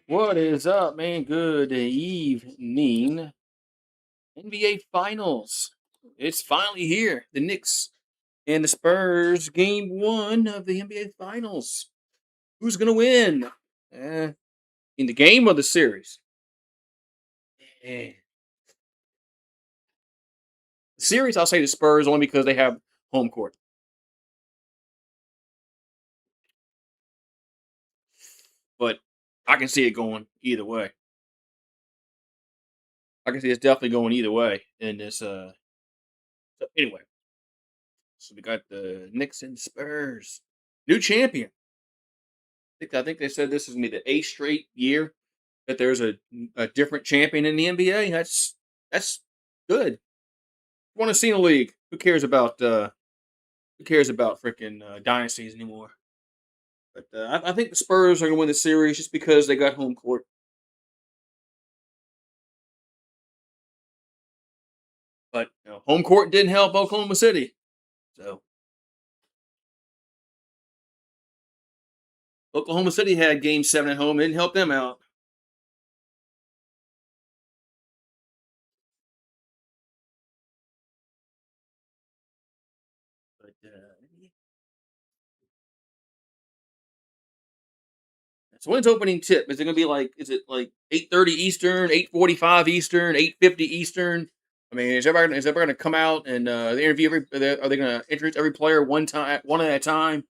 What is up, man? Good evening. NBA Finals. It's finally here. The Knicks and the Spurs, game one of the NBA Finals. Who's going to win? Eh, in the game or the series? Eh. The series, I'll say the Spurs only because they have home court. But I can see it going either way. I can see it's definitely going either way in this. So anyway, so we got the Knicks and Spurs. New champion. I think they said this is gonna be the eighth straight year that there's a different champion in the NBA. That's good. Want to see in the league? Who cares about freaking dynasties anymore? But I think the Spurs are gonna win the series just because they got home court. But home court didn't help Oklahoma City, so Oklahoma City had Game 7 at home. It didn't help them out. But so when's opening tip? Is it gonna be like? Is it like 8:30 Eastern, 8:45 Eastern, 8:50 Eastern? I mean, is everybody gonna come out and they interview Are they gonna introduce every player one time, one at a time?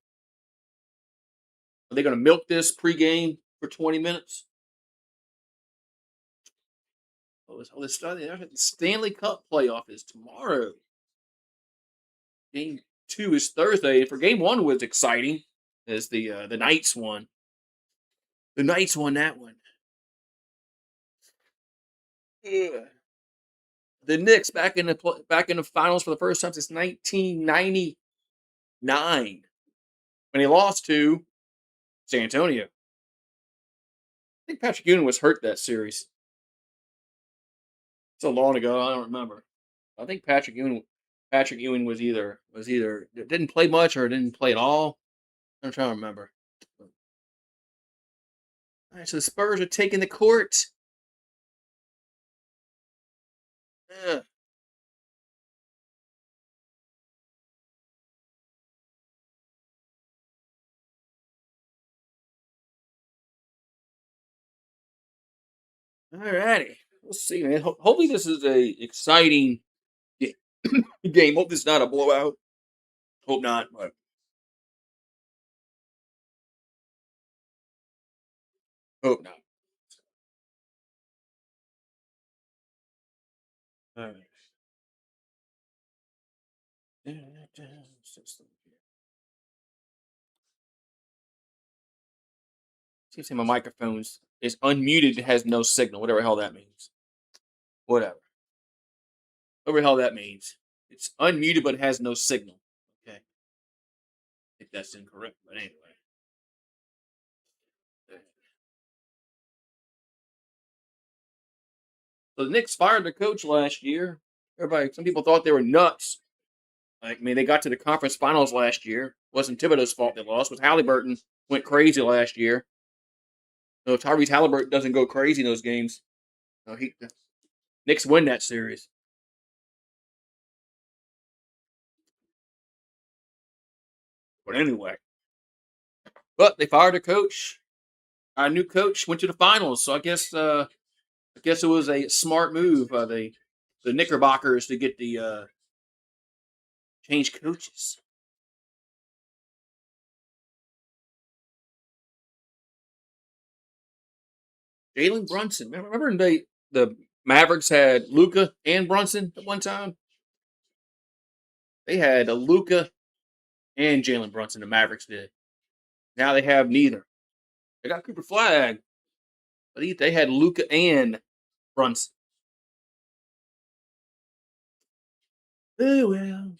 Are they gonna milk this pregame for 20 minutes? This stuff. The Stanley Cup playoff is tomorrow. Game two is Thursday. For game one was exciting, as the Knights won. The Knights won that one. Yeah. The Knicks back in the finals for the first time since 1999 when they lost to San Antonio. I think Patrick Ewing was hurt that series. So long ago, I don't remember. I think Patrick Ewing was either didn't play much or didn't play at all. I'm trying to remember. All right, so the Spurs are taking the court. Yeah. All righty. We'll see, man. Hopefully, this is a exciting ga- game. Hope this is not a blowout. Hope not, but hope not. All right. Seems like my microphone's is unmuted. It has no signal. Whatever the hell that means. Whatever. Whatever the hell that means. It's unmuted but it has no signal. Okay. I think that's incorrect. But anyway. So the Knicks fired their coach last year. Some people thought they were nuts. Like, I mean, they got to the conference finals last year. Wasn't Thibodeau's fault they lost. Was Halliburton went crazy last year. So if Tyrese Halliburton doesn't go crazy in those games, he Knicks win that series. But anyway, they fired a coach. Our new coach went to the finals, so I guess it was a smart move. The Knickerbockers to get the change coaches. Jalen Brunson. Remember the Mavericks had Luca and Brunson at one time. They had a Luca and Jalen Brunson. The Mavericks did. Now they have neither. They got Cooper Flag, but they had Luca and Brunson. Oh well.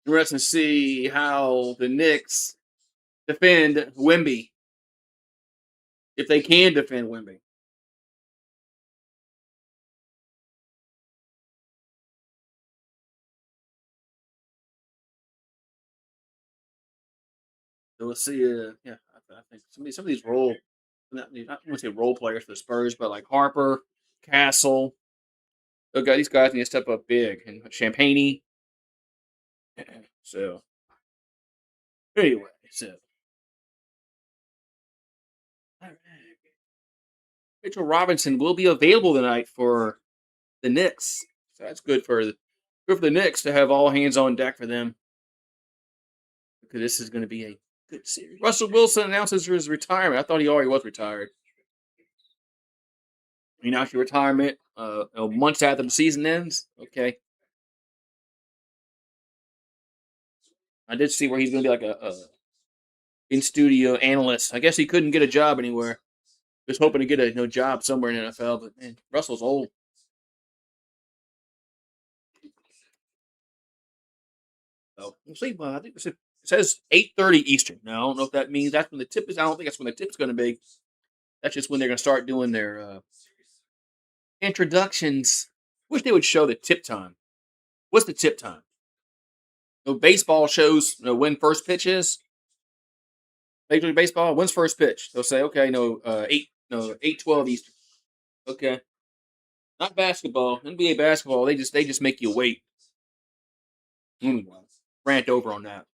Interesting to see how the Knicks defend Wimby, if they can defend Wimby. So we'll see. Yeah, I think some of these I wouldn't say role players for the Spurs, but like Harper, Castle, okay, these guys need to step up big, and Champagne. So anyway, so all right. Mitchell Robinson will be available tonight for the Knicks. So that's good for the Knicks to have all hands on deck for them because this is going to be a good series. Russell Wilson announces his retirement. I thought he already was retired. He announced your retirement months after the season ends. Okay, I did see where he's going to be like a in studio analyst. I guess he couldn't get a job anywhere. Just hoping to get a job somewhere in the NFL. But man, Russell's old. So we'll see. I think it says 8:30 Eastern. Now I don't know if that means that's when the tip is. I don't think that's when the tip's going to be. That's just when they're going to start doing their introductions. Wish they would show the tip time. What's the tip time? No baseball shows when first pitch is. Major League Baseball, when's first pitch? They'll say, okay, 8:12 Eastern. Okay. Not basketball. NBA basketball, they just make you wait. Anyway, rant over on that.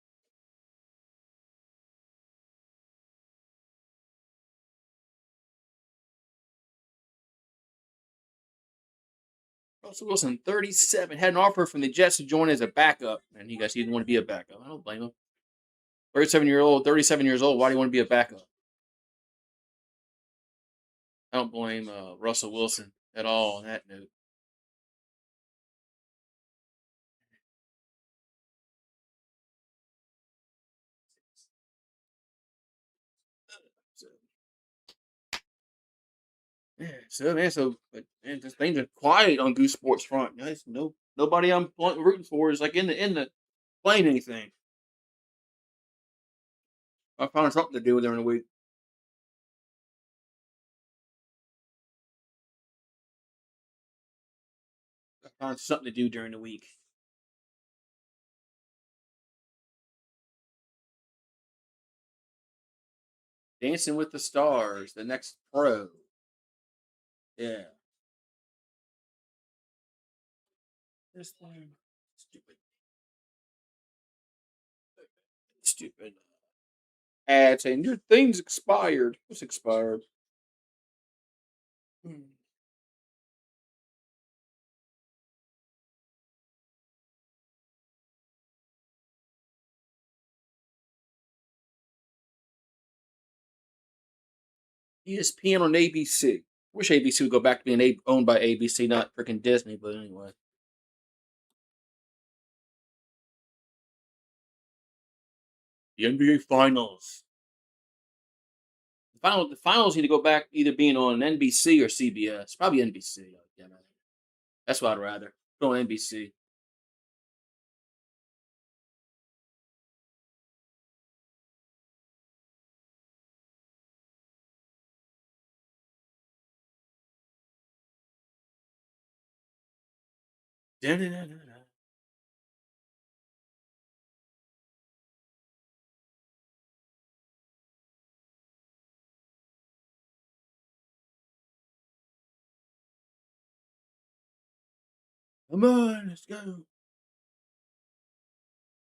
Russell Wilson, 37, had an offer from the Jets to join as a backup, and he guys he didn't want to be a backup. I don't blame him. 37 years old. Why do you want to be a backup? I don't blame Russell Wilson at all on that note. So, yeah, but man, just things are quiet on Goose Sports front. Guys, nobody I'm rooting for is like in the playing anything. I found something to do during the week. I found something to do during the week. Dancing with the Stars, the next pro. Yeah. This thing. Stupid. Stupid ad saying your thing's expired. What's expired? Hmm. ESPN on ABC. Wish ABC would go back to being owned by ABC, not freaking Disney. But anyway, the NBA Finals. The finals need to go back either being on NBC or CBS. Probably NBC. Yeah, man. That's what I'd rather. Go on NBC. Da-da-da-da-da. Come on, let's go.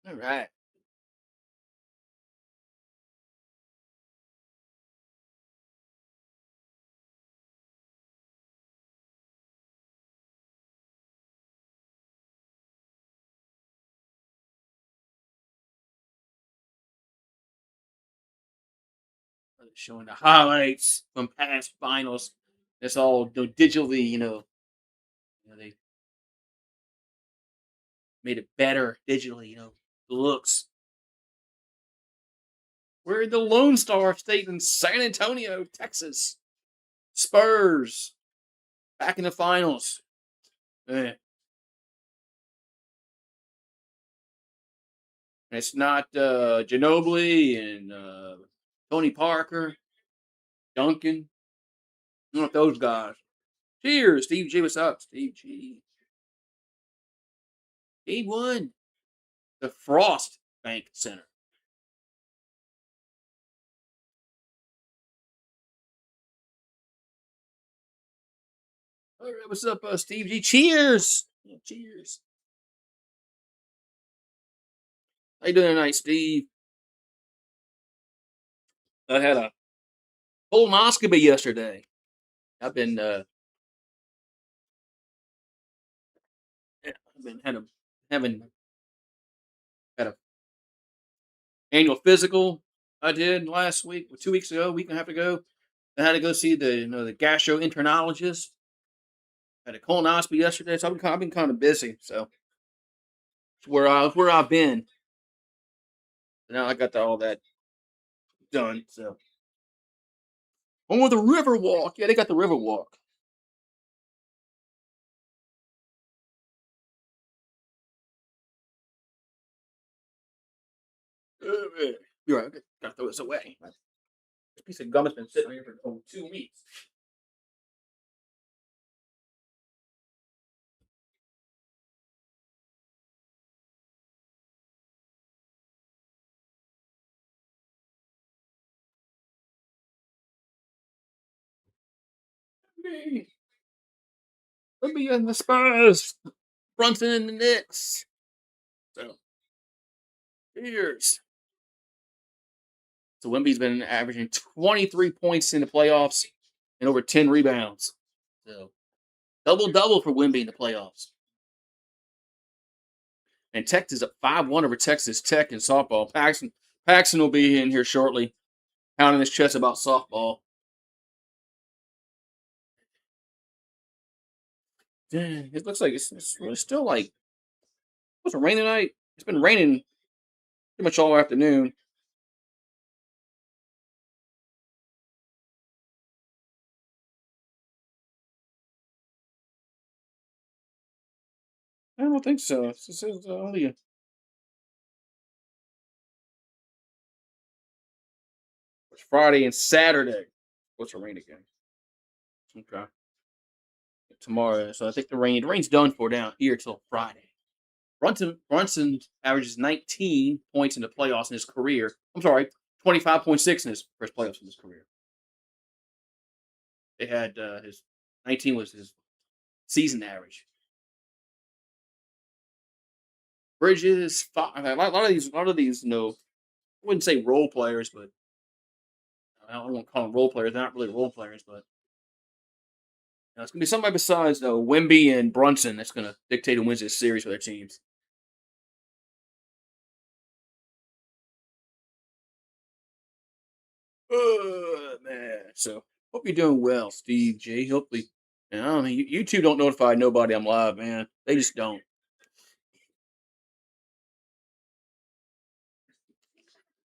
All right. Showing the highlights from past finals. It's all digitally, they made it better digitally, the looks. We're in the Lone Star State in San Antonio, Texas. Spurs back in the finals. Eh, it's not Ginobili and Tony Parker, Duncan. Not those guys. Cheers, Steve G. What's up, Steve G? Game one, the Frost Bank Center. All right, what's up, Steve G? Cheers. Yeah, cheers. How you doing tonight, Steve? I had a colonoscopy yesterday. I've been yeah, I've been having had a annual physical I did last week, 2 weeks ago, week and a half ago. I had to go see the gastroenterologist. Had a colonoscopy yesterday, so I've been kind of busy. So where I've been. Now I got all that done. So on with the river walk. Yeah, they got the river walk. You're right. Gotta throw this away. This piece of gum has been sitting here for over 2 weeks. Me, let me in the Spurs. Brunson and the Knicks. So cheers. So Wemby's been averaging 23 points in the playoffs and over 10 rebounds. So double double for Wemby in the playoffs. And Texas up 5-1 over Texas Tech in softball. Paxton will be in here shortly, pounding his chest about softball. Dang, it looks like it's really still like was it raining tonight? It's been raining pretty much all afternoon. I don't think so. It's only it's Friday and Saturday. What's the rain again? Okay, tomorrow. So I think the rain's done for down here till Friday. Brunson averages 19 points in the playoffs in his career. I'm sorry, 25.6 in his first playoffs in his career. They had his 19 was his season average. Bridges, a lot of these, I wouldn't say role players, but I don't want to call them role players. They're not really role players, but it's gonna be somebody besides though Wimby and Brunson that's gonna dictate who wins this series for their teams. Man. So hope you're doing well, Steve J. Hopefully, and I don't know, you two don't notify nobody I'm live, man. They just don't.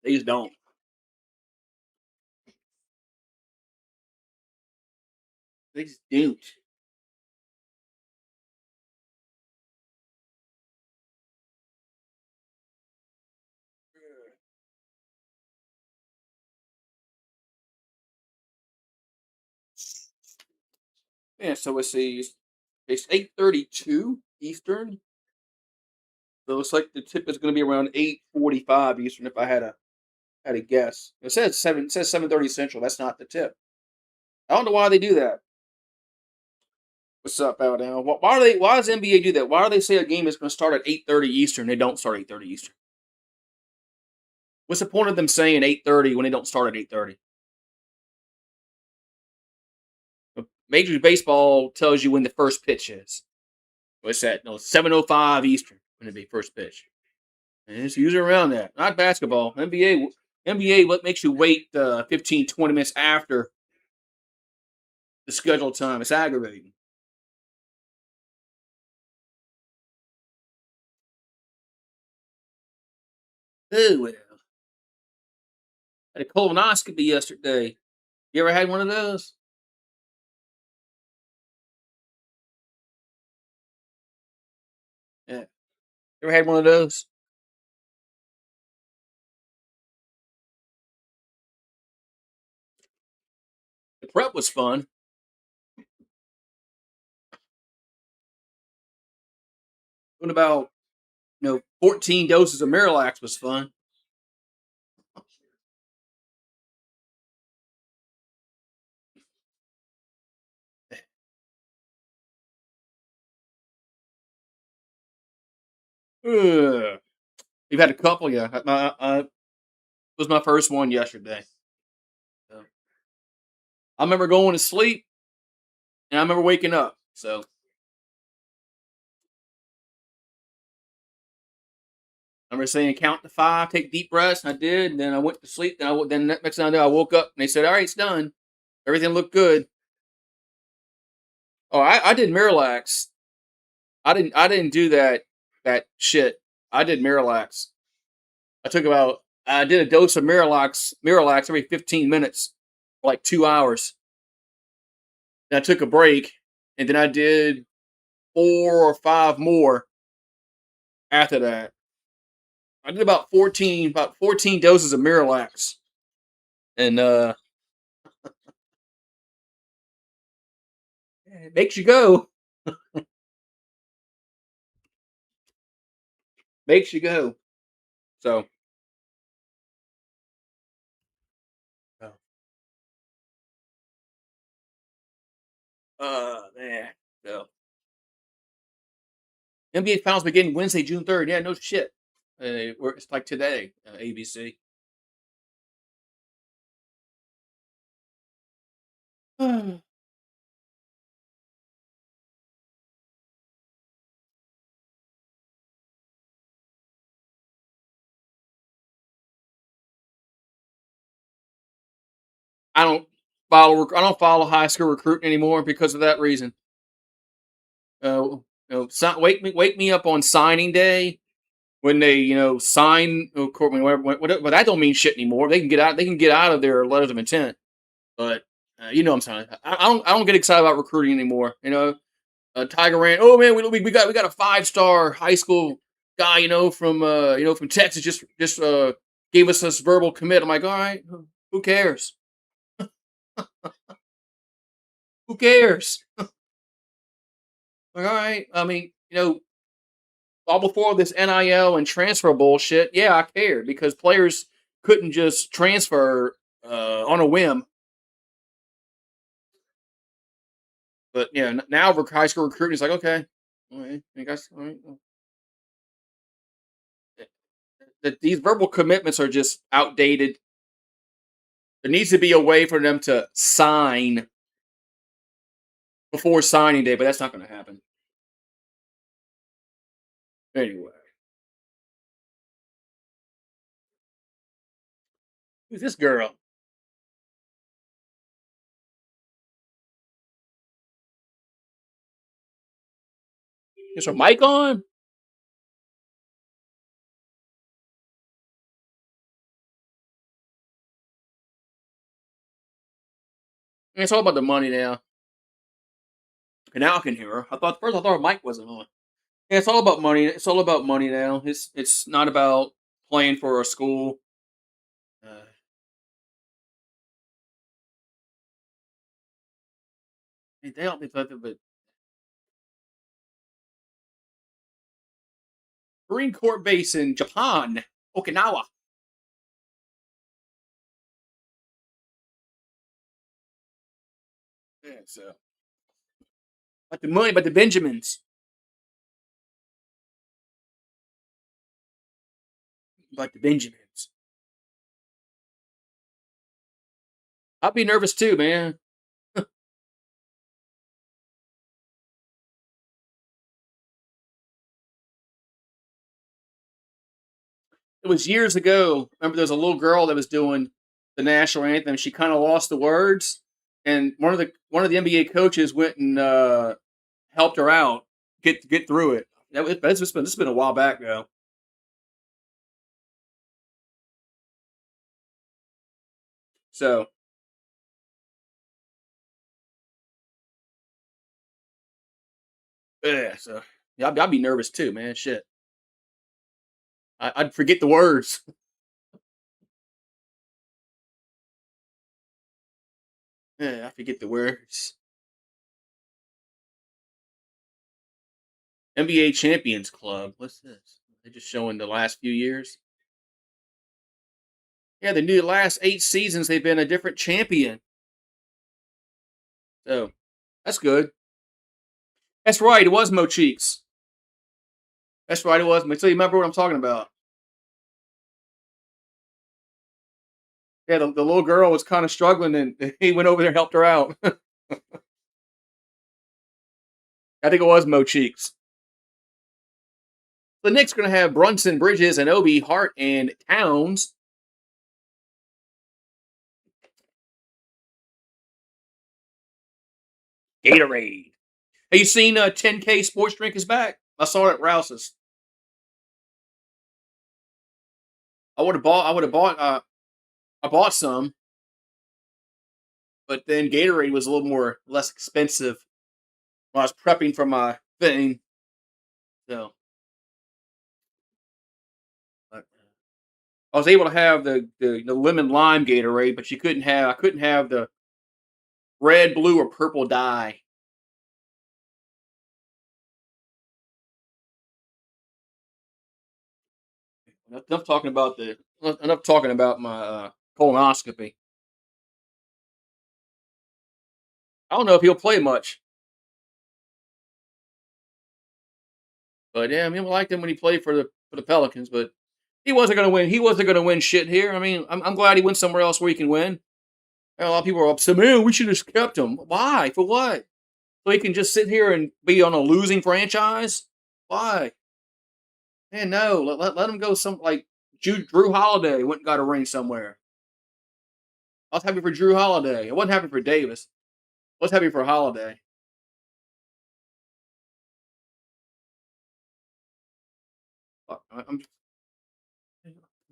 They just don't. They just don't. Yeah. So it's 8:32 Eastern. So it looks like the tip is going to be around 8:45 Eastern. If I had a guess, it says 7. It says 7:30 Central. That's not the tip. I don't know why they do that. What's up, out now? Why do they? Why does NBA do that? Why do they say a game is going to start at 8:30 Eastern? They don't start 8:30 Eastern. What's the point of them saying 8:30 when they don't start at 8:30? Major League Baseball tells you when the first pitch is. What's that? No, 7:05 Eastern when it be first pitch. And it's usually around that. Not basketball. NBA. What makes you wait 15, 20 minutes after the scheduled time? It's aggravating. Oh well. I had a colonoscopy yesterday. You ever had one of those? Yeah. Ever had one of those? The prep was fun. Doing about 14 doses of Marilax was fun. Ugh. You've had a couple, yeah. Was my first one yesterday. So, I remember going to sleep, and I remember waking up. So I remember saying, "Count to 5, take deep breaths." And I did, and then I went to sleep. Then next thing I knew, I woke up, and they said, "All right, it's done. Everything looked good." Oh, I did Miralax. I didn't do that shit. I did Miralax. I did a dose of Miralax every 15 minutes, for like 2 hours. Then I took a break, and then I did 4 or 5 more after that. I did about 14 doses of Miralax, and it makes you go, makes you go. So, oh, man. So NBA Finals begin Wednesday, June 3rd. Yeah, no shit. It's like today, ABC. I don't I don't follow high school recruiting anymore because of that reason. Wake me up on signing day when they sign. Of course, but that don't mean shit anymore. They can get out. They can get out of their letters of intent. But what I'm saying. I don't get excited about recruiting anymore. Tiger ran. Oh man, we got a 5-star high school guy. From Texas. Just gave us this verbal commit. I'm like, all right, who cares? Who cares? Like, all right. I mean, all before this NIL and transfer bullshit, yeah, I cared because players couldn't just transfer on a whim. But yeah, now high school recruiting is like, okay, all right, I guess, all right. These verbal commitments are just outdated. There needs to be a way for them to sign before signing day, but that's not going to happen. Anyway, who's this girl? Is her mic on? It's all about the money now. And now I can hear her. I thought her mic wasn't on. Yeah, it's all about money. It's all about money now. It's not about playing for a school. Uh, they don't think that, but Marine Corps base in Japan, Okinawa. Yeah, so like the money, but the Benjamins, like the Benjamins. I'd be nervous too, man. It was years ago. Remember, there was a little girl that was doing the national anthem. She kind of lost the words, and one of the NBA coaches went and helped her out get through it. This has been a while back though. So yeah, so yeah, I'd be nervous too, man. Shit, I'd forget the words. Yeah, I forget the words. NBA Champions Club. What's this? They're just showing the last few years. Yeah, the last 8 seasons they've been a different champion. So that's good. That's right. It was Mo Cheeks. That's right, it was. So you remember what I'm talking about? Yeah, the little girl was kind of struggling, and he went over there and helped her out. I think it was Mo Cheeks. The Knicks are going to have Brunson, Bridges, and Obi, Hart, and Towns. Gatorade. Have you seen 10K Sports Drink is back? I saw it at Rouse's. I would have bought. I would have bought. I bought some, but then Gatorade was a little more less expensive when I was prepping for my thing. So I was able to have the lemon lime Gatorade, but you couldn't have. I couldn't have the red, blue, or purple dye. Enough talking about the. Enough talking about my colonoscopy. I don't know if he'll play much, but yeah, I mean, I liked him when he played for the Pelicans, but he wasn't going to win. He wasn't going to win shit here. I mean, I'm glad he went somewhere else where he can win. And a lot of people are upset. Man, we should have just kept him. Why? For what? So he can just sit here and be on a losing franchise? Why? Man, no. Let him go. Some like Drew Holiday went and got a ring somewhere. I was happy for Drew Holiday. I wasn't happy for Davis. I was happy for Holiday. I'm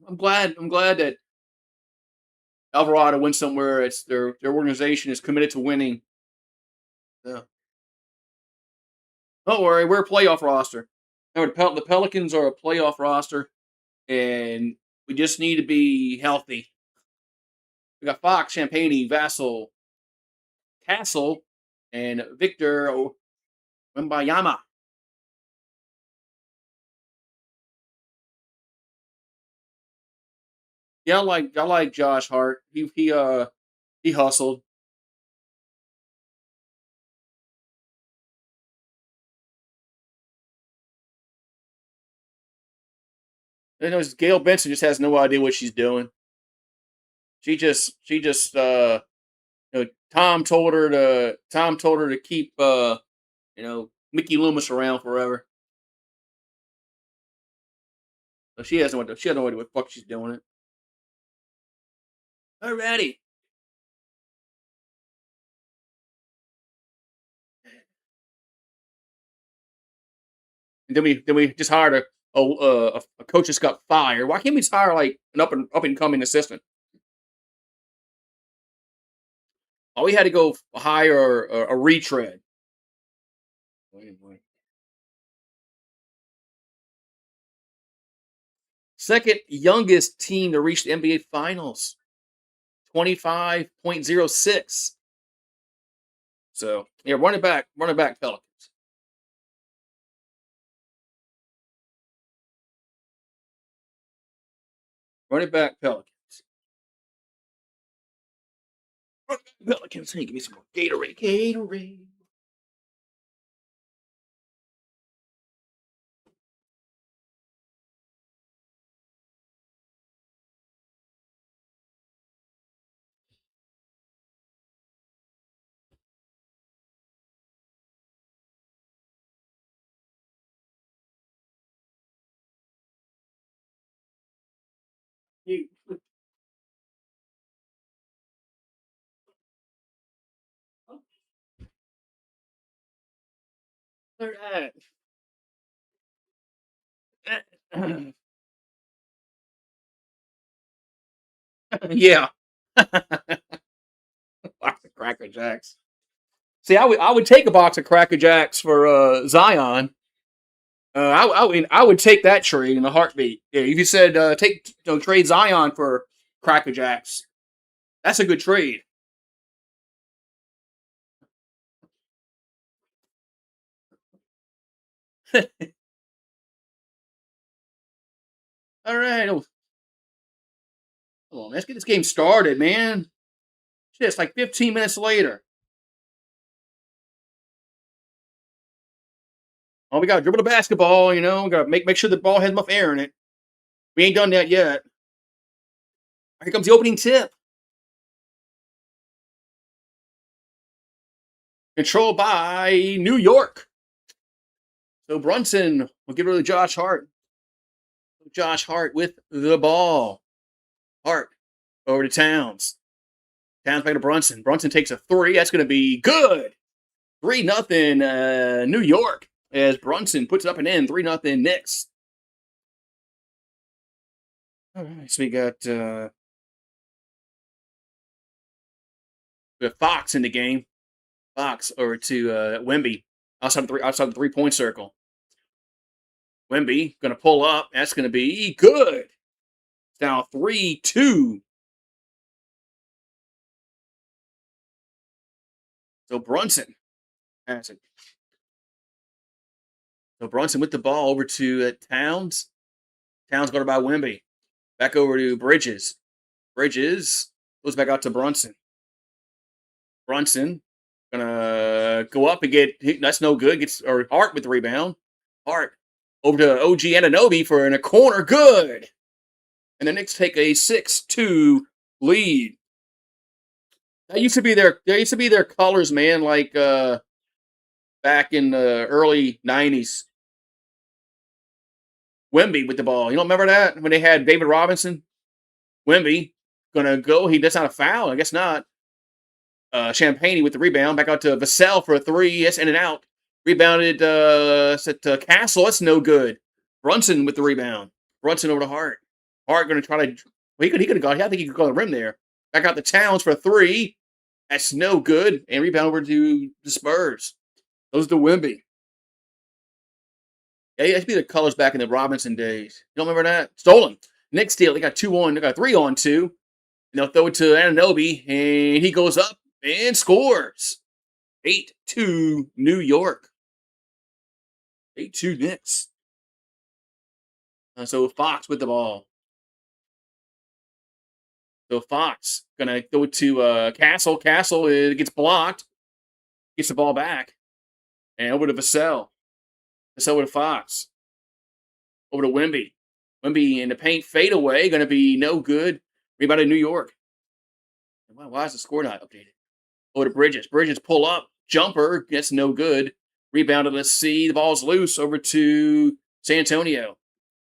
I'm glad. I'm glad that Alvarado went somewhere. It's their organization is committed to winning. Yeah. Don't worry, we're a playoff roster. No, the Pelicans are a playoff roster, and we just need to be healthy. We got Fox, Champagne, Vassal, Castle, and Victor Wembayama. Yeah, I like Josh Hart. He hustled. You know, Gail Benson just has no idea what she's doing. She just Tom told her to keep Mickey Loomis around forever. So she has no idea what the fuck she's doing it. Alrighty. And then we just hired a coach that's got fired. Why can't we just hire like an up and coming assistant? Oh, we had to go hire a retread. Second youngest team to reach the NBA Finals, 25.06. So yeah, running back Pelicans, running back Pelicans, running back Pelicans. Hey, give me some more Gatorade, Gatorade. You- Yeah, box of Cracker Jacks. See, I would take a box of Cracker Jacks for Zion. I would take that trade in a heartbeat. Yeah, if you said trade Zion for Cracker Jacks, that's a good trade. All right, hold on, let's get this game started, man. Shit, it's like 15 minutes later. Oh, we got to dribble the basketball. Got to make sure the ball has enough air in it. We ain't done that yet. Here comes the opening tip. Controlled by New York. So Brunson will get rid of Josh Hart. Josh Hart with the ball. Hart over to Towns. Towns back to Brunson. Brunson takes a three. That's going to be good. 3-0 New York as Brunson puts it up and in. 3-0 Knicks. All right, so we got Fox in the game. Fox over to Wemby outside the 3-point circle. Wemby going to pull up. That's going to be good. It's now 3-2. So Brunson has it. So Brunson with the ball over to Towns. Towns going to by Wemby. Back over to Bridges. Bridges goes back out to Brunson. Brunson gonna go up and that's no good. Gets Hart with the rebound. Hart over to OG Anunoby for in a corner. Good. And the Knicks take a 6-2 lead. That used to be their colors, man, like back in the early 90s. Wemby with the ball. You don't remember that? When they had David Robinson? Wemby gonna go. That's not a foul. I guess not. Champagne with the rebound. Back out to Vassell for a three. Yes, in and out. Rebounded to Castle. That's no good. Brunson with the rebound. Brunson over to Hart. Hart going to try to. Well, he could have gone. I think he could go to the rim there. Back out to Towns for a three. That's no good. And rebound over to the Spurs. Those are the Wemby. Yeah, it used to be the colors back in the Robinson days. You don't remember that? Stolen. Knicks steal. They got 2-1. They got 3-on-2. And they'll throw it to Anunoby. And he goes up and scores. 8-2 New York. 8-2 Knicks. So Fox with the ball. So Fox gonna go to Castle. Castle gets blocked. Gets the ball back. And over to Vassell. Vassell over to Fox. Over to Wemby. Wemby in the paint fade away. Gonna be no good. Rebound in New York. Why is the score not updated? Over to Bridges. Bridges pull up. Jumper. Gets no good. Rebounded. Let's see. The ball's loose. Over to San Antonio.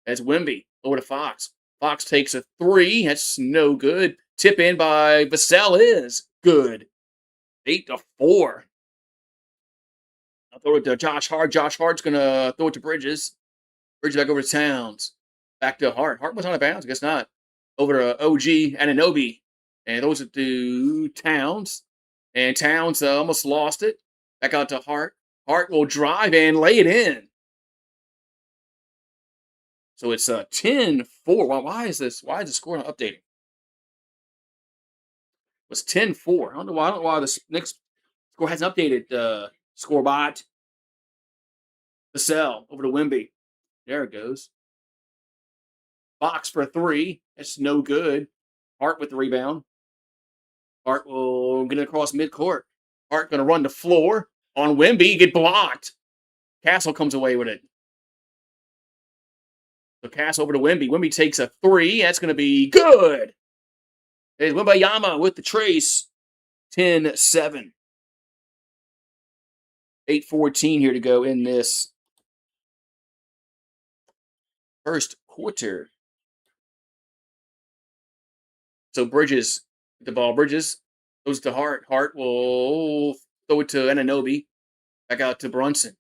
That's Wemby. Over to Fox. Fox takes a three. That's no good. Tip in by Vassell is good. 8-4. I'll throw it to Josh Hart. Josh Hart's going to throw it to Bridges. Bridges back over to Towns. Back to Hart. Hart was out of bounds. I guess not. Over to OG Anunoby. And throws it to Towns. And Towns almost lost it. Back out to Hart. Hart will drive and lay it in. So it's 10-4. Why is the score not updating? It was 10-4. I don't know why the next score hasn't updated. Scorebot. Vassell over to Wemby. There it goes. Fox for a three. That's no good. Hart with the rebound. Hart will get it across midcourt. Hart going to run the floor on Wemby. Get blocked. Castle comes away with it. So Castle over to Wemby. Wemby takes a three. That's going to be good. Hey, Wembayama with the trace. 10-7. 8:14 here to go in this first quarter. So Bridges, the ball. Bridges goes to Hart. Hart will throw it to Anunoby. Back out to Brunson.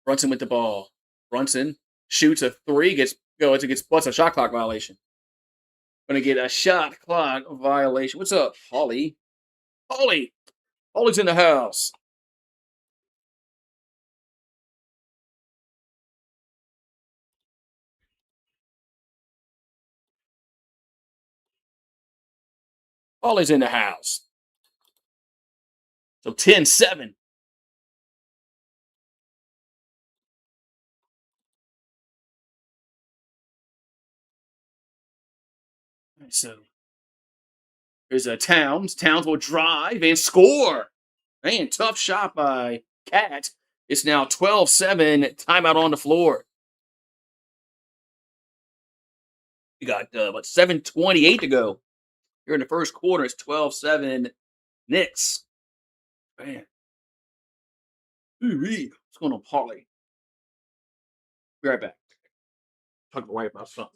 Brunson with the ball. Brunson shoots a three. Gets a shot clock violation. Going to get a shot clock violation. What's up, Holly? Holly's in the house. Holly's in the house. So 10-7. So there's a Towns. Towns will drive and score. Man, tough shot by Cat. It's now 12-7. Timeout on the floor. We got, 7:28 to go here in the first quarter. It's 12-7 Knicks. Man. Ooh-wee. What's going on, Parlay? Be right back. Talk right about something.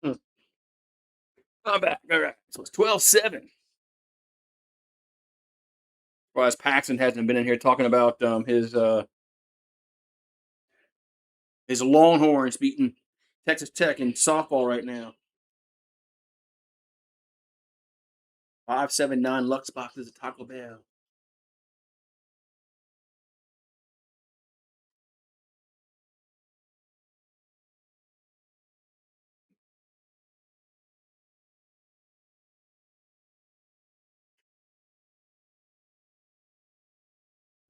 Hmm. I'm back. All right. So it's 12-7. Whereas Paxton hasn't been in here talking about his Longhorns beating Texas Tech in softball right now. 579 Lux boxes at Taco Bell.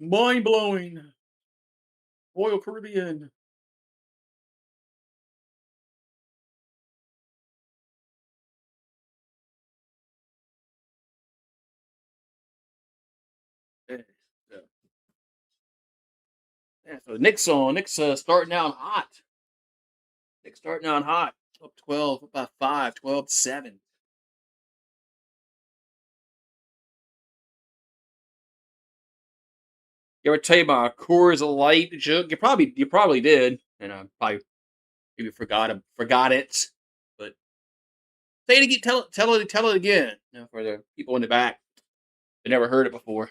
Mind blowing. Royal Caribbean. Yeah, so, yeah, so Knicks on. Knicks starting out hot. Knicks starting out hot. Up 12, up by 5, 12-7. You ever tell you about a Coors Light joke? You probably did, and I probably maybe forgot it. But say it again. Tell it again. For the people in the back that never heard it before.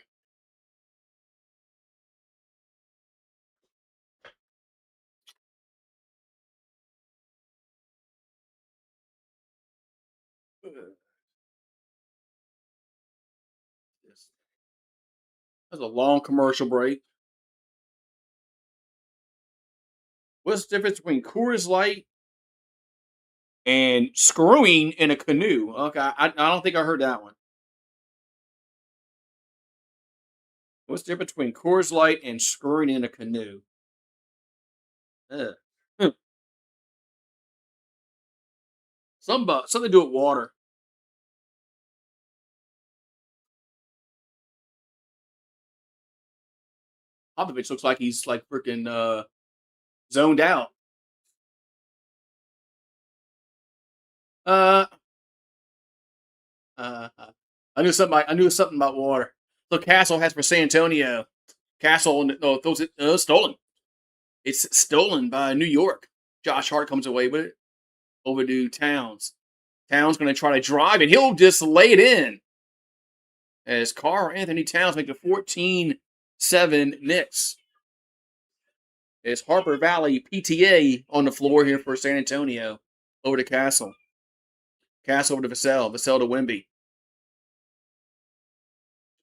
Yes. That was a long commercial break. What's the difference between Coors Light and screwing in a canoe? Okay, I don't think I heard that one. What's the difference between Coors Light and screwing in a canoe? Ugh. Hmm. Something to do with water. Popovich looks like he's like freaking zoned out. Uh, uh, I knew something about water. So Castle has for San Antonio. Castle, no, those stolen. It's stolen by New York. Josh Hart comes away with it over to Towns. Towns going to try to drive it. He'll just lay it in. As Carl Anthony Towns make the 14-7 Knicks. It's Harper Valley PTA on the floor here for San Antonio. Over to Castle. Castle over to Vassell. Vassell to Wimby.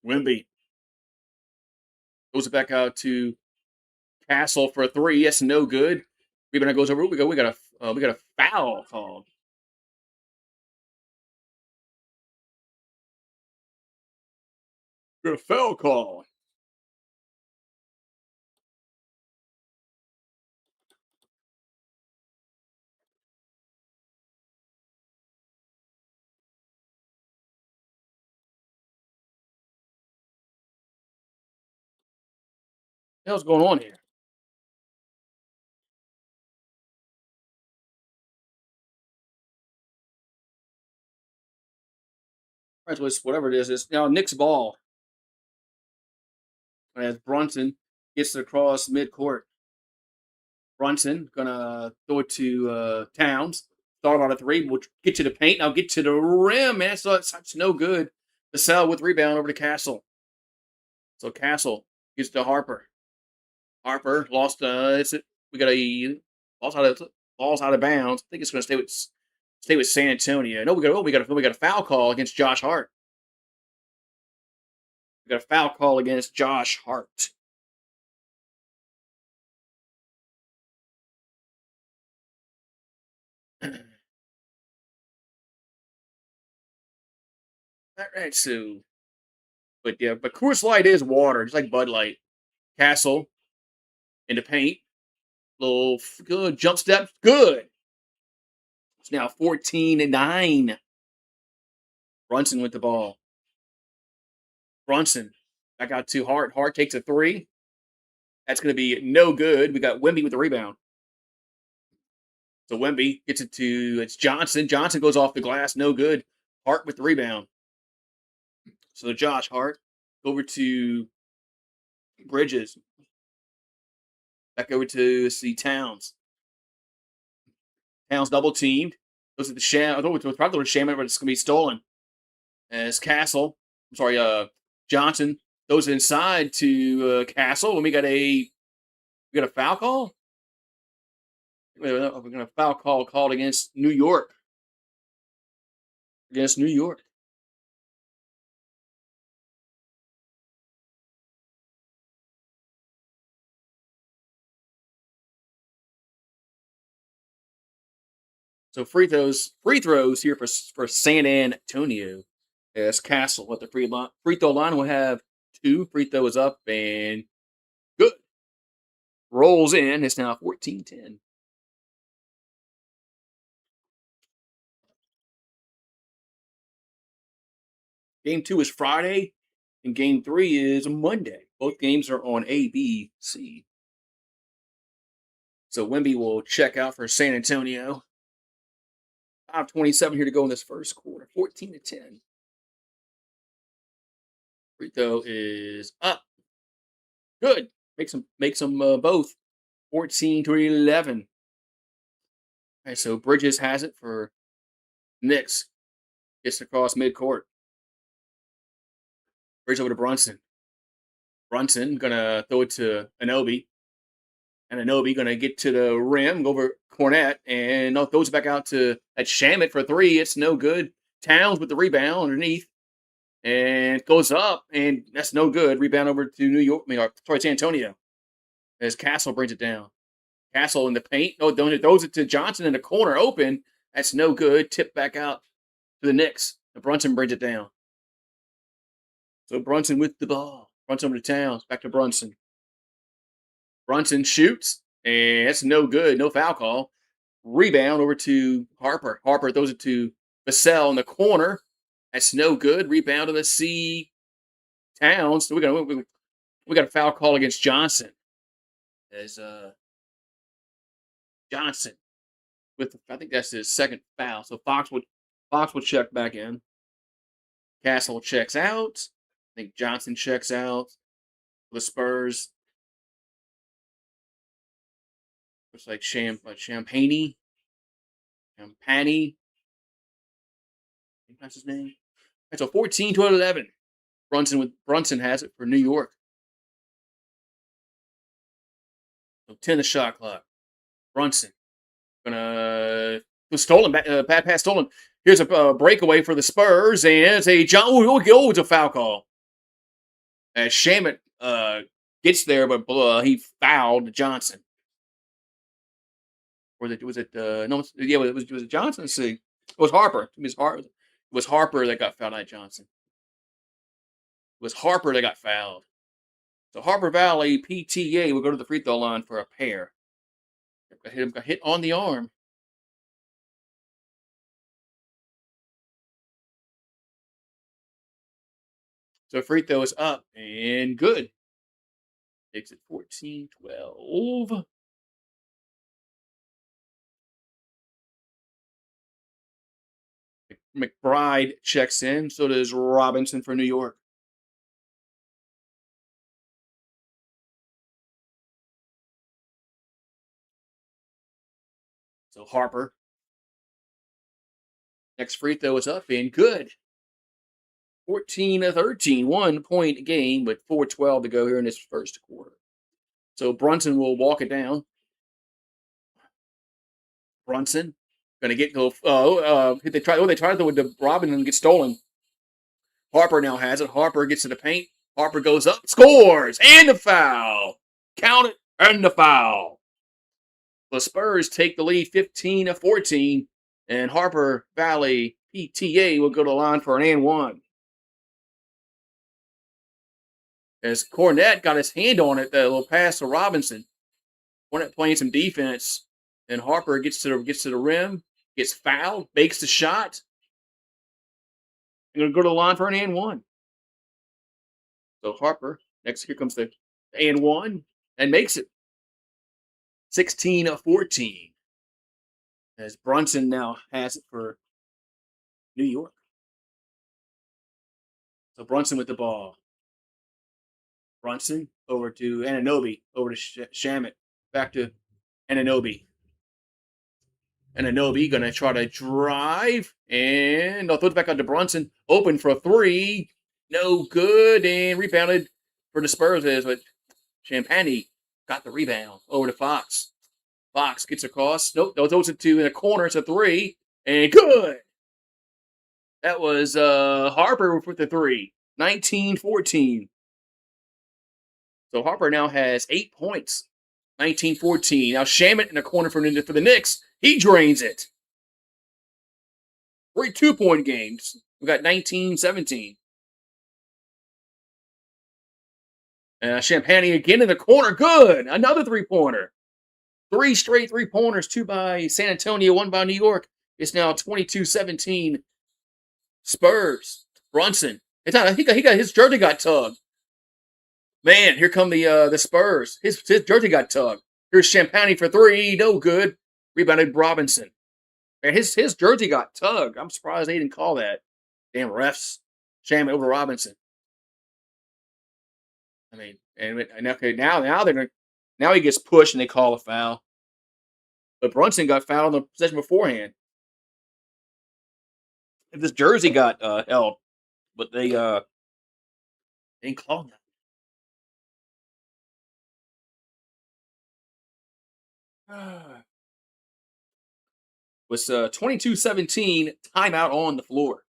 Wimby goes it back out to Castle for a three. Yes, no good. Rebound goes over. We got a foul called. We got a foul call. The hell's going on here? Right, so it's whatever it is. It's now Nick's ball as Brunson gets it across midcourt. Brunson gonna throw it to Towns. Thought about a three, which get to the paint. Now get to the rim, man. So it's no good. The sell with rebound over to Castle. So Castle gets to Harper. Harper lost. It's we got a balls out of bounds. I think it's gonna stay with San Antonio. No, we got a foul call against Josh Hart. We got a foul call against Josh Hart. All right, so but yeah, but Coors Light is water, just like Bud Light. Castle in the paint. Little good jump step. Good. It's now 14-9. Brunson with the ball. Brunson back out to Hart. Hart takes a three. That's going to be no good. We got Wemby with the rebound. So Wemby gets it to it's Johnson. Johnson goes off the glass. No good. Hart with the rebound. So Josh Hart over to Bridges. Back over to see Towns. Towns double teamed. Goes to the sham. I thought it was probably the sham, but it's going to be stolen. As Castle, I'm sorry, Johnson goes inside to Castle, and we got a foul call. We're going to foul call called against New York. Against New York. So free throws here for San Antonio. As Castle at the free throw line will have two free throws up and good. Rolls in. It's now 14-10. Game two is Friday, and game three is Monday. Both games are on ABC. So Wemby will check out for San Antonio. 5:27 here to go in this first quarter. 14-10. Free throw is up. Good. Makes them both. 14-11. All right, so Bridges has it for Knicks. Gets across midcourt. Bridge over to Brunson. Brunson gonna throw it to Anobi. And Anobi gonna get to the rim, go over Cornette, and throws it back out to at Shamit for three. It's no good. Towns with the rebound underneath. And goes up, and that's no good. Rebound over to New York. Sorry, San Antonio. As Castle brings it down. Castle in the paint. No, throws it to Johnson in the corner, open. That's no good. Tip back out to the Knicks. And Brunson brings it down. So Brunson with the ball. Brunson over to Towns. Back to Brunson. Brunson shoots, and that's no good. No foul call. Rebound over to Harper. Harper throws it to Vassell in the corner. That's no good. Rebound to the C. Towns. So we got a foul call against Johnson. As Johnson I think that's his second foul. So Fox would check back in. Castle checks out. I think Johnson checks out. The Spurs. Looks like Champagne. Champagne. I think that's his name. And so 14-11. Brunson has it for New York. So 10 the shot clock. Brunson was stolen. Bad pass stolen. Here's a breakaway for the Spurs, and it's a it's a foul call. As Shamit gets there, but he fouled Johnson. Or was it no? Yeah, was it Johnson? Let's see, it was Harper. It was Harper that got fouled, not Johnson. It was Harper that got fouled. So Harper Valley PTA will go to the free throw line for a pair. Got hit on the arm. So free throw is up and good. Takes it 14-12. McBride checks in. So does Robinson for New York. So Harper. Next free throw is up and good. 14-13, 1 point game with 4:12 to go here in this first quarter. So Brunson will walk it down. Brunson gonna get go. They try. Oh, they tried to with the Robinson and get stolen. Harper now has it. Harper gets to the paint. Harper goes up, scores, and the foul. Count it, and the foul. The Spurs take the lead 15-14, and Harper Valley PTA will go to the line for an and one. As Cornette got his hand on it, that little pass to Robinson. Cornette playing some defense, and Harper gets to the rim, gets fouled, makes the shot. I'm going to go to the line for an and one. So Harper, next here comes the and one, and makes it 16-14. As Brunson now has it for New York. So Brunson with the ball. Brunson over to Anunoby, over to Shamit, back to Anunoby. Anunoby gonna try to drive, and they'll throw it back out to Brunson, open for a three, no good, and rebounded for the Spurs is, but Champagny got the rebound over to Fox. Fox gets across, nope, throws it to in the corner, it's a three, and good. That was Harper with the three, 19-14. So Harper now has 8 points. 19-14. Now Shamit in the corner for the Knicks. He drains it. 3 2-point games. We got 19-17. Champagne again in the corner. Good. Another 3-pointer. 3 straight 3-pointers. 2 by San Antonio, 1 by New York. It's now 22-17. Spurs. Brunson. He got his jersey got tugged. Man, here come the Spurs. His jersey got tugged. Here's Champagne for 3. No good. Rebounded Robinson. Man, his jersey got tugged. I'm surprised they didn't call that. Damn refs. Sham over Robinson. I mean, and okay, now they're gonna, now he gets pushed and they call a foul. But Brunson got fouled on the possession beforehand. If this jersey got held, but they didn't call that. Was 22-17 timeout on the floor.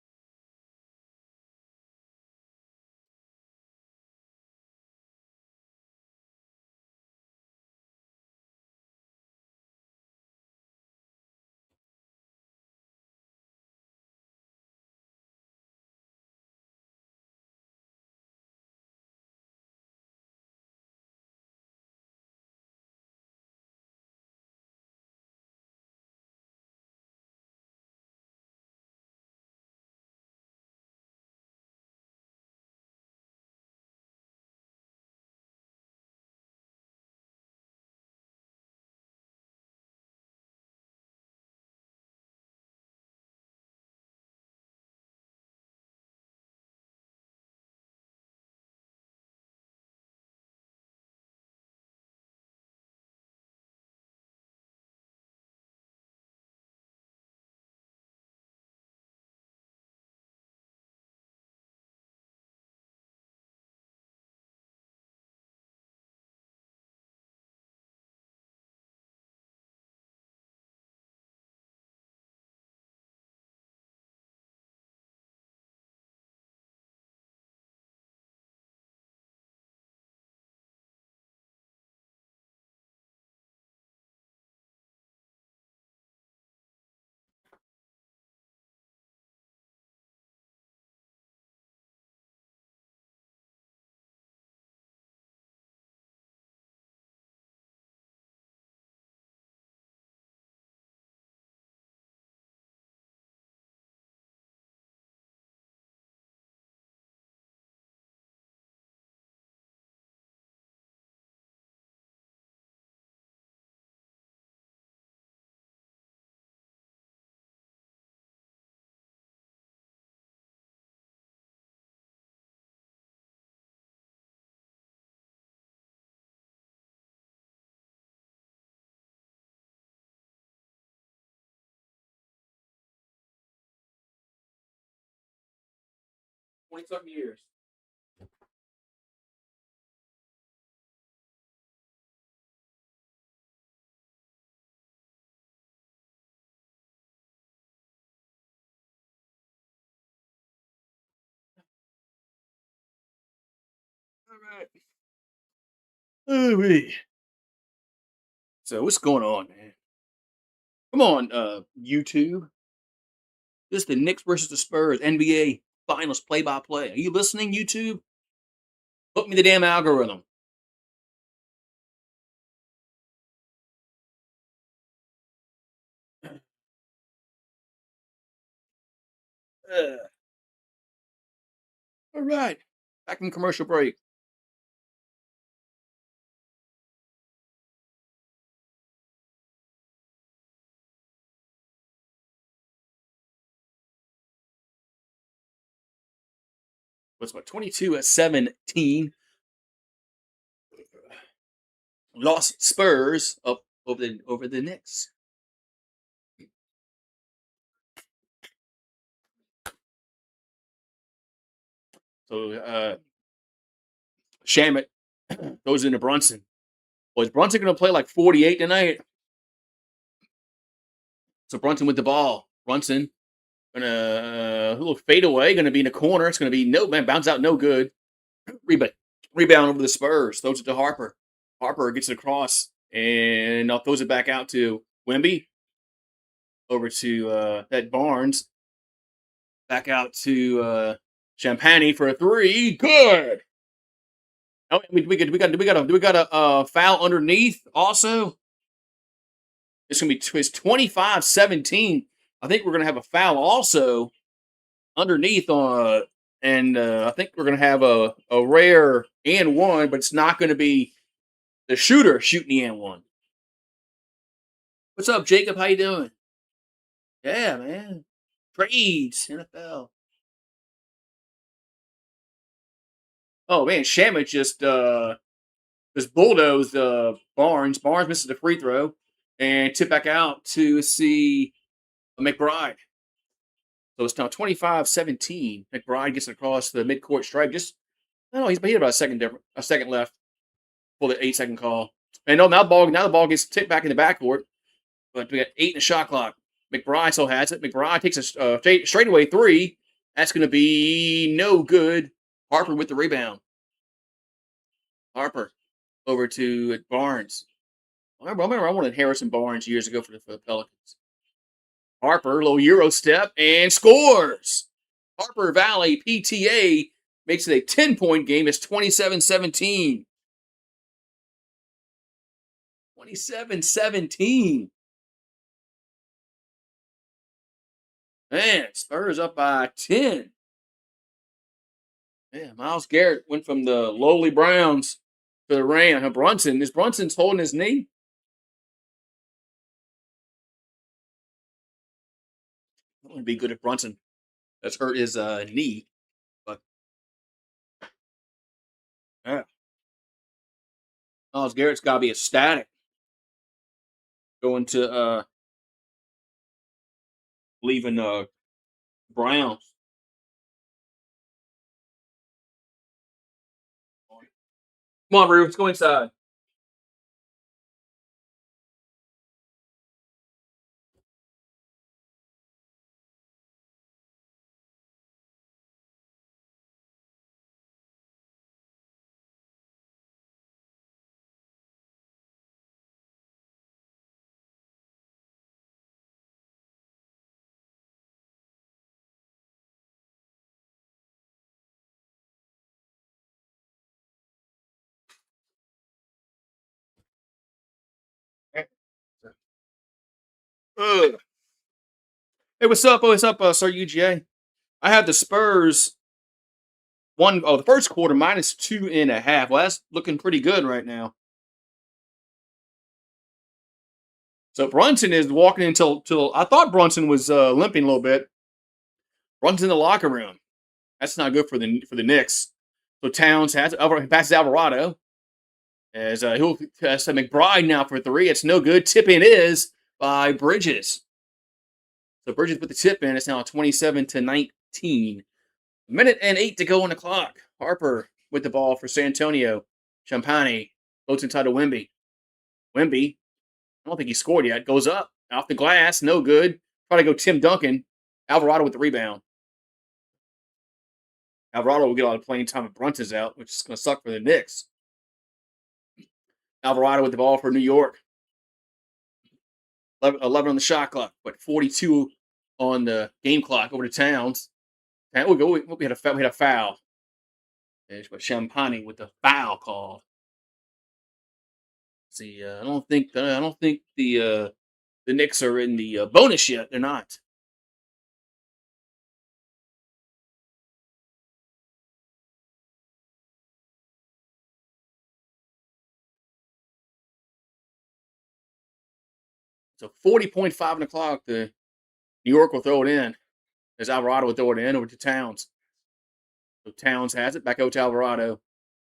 20-something years. All right. Ooh-wee. So what's going on, man? Come on, YouTube. This is the Knicks versus the Spurs NBA Finals play-by-play. Are you listening, YouTube? Put me the damn algorithm. All right. Back from commercial break. What's what? 22-17. Lost Spurs up over the Knicks. So Shamit goes into Brunson. Well, is Brunson going to play like 48 tonight? So Brunson with the ball. Brunson gonna a little fadeaway. Going to be in the corner. It's going to be no man bounce out, no good. Rebound over the Spurs. Throws it to Harper. Harper gets it across and now throws it back out to Wemby. Over to that Barnes. Back out to Champagne for a three. Good. Oh, we got a foul underneath also. It's gonna be 25-17. I think we're gonna have a foul also underneath on, and I think we're gonna have a rare and one, but it's not gonna be the shooter shooting the and one. What's up, Jacob? How you doing? Yeah, man. Trades NFL. Oh man, Shamit just bulldozed Barnes. Barnes misses the free throw and tip back out to see McBride. So it's now 25-17. McBride gets across the midcourt stripe. Just I don't know, he had about a second left for the 8-second call. And no, now the ball gets tipped back in the backcourt. But we got 8 in the shot clock. McBride still has it. McBride takes a straightaway three. That's going to be no good. Harper with the rebound. Harper over to Barnes. I remember I wanted Harrison Barnes years ago for the Pelicans. Harper, little Euro step, and scores. Harper Valley PTA makes it a 10-point game. It's 27-17. 27-17. Man, Spurs up by 10. Yeah, Myles Garrett went from the lowly Browns to the Rams. Brunson's holding his knee. It would be good if Brunson has hurt his knee. But yeah, Myles Garrett's got to be ecstatic going to leaving Browns. Come on, Rube, let's go inside. Ugh. Hey, what's up? What's up, Sir UGA? I have the Spurs the first quarter -2.5. Well, that's looking pretty good right now. So Brunson is walking until I thought Brunson was limping a little bit. Runs in the locker room. That's not good for the Knicks. So Towns passes Alvarado as he'll test McBride now for three. It's no good. Tip in is by Bridges. So Bridges with the tip in. It's now 27-19. Minute and 8 to go on the clock. Harper with the ball for San Antonio. Champagny floats inside to Wemby. Wemby, I don't think he scored yet. Goes up off the glass, no good. Try to go Tim Duncan. Alvarado with the rebound. Alvarado will get a lot of playing time if Brunson's out, which is going to suck for the Knicks. Alvarado with the ball for New York. 11 on the shot clock, but 42 on the game clock over to Towns. And we had a foul. We had a foul. But Champagne with the foul call. See, I don't think the Knicks are in the bonus yet. They're not. So 40.5 on the clock. The New York will throw it in. As Alvarado will throw it in over to Towns. So Towns has it back out to Alvarado.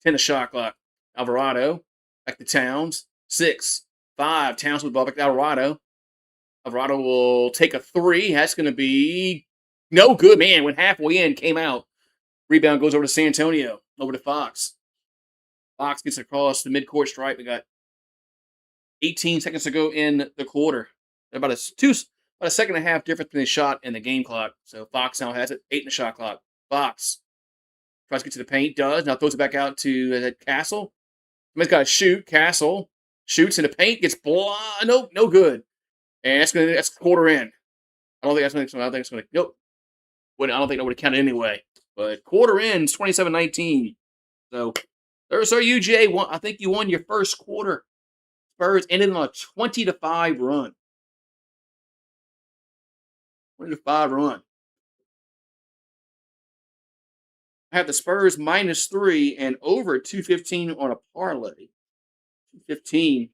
10 the shot clock. Alvarado back to Towns. 6, 5. Towns with the ball back to Alvarado. Alvarado will take a three. That's going to be no good, man. Went halfway in, came out. Rebound goes over to San Antonio, over to Fox. Fox gets across the midcourt stripe. We got 18 seconds to go in the quarter. About a second and a half difference between the shot and the game clock. So Fox now has it. 8 in the shot clock. Fox tries to get to the paint. Does. Now throws it back out to Castle. Somebody's got to shoot. Castle shoots in the paint. Gets blind. Nope, no good. And that's quarter in. I don't think it's going to. Nope. I don't think that would have counted anyway. But quarter ends 27-19. So there's our UGA. I think you won your first quarter. Spurs ended on a 20-5 run. 20-5 run. I have the Spurs -3 and over 215 on a parlay. 215.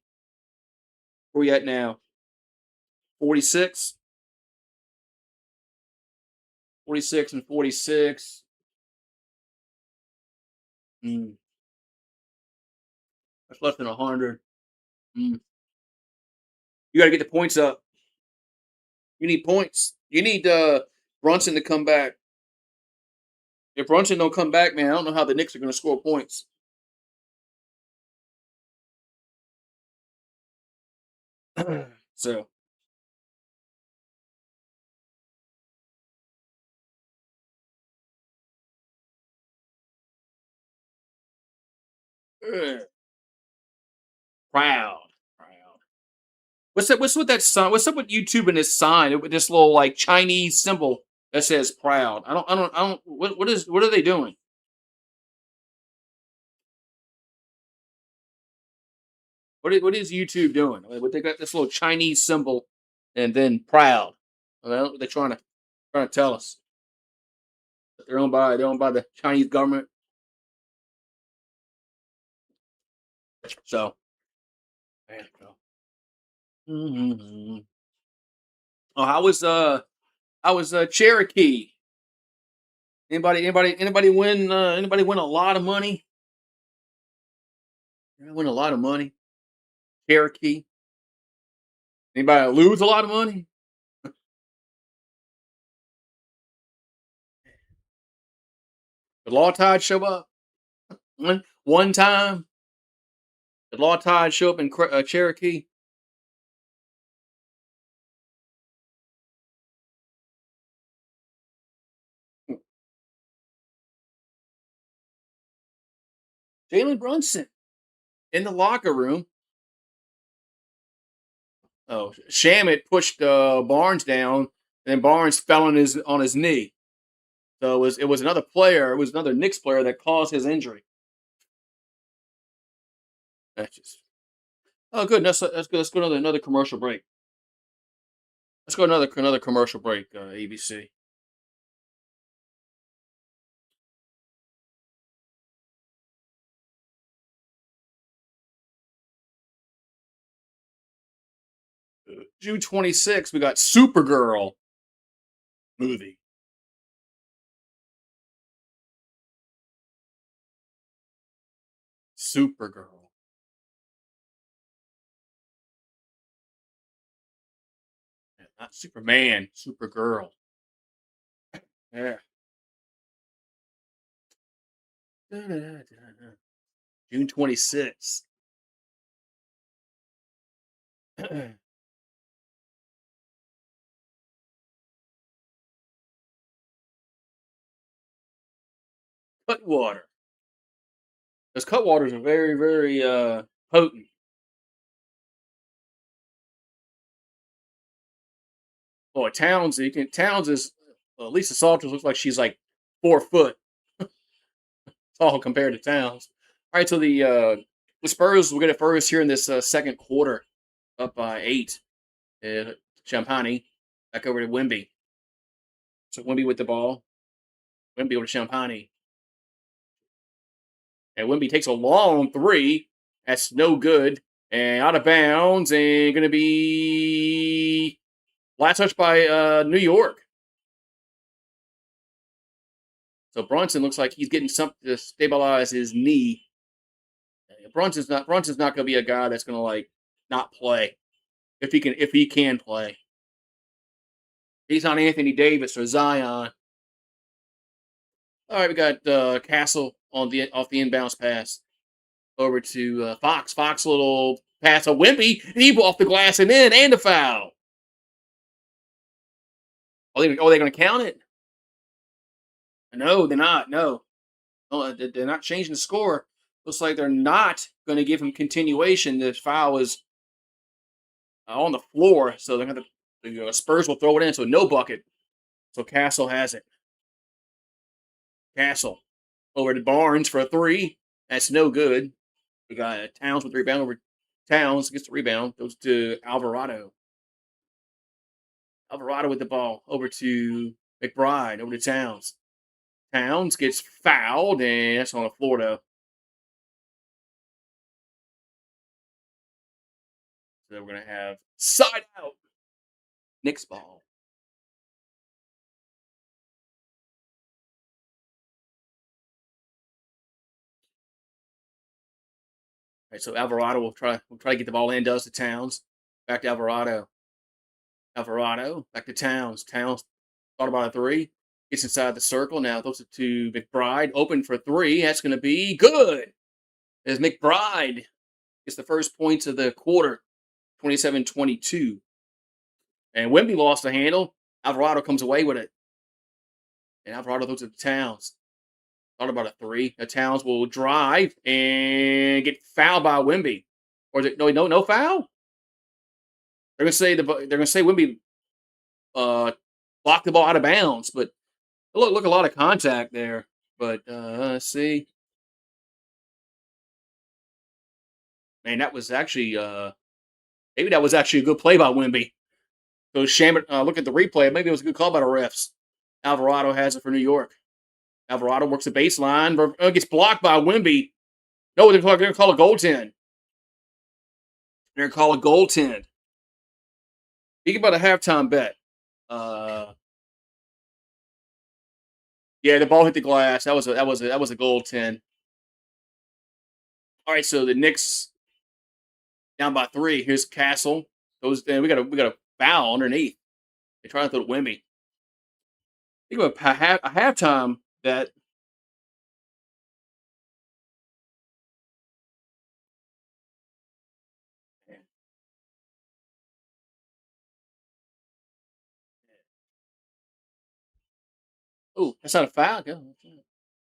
Where we at now? 46. 46 and 46. Mm. That's less than 100. Mm. You got to get the points up. You need points. You need Brunson to come back. If Brunson don't come back, man, I don't know how the Knicks are going to score points. So, proud, proud. What's up? What's with that sign? What's up with YouTube and this sign with this little like Chinese symbol that says "proud"? I don't. What are they doing? What is YouTube doing? What they got this little Chinese symbol and then proud. Well, they're trying to tell us that they're owned by the Chinese government. So, there you go. Mm-hmm. Oh, how was Cherokee? Anybody win a lot of money? Win a lot of money. Cherokee. Anybody lose a lot of money? Did Law Tide show up? One time? Did Law Tide show up in Cherokee? Jalen Brunson in the locker room. Oh, Shamit pushed Barnes down, and Barnes fell on his knee. So it was another player. It was another Knicks player that caused his injury. That's just good. That's good. Let's go another commercial break. Let's go another commercial break. ABC. June 26th, we got Supergirl movie. Supergirl. Not Superman. Supergirl. Yeah. June 26th. Cutwater. Those cutwaters are very, very potent. Boy, Towns, Towns is well, Lisa Salters looks like she's like 4 foot tall compared to Towns. All right, so the Spurs will get it first here in this second quarter, up by 8. Champagny back over to Wimby. So Wimby with the ball. Wimby over to Champagny. And Wimby takes a long three. That's no good. And out of bounds. And going to be last touch by New York. So Brunson looks like he's getting something to stabilize his knee. Brunson's not going to be a guy that's going to like not play if he can play. He's on Anthony Davis or Zion. All right, we got Castle on the off the inbounds pass over to Fox. Fox little pass a Wimpy. He off the glass and in and the foul. Are they going to count it? No, they're not. No, they're not changing the score. Looks like they're not going to give him continuation. The foul is on the floor, so they're going to the Spurs will throw it in. So no bucket. So Castle has it. Castle over to Barnes for a three. That's no good. We got Towns with the rebound over Towns gets the rebound. Goes to Alvarado. Alvarado with the ball over to McBride. Over to Towns. Towns gets fouled, and that's on the floor though. So we're gonna have side out. Knicks ball. All right, so Alvarado will try to get the ball in. Does to Towns. Back to Alvarado. Alvarado back to Towns. Towns thought about a three. Gets inside the circle. Now throws it to McBride. Open for three. That's going to be good. As McBride gets the first points of the quarter. 27-22. And Wemby lost the handle. Alvarado comes away with it. And Alvarado throws it to Towns. Thought about a three. The Towns will drive and get fouled by Wemby. Or is it no foul? They're gonna say Wemby blocked the ball out of bounds, but look a lot of contact there. But let's see. Man, that was actually maybe that was actually a good play by Wemby. So look at the replay. Maybe it was a good call by the refs. Alvarado has it for New York. Alvarado works the baseline, but gets blocked by Wemby. No, they're going to call a goaltend. They're going to call a goaltend. Think about a halftime bet. Yeah, the ball hit the glass. That was a goaltend. All right, so the Knicks down by 3. Here's Castle. We got a foul underneath. They try to throw to Wemby. Think about a halftime bet. Oh, that's not a foul. Yeah. All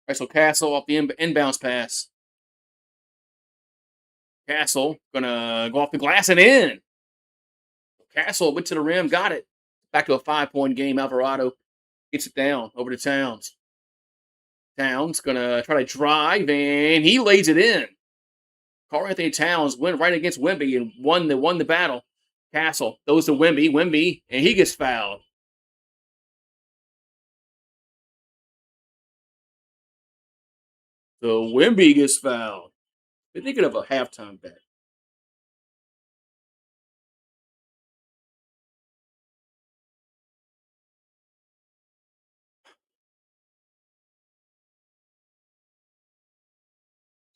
right, so Castle off the inbounds pass. Castle gonna go off the glass and in. Castle went to the rim, got it. Back to a 5-point game. Alvarado gets it down over to Towns. Towns gonna try to drive and he lays it in. Karl Anthony Towns went right against Wemby and won the battle. Castle goes to Wemby, and he gets fouled. So Wemby gets fouled. They're thinking of a halftime bet.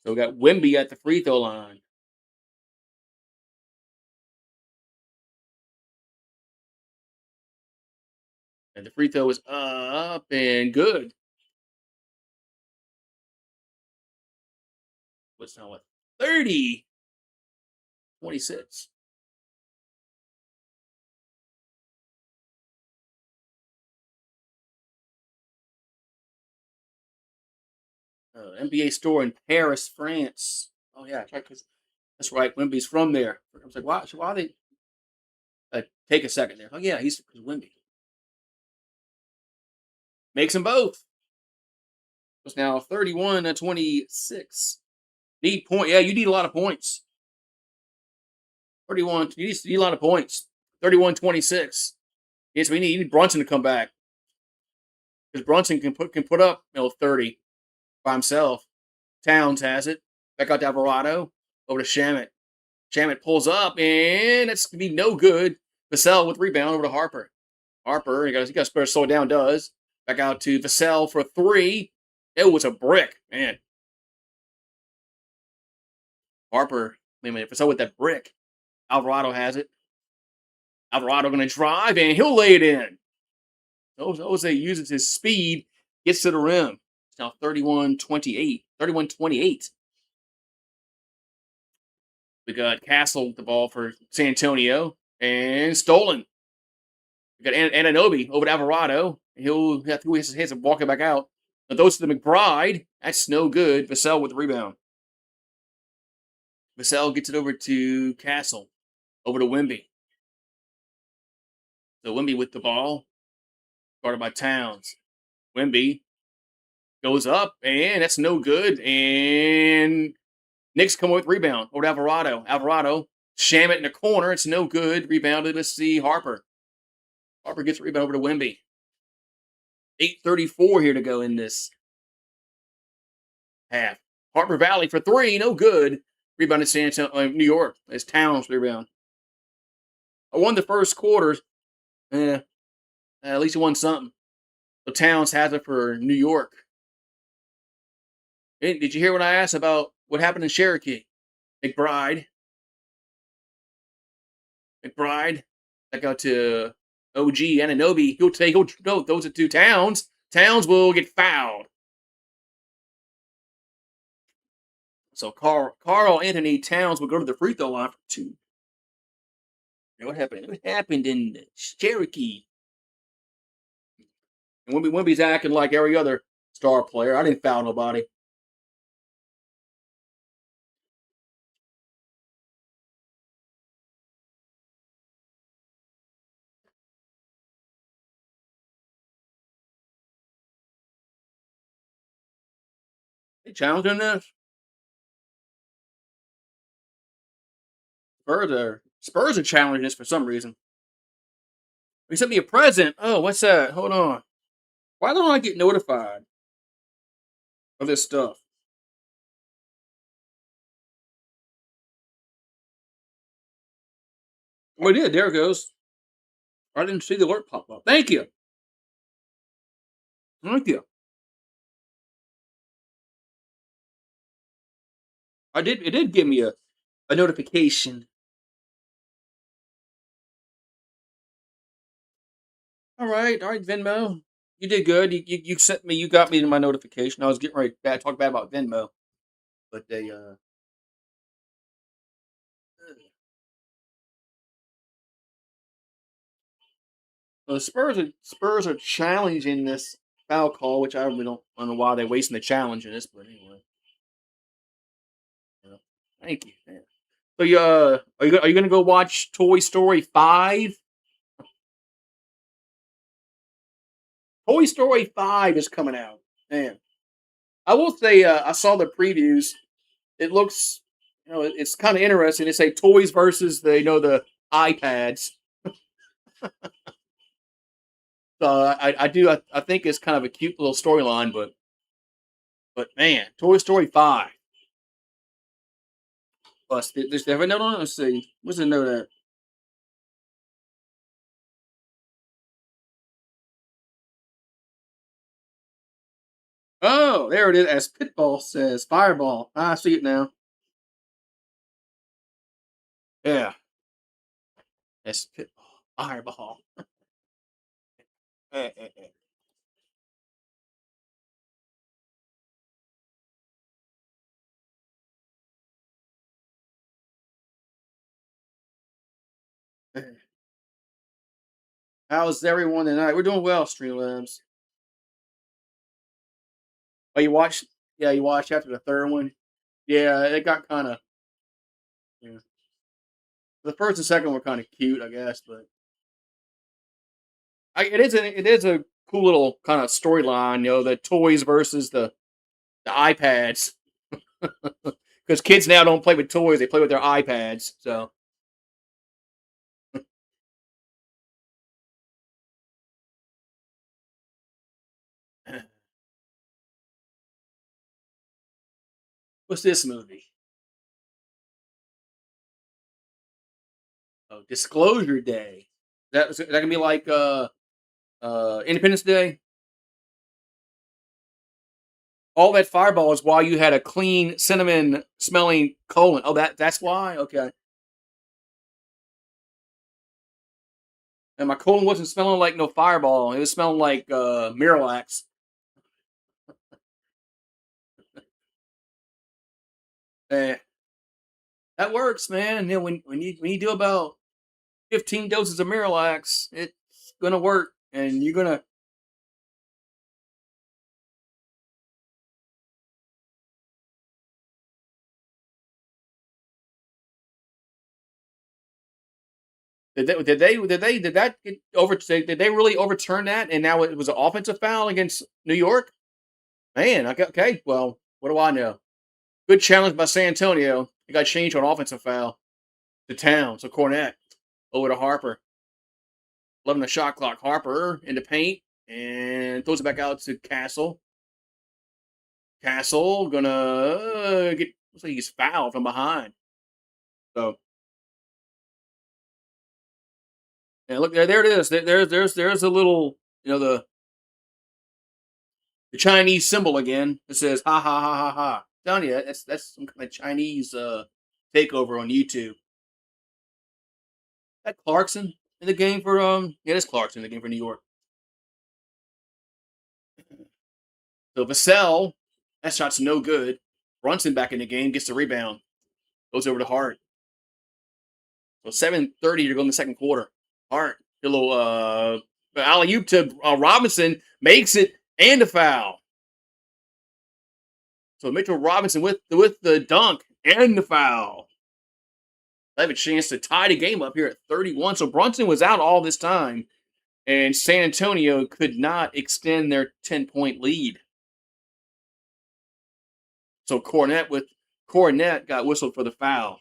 So we got Wemby at the free throw line. And the free throw is up and good. what's now what 30, 26. NBA store in Paris, France. Oh yeah, that's right. Wimby's from there. I was like, why? So why they take a second there? Oh yeah, he's because Wimby makes them both. It's now 31-26. Need point. Yeah, you need a lot of points. 31. You need a lot of points. 31-26. Yes, you need Brunson to come back because Brunson can put up 30 by himself. Towns has it. Back out to Alvarado over to Shamit. Shamit pulls up and it's gonna be no good. Vassell with rebound over to Harper. Harper, he got better slow it down. Does back out to Vassell for three. It was a brick, man. Harper, wait a minute. Vassell with that brick. Alvarado has it. Alvarado going to drive and he'll lay it in. Jose uses his speed, gets to the rim. It's now 31-28. 31-28. We got Castle with the ball for San Antonio and stolen. We got Ananobi over to Alvarado. He'll have to his hands and walk it back out. But those to the McBride. That's no good. Vassell with the rebound. Vassell gets it over to Castle. Over to Wimby. So Wimby with the ball. Guarded by Towns. Wimby goes up, and that's no good. And Knicks come with rebound over to Alvarado. Alvarado, sham it in the corner. It's no good. Rebounded. Let's see Harper. Harper gets rebound over to Wimby. 8:34 here to go in this half. Harper Valley for three, no good. Rebounded San Antonio, New York. As Towns rebound. I won the first quarters. At least he won something. So Towns has it for New York. Hey, did you hear what I asked about what happened in Cherokee? McBride. Back out to OG Ananobi. No, those are two Towns. Towns will get fouled. So Carl Anthony Towns will go to the free throw line for two. What happened? What happened in Cherokee? And Wimby's acting like every other star player. I didn't foul nobody. They challenging this? Spurs are challenging this for some reason. He sent me a present. Oh, what's that? Hold on. Why don't I get notified of this stuff? Oh, it did. There it goes. I didn't see the alert pop up. Thank you. Thank you. I did. It did give me a notification. All right, Venmo. You did good. You sent me. You got me to my notification. I was getting ready to talk bad about Venmo, but they the Spurs are challenging this foul call, which I really don't know why they're wasting the challenge in this, but anyway. Yeah. Thank you, man. So you are you gonna go watch Toy Story 5? Toy Story 5 is coming out. Man, I will say I saw the previews. It looks, it's kind of interesting. They say toys versus the iPads. So I think it's kind of a cute little storyline, but man, Toy Story 5. Plus, there's never note on it. Let's see. What's the note at? Oh, there it is. As Pitball says, Fireball. I see it now. Yeah, that's Pitball. Fireball. How's everyone tonight? We're doing well, Streamlabs. Oh, you watched? Yeah, you watched after the third one. Yeah, it got kind of. Yeah. The first and second were kind of cute, I guess, but it is a cool little kind of storyline. The toys versus the iPads, because kids now don't play with toys; they play with their iPads. So, what's this movie? Oh, Disclosure Day. That gonna be like Independence Day. All that fireball is why you had a clean cinnamon smelling colon. Oh, that's why. Okay, and my colon wasn't smelling like no fireball. It was smelling like Miralax. Eh, that works, man. When you do about 15 doses of Miralax, it's gonna work, and you're gonna. Did that get over? Did they really overturn that? And now it was an offensive foul against New York. Man, okay, okay. Well, what do I know? Good challenge by San Antonio. It got changed on offensive foul to Towns. So Cornette over to Harper. 11 the shot clock. Harper in the paint and throws it back out to Castle. Castle gonna get. Looks like he's fouled from behind. So and look there, there it is. There's a little, the Chinese symbol again. It says ha ha ha ha ha. I'm telling you, that's some kind of Chinese takeover on YouTube. That Clarkson in the game for yeah, that's Clarkson in the game for New York. So Vassell, that shot's no good. Brunson back in the game, gets the rebound, goes over to Hart. So 7:30 to go in the second quarter. Hart, a little alley oop to Robinson, makes it and a foul. So Mitchell Robinson with the dunk and the foul. I have a chance to tie the game up here at 31. So Brunson was out all this time, and San Antonio could not extend their 10-point lead. So Cornette got whistled for the foul.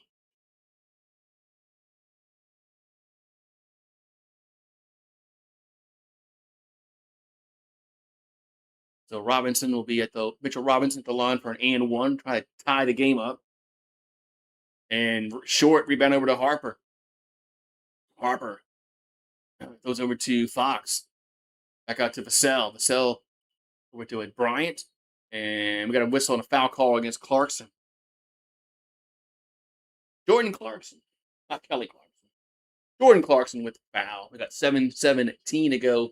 So Mitchell Robinson at the line for an and one, try to tie the game up. And short rebound over to Harper. Harper goes over to Fox. Back out to Vassell. Vassell over to it. Bryant. And we got a whistle and a foul call against Clarkson. Jordan Clarkson. Not Kelly Clarkson. Jordan Clarkson with the foul. We got 7:17 to go.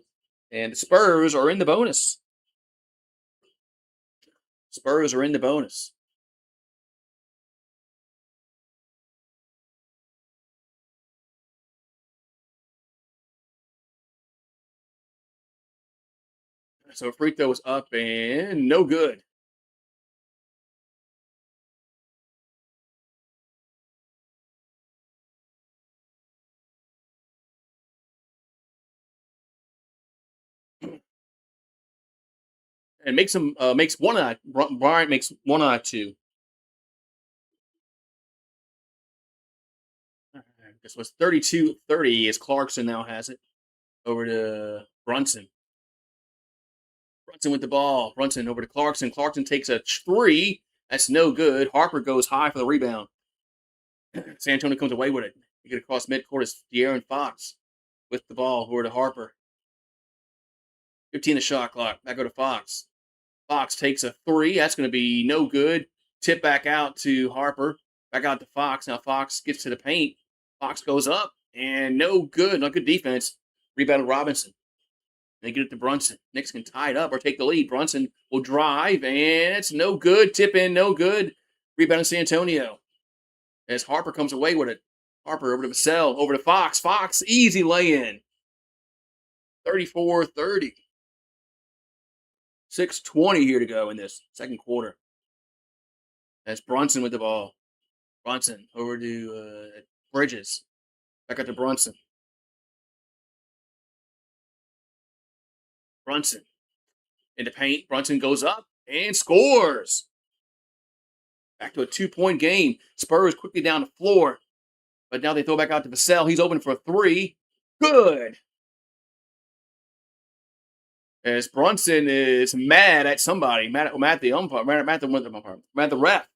And the Spurs are in the bonus. Spurs are in the bonus. So free throw was up and no good. And makes one out. Bryant makes one out of two. This was 32-30 as Clarkson now has it over to Brunson. Brunson with the ball. Brunson over to Clarkson. Clarkson takes a three. That's no good. Harper goes high for the rebound. San Antonio comes away with it. You get across midcourt is De'Aaron Fox with the ball over to Harper. 15 the shot clock. Back go to Fox. Fox takes a three. That's going to be no good. Tip back out to Harper. Back out to Fox. Now Fox gets to the paint. Fox goes up and no good. Not good defense. Rebound Robinson. They get it to Brunson. Knicks can tie it up or take the lead. Brunson will drive and it's no good. Tip in, no good. Rebound San Antonio as Harper comes away with it. Harper over to Vassell, over to Fox. Fox, easy lay-in. 34-30. 6:20 here to go in this second quarter. That's Brunson with the ball. Brunson over to Bridges. Back up to Brunson. Brunson in the paint. Brunson goes up and scores. Back to a 2-point game. Spurs quickly down the floor. But now they throw back out to Vassell. He's open for a three. Good. As Brunson is mad at somebody. Mad at the umpire. Mad at the ref.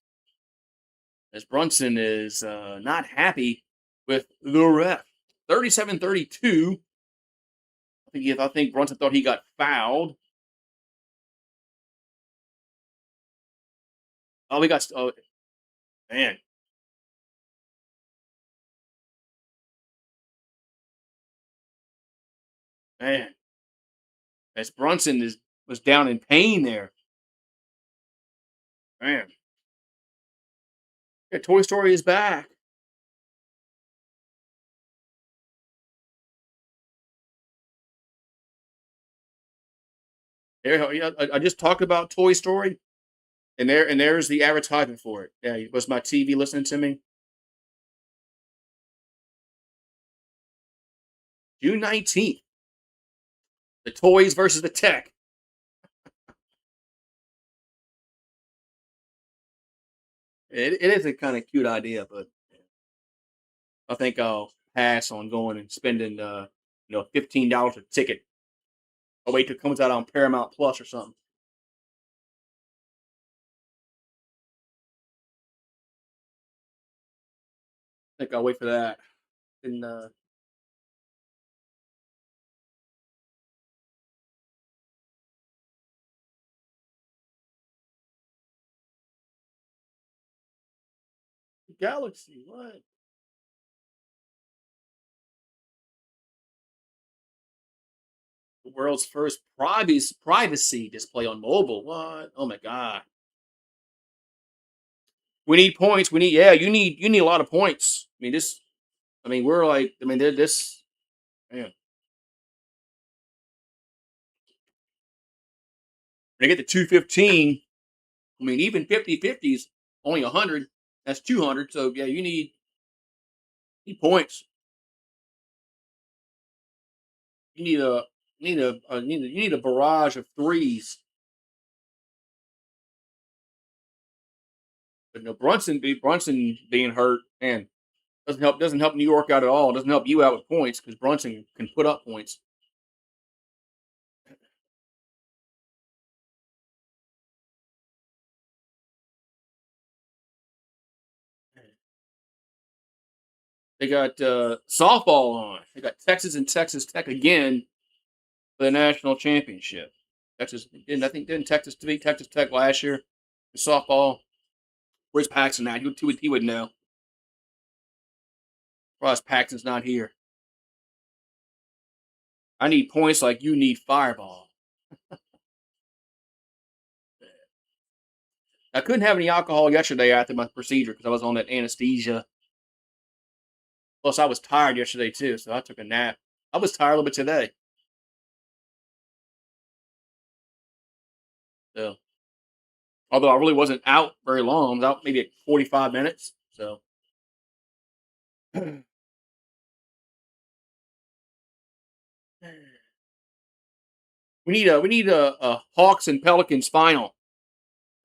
As Brunson is not happy with the ref. 37-32. I think Brunson thought he got fouled. Oh, we got. Oh, man. Man. As Brunson was down in pain there. Man. Yeah, Toy Story is back. There, yeah, I just talked about Toy Story, and there's the advertisement for it. Yeah, was my TV listening to me? June 19th. The toys versus the tech. It is a kind of cute idea, but I think I'll pass on going and spending $15 a ticket. I'll wait till it comes out on Paramount Plus or something. I think I'll wait for that. And Galaxy, what? The world's first privacy display on mobile. What? Oh my god. We need points. You need a lot of points. We're like, they're this. Man, they get to 215. Even 50-50s only 100. That's 200. So yeah, you need points. You need a you need a barrage of threes. But no, Brunson being hurt, and doesn't help New York out at all. Doesn't help you out with points because Brunson can put up points. They got softball on. They got Texas and Texas Tech again for the national championship. I think didn't Texas beat Texas Tech last year in softball? Where's Paxton at? He would know. Ross Paxton's not here. I need points like you need Fireball. I couldn't have any alcohol yesterday after my procedure because I was on that anesthesia. Plus, I was tired yesterday too, so I took a nap. I was tired a little bit today. So, although I really wasn't out very long, I was out maybe 45 minutes. So, we need a Hawks and Pelicans final.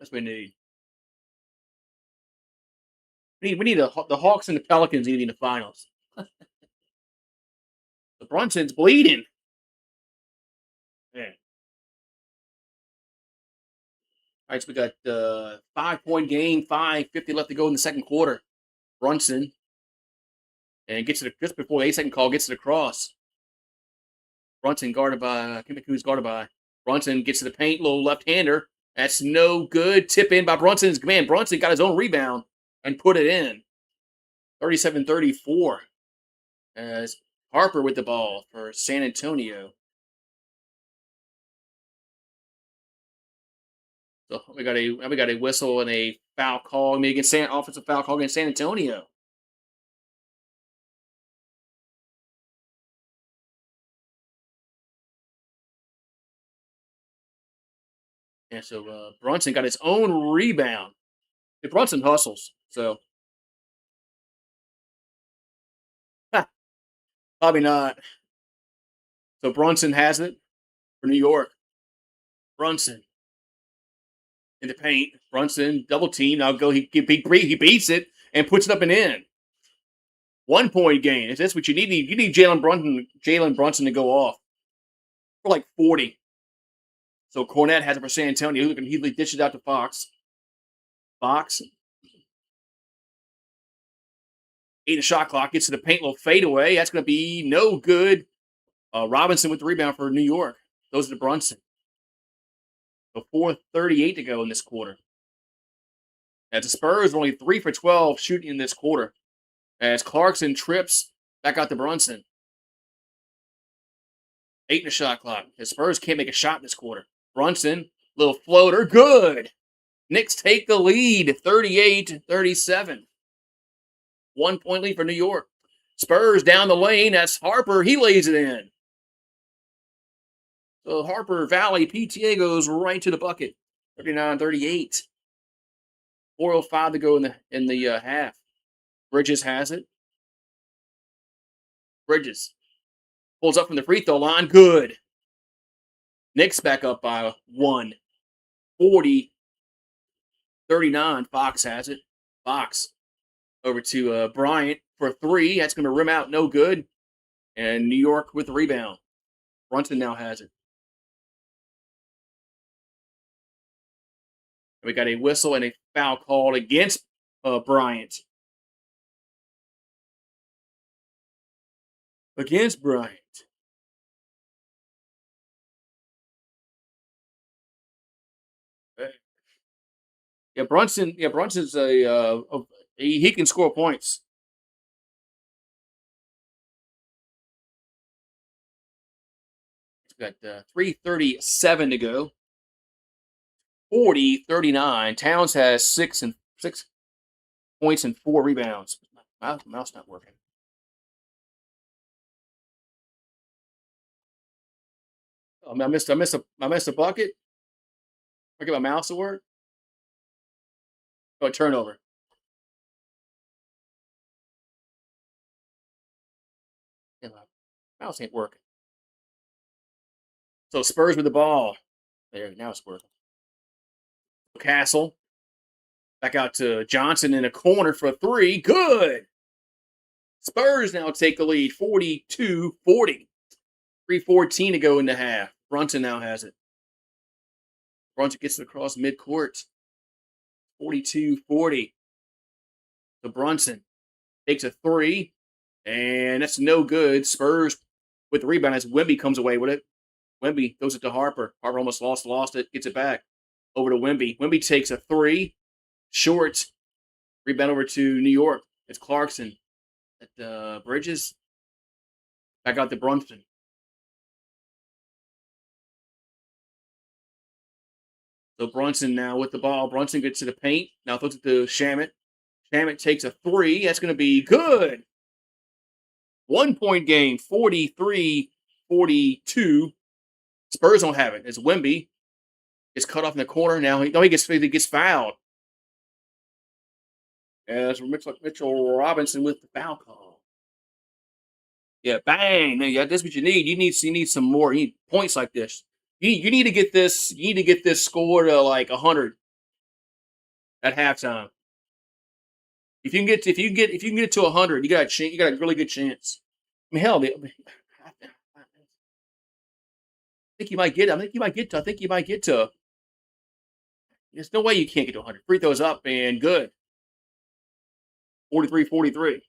That's what we need. The Hawks and the Pelicans need to be in the finals. The Brunson's bleeding. Man. All right, so we got 5-point game, 5:50 left to go in the second quarter. Brunson and gets it just before the 8-second call, gets it across. Brunson guarded by I can't think who's guarded by. Brunson gets to the paint, little left-hander. That's no good. Tip in by Brunson's man. Brunson got his own rebound and put it in. 37-34. As Harper with the ball for San Antonio. So we got a whistle and a foul call. Against offensive foul call against San Antonio. And so Brunson got his own rebound. Brunson hustles, so probably not. So Brunson has it for New York. Brunson in the paint. Brunson double team. Now go. He beats it and puts it up and in. 1 point game. If that's what you need, you need Jalen Brunson to go off for like 40. So Cornette has it for San Antonio. He dishes out to Fox. Fox 8 a shot clock. Gets to the paint. Little fadeaway. That's going to be no good. Robinson with the rebound for New York. Goes to Brunson. So 4:38 to go in this quarter. As the Spurs are only 3 for 12 shooting in this quarter. As Clarkson trips back out to Brunson. 8 in the shot clock. The Spurs can't make a shot this quarter. Brunson, little floater, good. Knicks take the lead, 38-37. 1 point lead for New York. Spurs down the lane. That's Harper. He lays it in. So Harper Valley PTA goes right to the bucket. 39-38. 4:05 to go in the half. Bridges has it. Bridges pulls up from the free throw line. Good. Knicks back up by 1. 40-39. Fox has it. Fox over to Bryant for 3. That's going to rim out. No good. And New York with the rebound. Brunson now has it. We got a whistle and a foul called against Bryant. Against Bryant. Yeah, Brunson. Yeah, Brunson's he can score points. He's got 3:37 to go. 40-39. Towns has 6 points and 4 rebounds. My mouse not working. Oh, I missed a bucket. I get my mouse to work. Oh, turnover. Yeah, my mouse ain't working. So Spurs with the ball. There, now it's working. Castle. Back out to Johnson in a corner for 3. Good. Spurs now take the lead 42-40. 3:14 to go in the half. Brunson now has it. Brunson gets it across midcourt. 42-40. So Brunson takes a 3. And that's no good. Spurs with the rebound as Wemby comes away with it. Wemby goes it to Harper. Harper almost lost it. Gets it back. Over to Wemby. Wemby takes a 3. Short. Rebound over to New York. It's Clarkson at Bridges. Back out to Brunson. So Brunson now with the ball. Brunson gets to the paint. Now throws it to Shamet. Shamet takes a 3. That's going to be good. 1 point game. 43-42. Spurs don't have it. It's Wemby. Gets cut off in the corner. Now he gets fouled. As Mitchell Robinson with the foul call. Yeah, bang. Yeah, that's what you need. You need some more. You need points like this. You need to get this. You need to get this score to like 100 at halftime. If you can get it to 100, you got a really good chance. I mean, hell, I think you might get. I think you might get to. There's no way you can't get to 100. Free throws up and good. 43-43.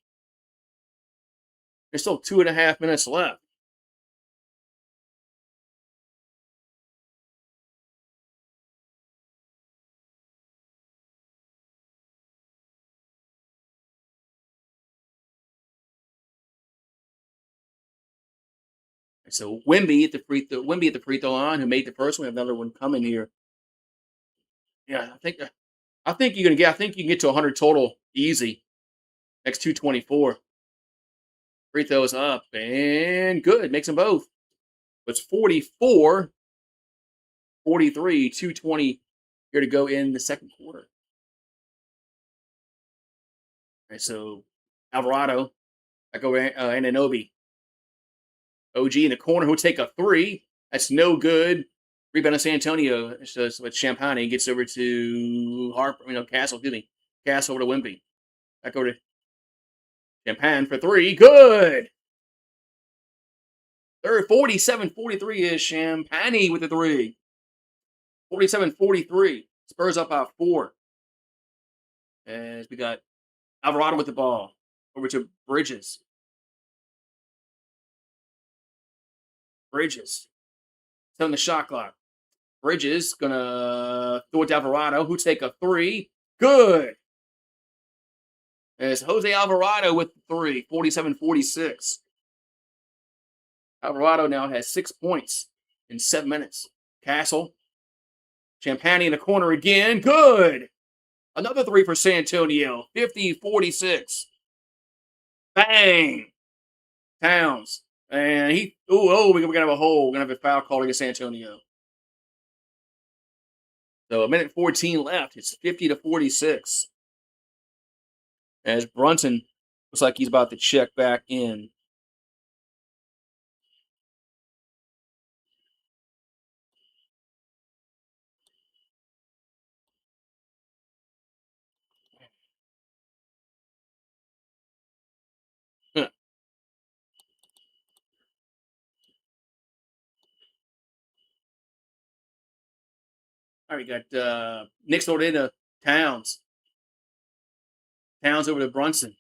There's still 2.5 minutes left. So Wemby at the free throw line, who made the first one, have another one coming here. Yeah, I think you can get to 100 total easy. Next 224. Free throws up and good. Makes them both. It's 44 43, 2:20 here to go in the second quarter. All right, so Alvarado, I go Ananobi. OG in the corner who'll take a three. That's no good. Rebound of San Antonio. So with Champagne gets over to Harper, Castle, excuse me. Castle over to Wimpy. Back over to Champagne for three. Good. Third 47-43 is Champagne with the three. 47-43. Spurs up by four. As we got Alvarado with the ball. Over to Bridges. Bridges. It's on the shot clock. Bridges gonna throw it to Alvarado, who take a three. Good. As Jose Alvarado with the three, 47-46. Alvarado now has 6 points in 7 minutes. Castle. Champagne in the corner again. Good. Another three for San Antonio. 50-46. Bang. Towns. And we're going to have a hole. We're going to have a foul call against San Antonio. So a minute 14 left. It's 50-46. As Brunson looks like he's about to check back in. Huh. All right, we got Knicks over into Towns. Towns over to Brunson.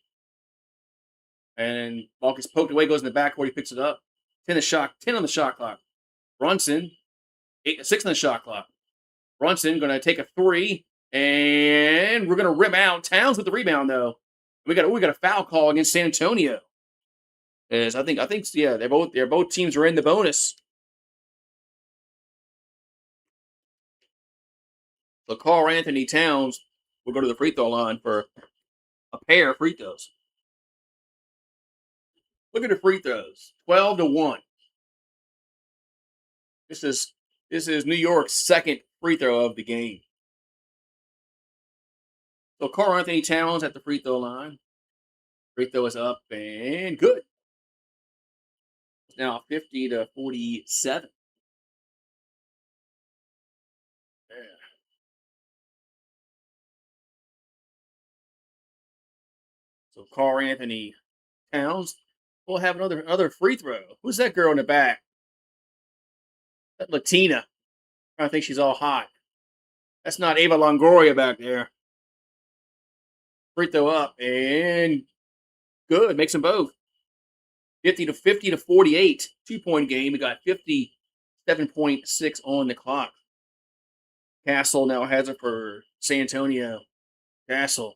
And ball gets poked away, goes in the backcourt, he picks it up. 10 on the shot clock. Brunson, 6 on the shot clock. Brunson gonna take a three, and we're gonna rim out. Towns with the rebound though. We got a foul call against San Antonio. As I think yeah, they're both teams are in the bonus. So Carl Anthony Towns will go to the free throw line for a pair of free throws. Look at the free throws. 12-1. This is New York's second free throw of the game. So Carl Anthony Towns at the free throw line. Free throw is up and good. It's now 50-47. Yeah. So Carl Anthony Towns will have another free throw. Who's that girl in the back? That Latina. I think she's all hot. That's not Ava Longoria back there. Free throw up and good. Makes them both. 50-48. 2-point game. We got 57.6 on the clock. Castle now has it for San Antonio. Castle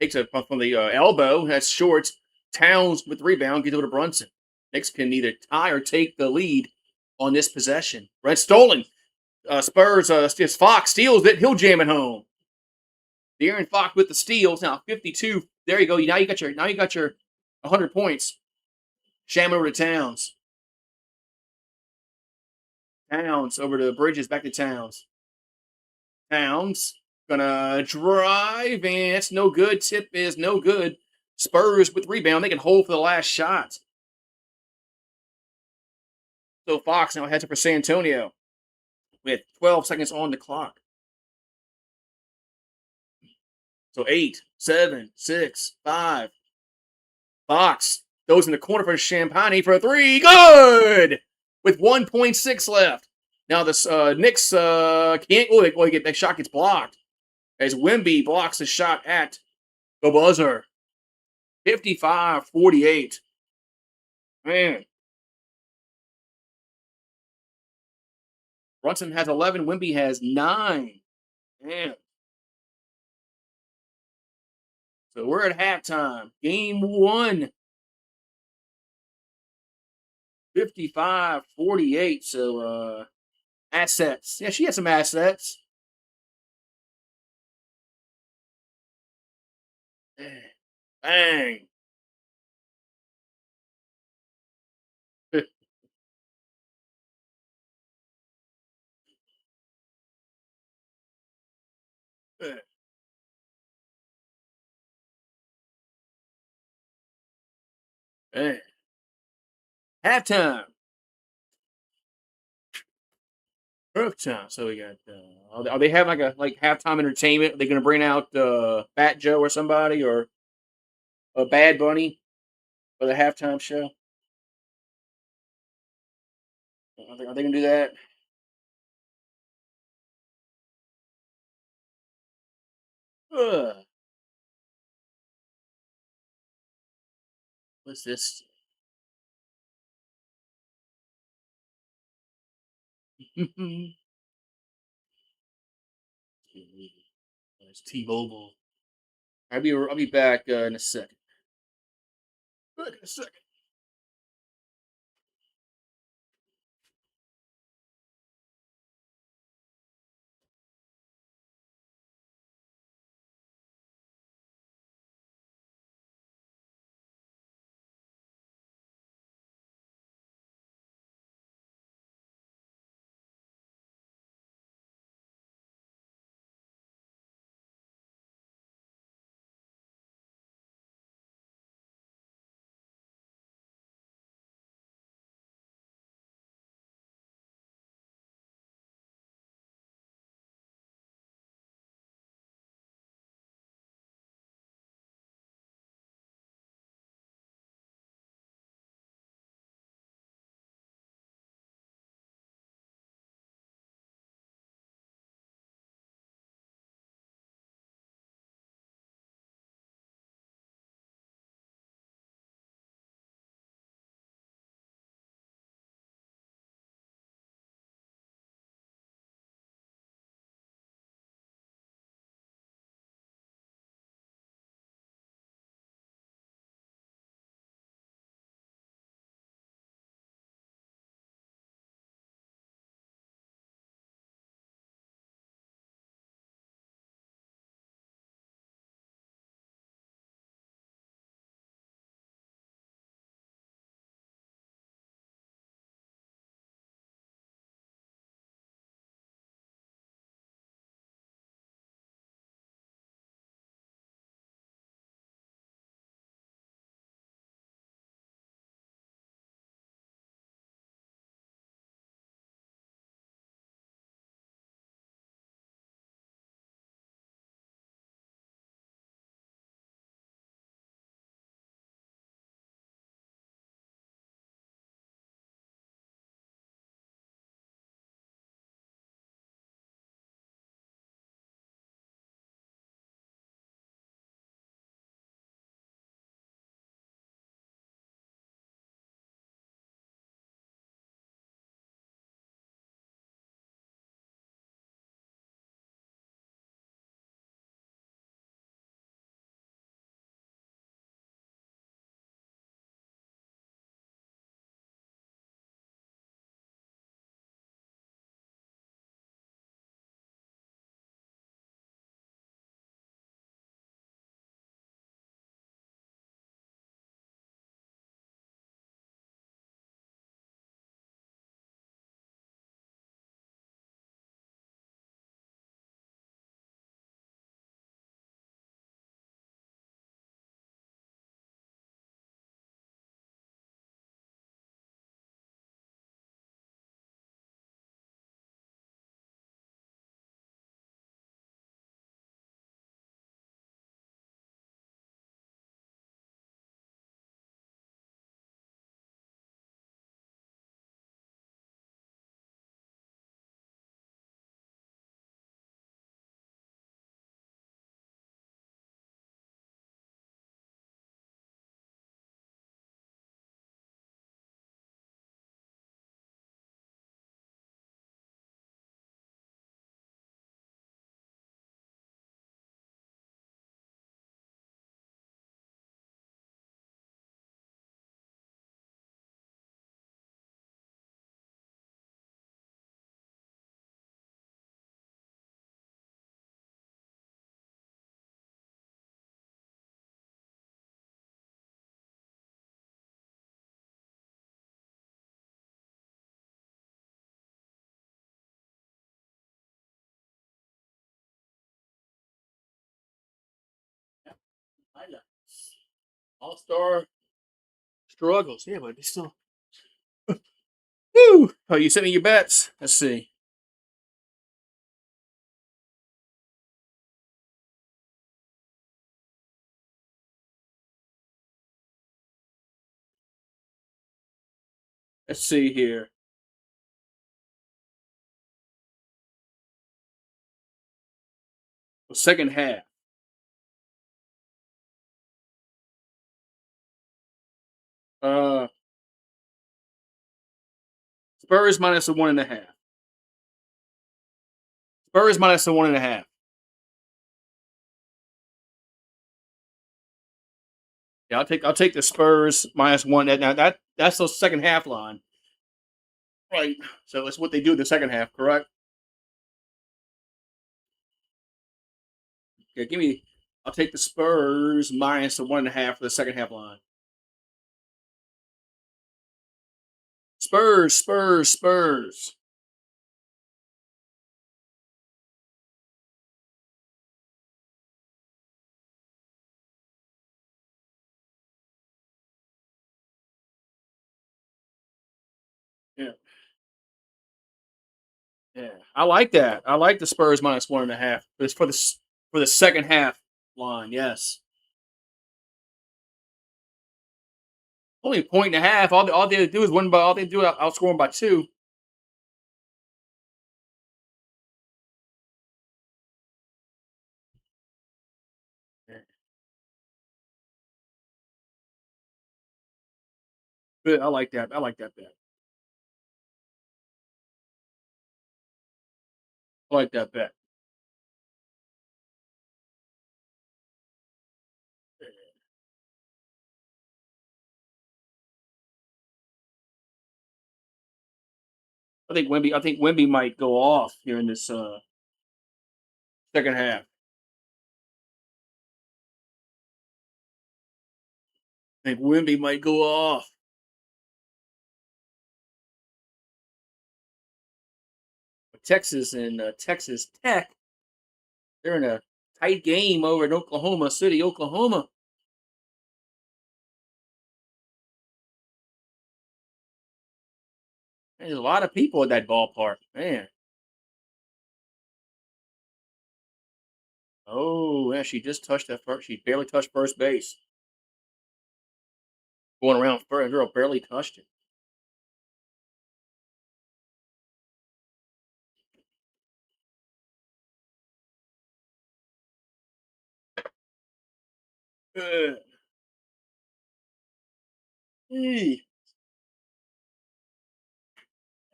takes it from the elbow. That's short. Towns with the rebound. Gets over to Brunson. Knicks can either tie or take the lead on this possession. Right, stolen. Spurs. Fox steals it. He'll jam it home. De'Aaron Fox with the steals. Now 52. There you go. Now you got your 100 points. Sham over to Towns. Towns over to Bridges. Back to Towns. Towns gonna drive, and it's no good. Tip is no good. Spurs with rebound. They can hold for the last shot. So Fox now heads up for San Antonio with 12 seconds on the clock. So 8, 7, 6, 5. Fox goes in the corner for Champagne for a three. Good! With 1.6 left. Now the Knicks can't. That shot gets blocked. As Wemby blocks the shot at the buzzer. 55-48. Man. Brunson has 11. Wemby has 9. Man. So we're at halftime. Game 1. 55-48. So assets. Yeah, she has some assets. Bang. Man. Halftime. Halftime. So we got. Are they having like halftime entertainment? Are they going to bring out Fat Joe or somebody or a Bad Bunny for the halftime show? Are they going to do that? Ugh. What's this? It's T-Mobile. I'll be back in a second. Back in a second. Highlights. All-Star struggles. Yeah, but they still. Woo! Oh, you sent me your bets. Let's see. Let's see here. The second half. Uh, Spurs minus the 1.5. Spurs minus the 1.5. Yeah, I'll take the Spurs minus one. That's the second half line. Right. So that's what they do in the second half, correct? Yeah, give me. I'll take the Spurs minus the 1.5 for the second half line. Spurs, Spurs, Spurs. Yeah, yeah. I like that. I like the Spurs minus 1.5. It's for the second half line. Yes, only a point and a half. All they do is win by. All they do is outscore them by two. Yeah. But I like that. I like that bet. I like that bet. I think Wemby might go off here in this second half. I think Wemby might go off. Texas and Texas Tech, they're in a tight game over in Oklahoma City, Oklahoma. There's a lot of people at that ballpark, man. Oh, yeah, she just touched that first. She barely touched first base. Going around first, girl barely touched it. Uh, Hey.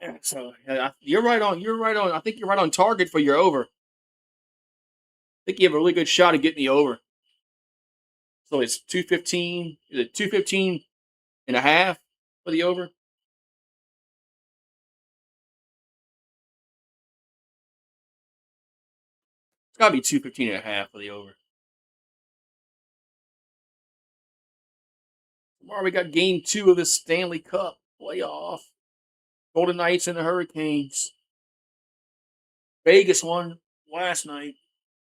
Yeah, so yeah, you're right on. You're right on. I think you're right on target for your over. I think you have a really good shot at getting the over. So it's 215. Is it 215 and a half for the over? It's got to be 215 and a half for the over. Tomorrow we got game two of the Stanley Cup playoff. Golden Knights and the Hurricanes. Vegas won last night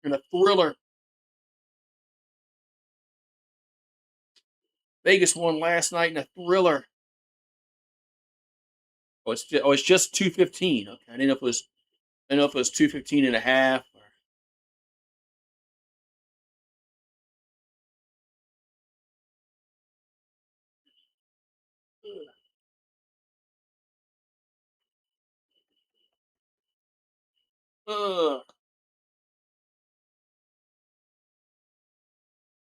in a thriller. Vegas won last night in a thriller. It's just 215. Okay, I didn't know if it was. I didn't know if it was 215 and a half. Ugh.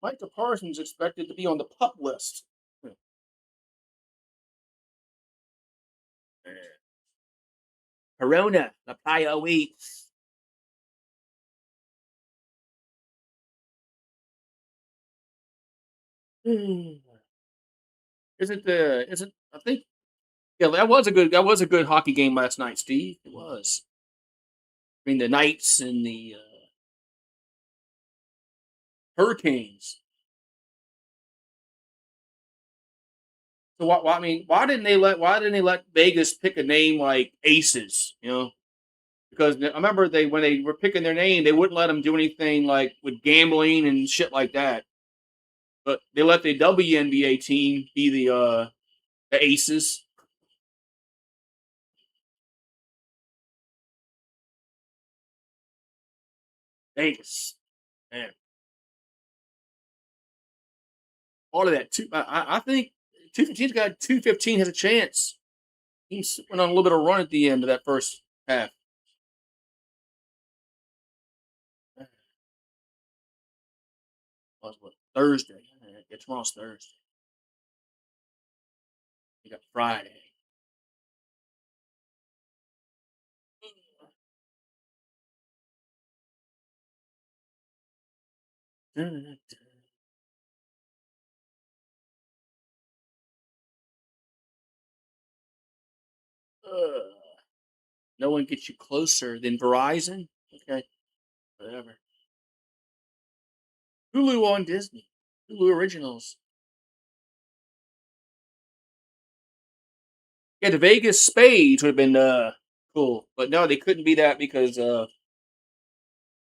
Micah Parsons expected to be on the pup list. Corona, the Pio weeks. Is it the? Is it? I think. Yeah, that was a good hockey game last night, Steve. It was. I mean, the Knights and the Hurricanes. So I mean, why didn't they let Vegas pick a name like Aces? Because I remember when they were picking their name, they wouldn't let them do anything like with gambling and shit like that. But they let the WNBA team be the The Aces. Vegas. Man. All of that. I think 215's got 215 has a chance. He went on a little bit of run at the end of that first half. What, Thursday? Yeah, tomorrow's Thursday. You got Friday. No one gets you closer than Verizon. Okay, whatever. Hulu on Disney. Hulu originals. Yeah, the Vegas Spades would have been cool, but no, they couldn't be that because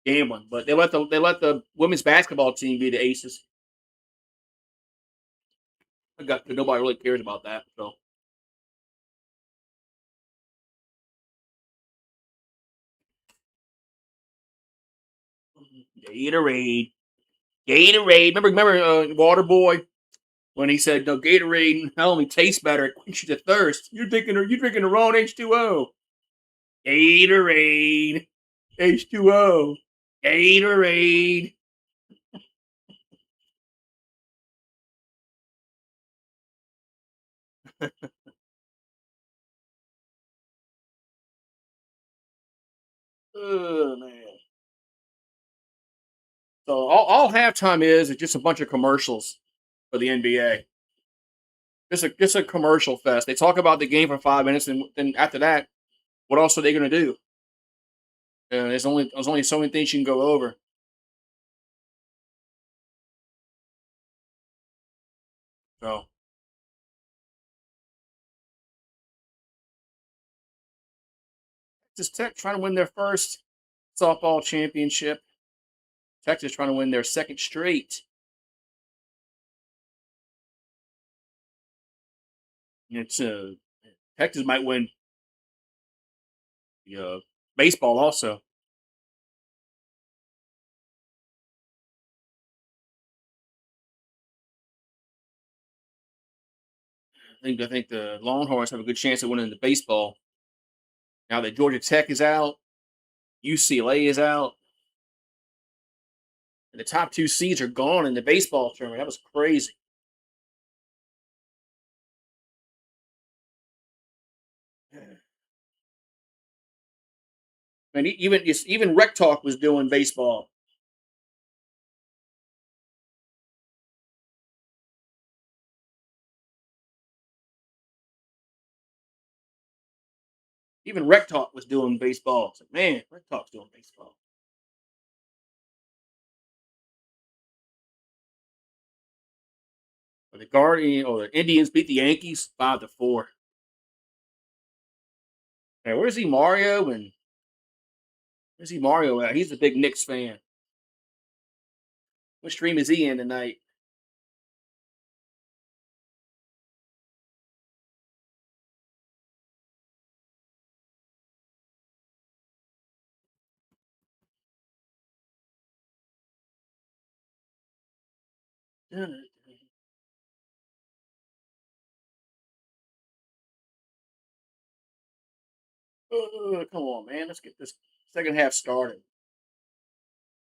gambling. But they let the women's basketball team be the Aces. I got nobody really cares about that. So Gatorade, Gatorade. Remember, Waterboy when he said no Gatorade not only tastes better, it quenches your thirst. You're drinking the wrong H2O. Gatorade, H2O, Gatorade. Oh man. So all halftime is just a bunch of commercials for the NBA. Just a commercial fest. They talk about the game for 5 minutes, and then after that, what else are they going to do? There's only so many things you can go over. So just Tech trying to win their first softball championship. Texas trying to win their second straight. It's Texas might win baseball also. I think the Longhorns have a good chance of winning the baseball. Now that Georgia Tech is out, UCLA is out, and the top two seeds are gone in the baseball tournament. That was crazy. And even Rec Talk was doing baseball. Even Rec Talk was doing baseball. It's like, man, Rec Talk's doing baseball. But the Guardian or the Indians beat the Yankees 5-4. Hey, where's he Mario and where's he Mario at? He's a big Knicks fan. What stream is he in tonight? Come on, man. Let's get this second half started.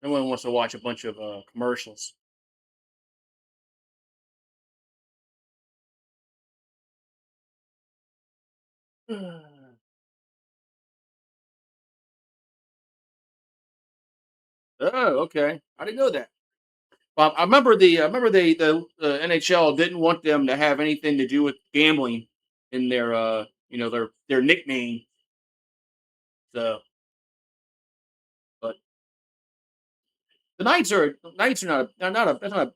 No one wants to watch a bunch of commercials. Oh, okay. I didn't know that. Well, I remember the NHL didn't want them to have anything to do with gambling in their their nickname. So, but the Knights are not a that's not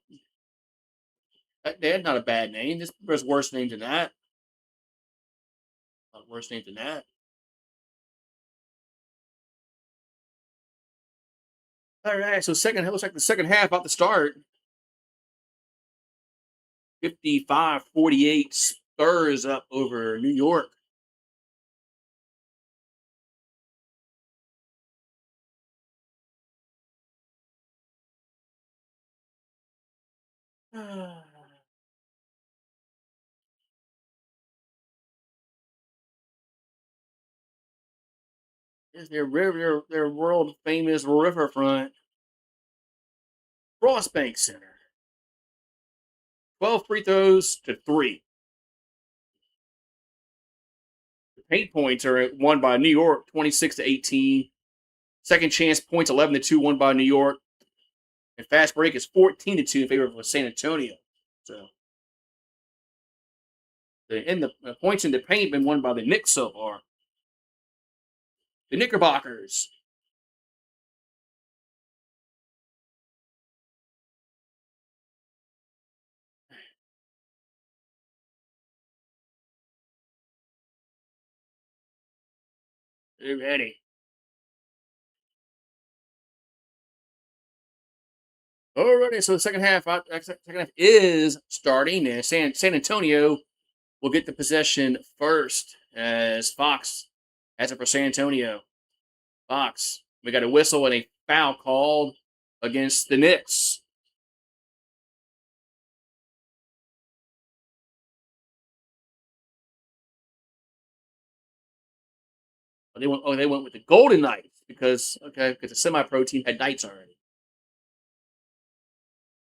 they're not a bad name. There's worse names than that. Worse names than that. All right, so second it looks like the second half about to start. 55-48 Spurs up over New York. Is their world famous riverfront Bank Center. 12 free throws to 3. The paint points are won by New York, 26 to 18. Second chance points, 11 to 2, won by New York. And fast break is 14 to 2 in favor of San Antonio. So the points in the paint been won by the Knicks so far. The Knickerbockers. They're ready. Alrighty, so the second half is starting, and San Antonio will get the possession first as Fox has it for San Antonio. Fox, we got a whistle and a foul called against the Knicks. They went with the Golden Knights because the semi-pro team had Knights already.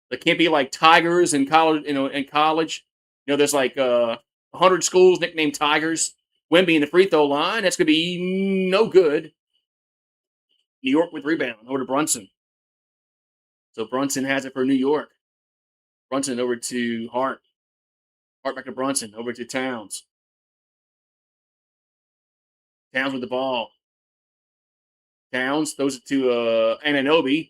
They can't be like Tigers in college. In college, there's like 100 schools nicknamed Tigers. Wemby in the free throw line. That's gonna be no good. New York with rebound over to Brunson. So Brunson has it for New York. Brunson over to Hart. Hart back to Brunson. Over to Towns. Towns with the ball. Towns throws it to Anunoby.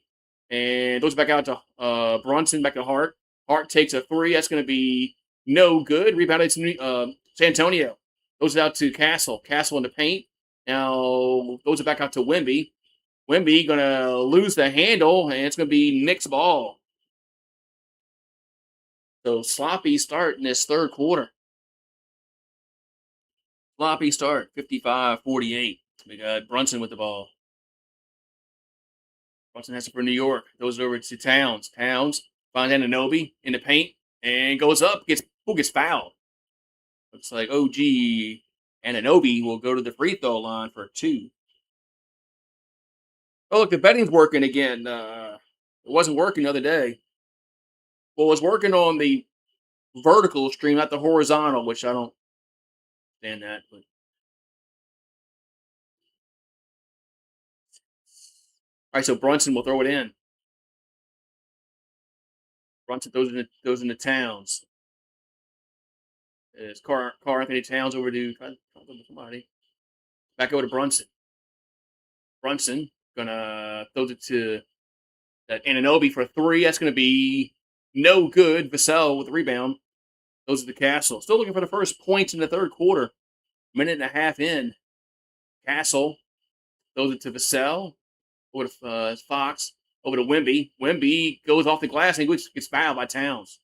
And throws it back out to Brunson, back to Hart. Hart takes a 3. That's going to be no good. Rebounded to San Antonio. Throws it out to Castle. Castle in the paint. Now throws it back out to Wemby. Wemby going to lose the handle, and it's going to be Knicks ball. So sloppy start in this third quarter. Sloppy start, 55-48. We got Brunson with the ball. Brunson has it for New York. Goes over to Towns. Towns finds Anunoby in the paint and goes up. Who gets fouled? Looks like OG Anunoby will go to the free throw line for 2. Oh, look, the betting's working again. It wasn't working the other day. Well, it was working on the vertical stream, not the horizontal, which I don't understand that. But all right, so Brunson will throw it in. Brunson throws into Towns. It's Carl Anthony Towns over to somebody. Back over to Brunson. Brunson gonna throw it to that Anunoby for 3. That's gonna be no good. Vassell with the rebound. Those are the Castle. Still looking for the first points in the third quarter. Minute and a half in. Castle throws it to Vassell. Over to Fox. Over to Wemby. Wemby goes off the glass and gets fouled by Towns.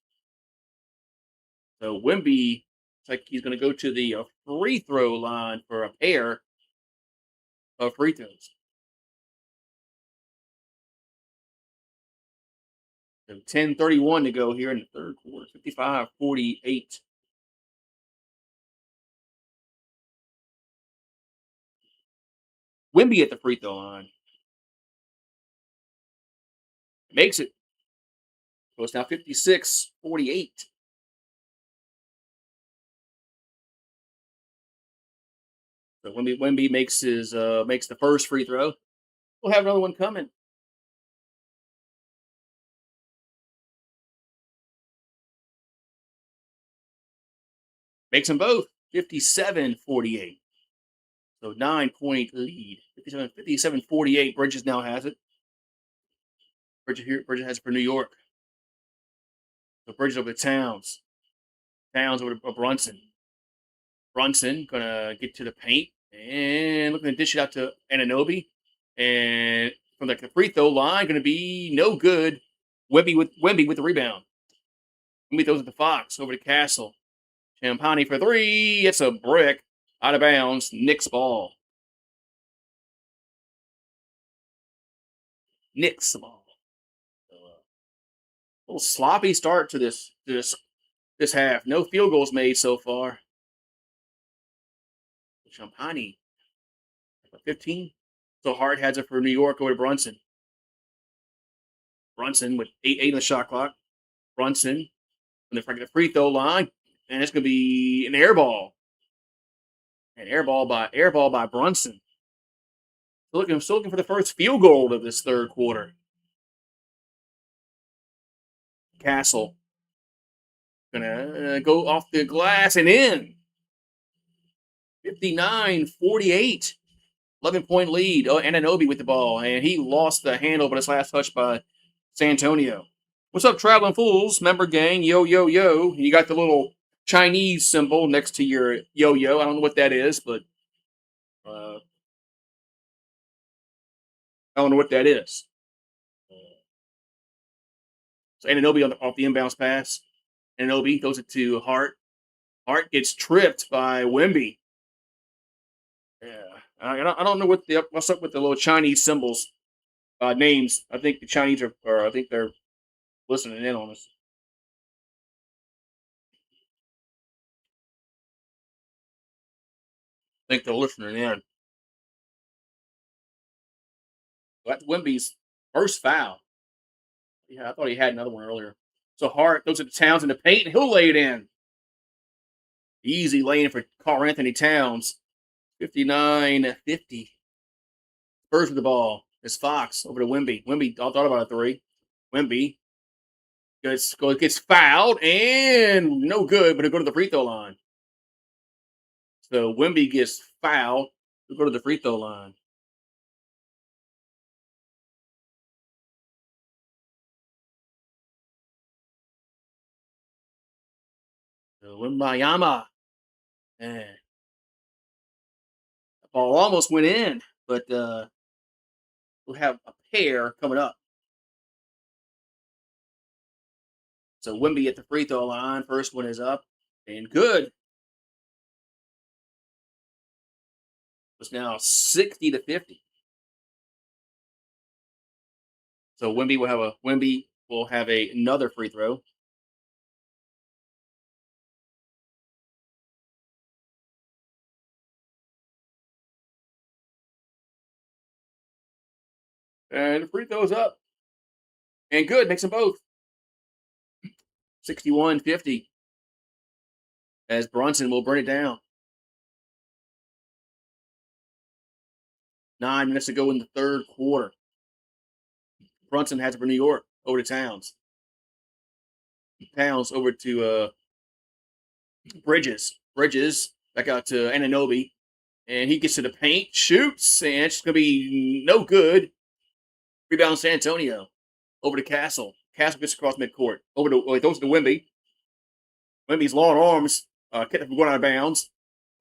So Wemby, it's like he's going to go to the free throw line for a pair of free throws. So 10:31 to go here in the third quarter. 55-48. Wemby at the free throw line. Makes it. So it's now 56-48. So Wemby makes the first free throw. We'll have another one coming. Makes them both. 57-48. So 9-point lead. 57-48. Bridges now has it. Bridges has it for New York. So Bridges over to Towns. Towns over to Brunson. Brunson gonna get to the paint and looking to dish it out to Anunoby. And from the free throw line, gonna be no good. Wemby with the rebound. Wemby throws it to Fox over to Castle. Champagny for three. It's a brick. Out of bounds. Knicks ball. Knicks ball. So, a little sloppy start to this half. No field goals made so far. Champagny 15. So Hart has it for New York over to Brunson. Brunson with 8 on the shot clock. Brunson on the free throw line, and it's going to be an air ball. An air ball by Brunson. Still looking for the first field goal of this third quarter. Castle gonna go off the glass and in. 59-48. 11-point lead. Oh, Anunoby with the ball, and he lost the handle, but his last touch by San Antonio. What's up, Traveling Fools? Member gang, yo, yo, yo. You got the little Chinese symbol next to your yo-yo. I don't know what that is, but I don't know what that is. So Anunoby off the inbounds pass. Anunoby throws it to Hart. Hart gets tripped by Wemby. Yeah, I don't know what's up with the little Chinese symbols, names. I think the Chinese I think they're listening in on us. I think they're listening in. That's Wemby's first foul. Yeah, I thought he had another one earlier. So Hart goes to Towns in the paint, and he'll lay it in. Easy laying for Karl Anthony Towns. 59-50. Spurs with the ball. It's Fox over to Wemby. Wemby thought about a three. Wemby gets fouled and no good, but he'll go to the free throw line. So Wemby gets fouled. He'll go to the free throw line. So Wembayama. Man. The ball almost went in, but we'll have a pair coming up. So Wemby at the free throw line. First one is up and good. It's now 60-50. So Wemby will have another free throw. And the free throw's up. And good, makes them both. 61-50. As Brunson will burn it down. 9 minutes to go in the third quarter. Brunson has it for New York. Over to Towns. Towns over to Bridges. Bridges back out to Anunoby. And he gets to the paint, shoots, and it's going to be no good. Rebound San Antonio. Over to Castle. Castle gets across midcourt. He throws it to Wemby. Wemby's long arms kept him from going out of bounds.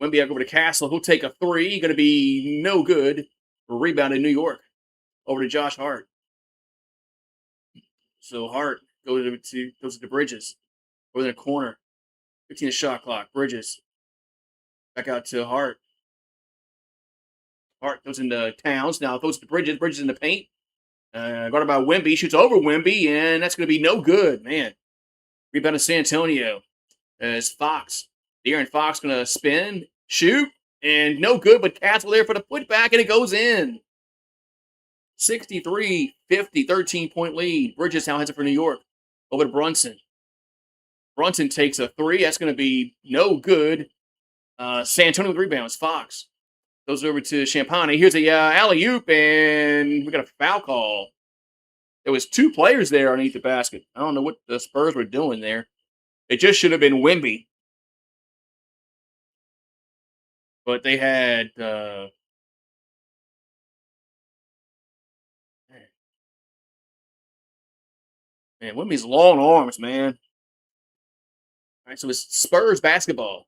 Wemby over to Castle. He'll take a three. Going to be no good. Rebound in New York. Over to Josh Hart. So Hart goes to Bridges. Over in the corner. 15 shot clock. Bridges. Back out to Hart. Hart goes into Towns. Now goes to Bridges. Bridges in the paint. Guarded by Wemby. Shoots over Wemby, and that's going to be no good. Man. Rebound to San Antonio. As Fox. De'Aaron Fox going to spin, shoot, and no good, but Castle there for the putback, and it goes in. 63-50, 13-point lead. Bridges now has it for New York. Over to Brunson. Brunson takes a three. That's going to be no good. San Antonio with rebounds. Fox goes over to Champagny. Here's a alley-oop, and we got a foul call. There was 2 players there underneath the basket. I don't know what the Spurs were doing there. It just should have been Wemby. But they had man, Wemby's long arms, man. All right, so it's Spurs basketball.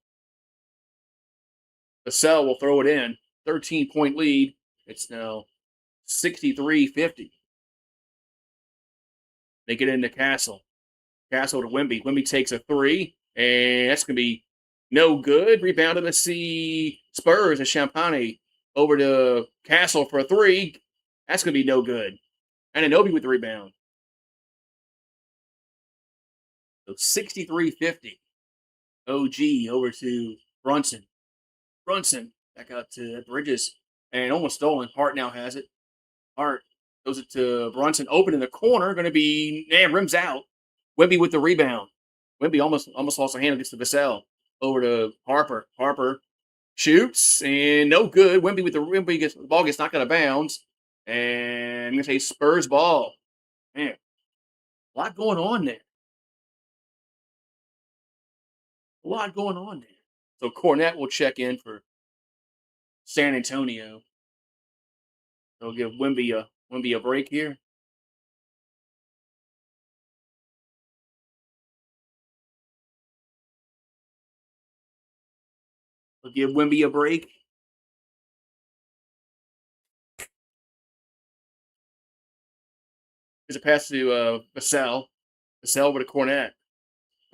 Vassell will throw it in. 13-point lead. It's now 63-50. They get into Castle. Castle to Wemby. Wemby takes a three, and that's going to be No good. Rebounded. Let's see. Spurs and Champagne over to Castle for a three. That's gonna be no good. And Anobi with the rebound. So 63-50. OG over to Brunson. Brunson back out to Bridges and almost stolen. Hart now has it. Hart goes it to Brunson. Open in the corner. Going to be rims out. Wemby with the rebound. Wemby almost lost a hand against the Vassell. Over to Harper. Harper shoots and no good. Wemby gets the ball gets knocked out of bounds. And I'm gonna say Spurs ball. Man, a lot going on there. A lot going on there. So Cornette will check in for San Antonio. They'll give Wemby a break here. They'll give Wemby a break. There's a pass to Vassell. Vassell over to Cornette.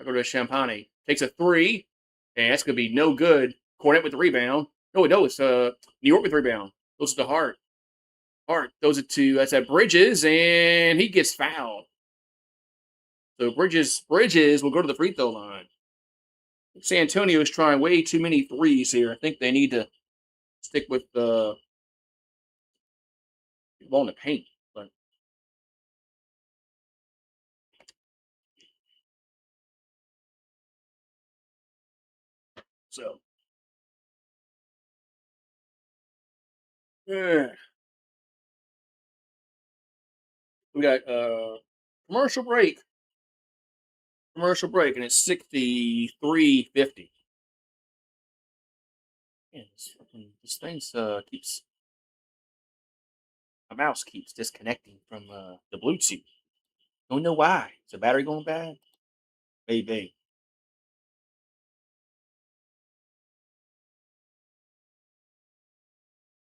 I go to Champagne. Takes a three, and that's gonna be no good. Cornette with the rebound. No, it's New York with the rebound. Goes to Hart. Hart throws it to that's at Bridges, and he gets fouled. So Bridges will go to the free throw line. San Antonio is trying way too many threes here. I think they need to stick with the ball in the paint. But so yeah. We got commercial break. Commercial break, and it's 63-50. Yeah, this thing's keeps my mouse keeps disconnecting from the Bluetooth. Don't know why. Is the battery going bad? Maybe.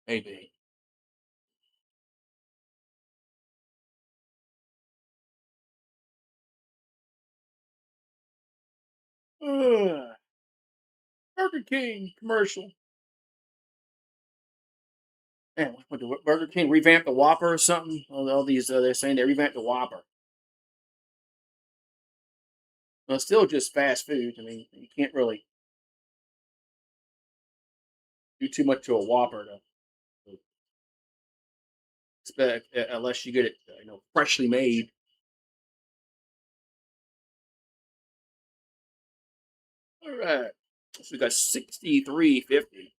Maybe. Ugh. Burger King commercial. Man, what the Burger King revamped the Whopper or something? All these they're saying they revamped the Whopper. Well, it's still just fast food. I mean, you can't really do too much to a Whopper to expect unless you get it freshly made. All right, so we got 63-50.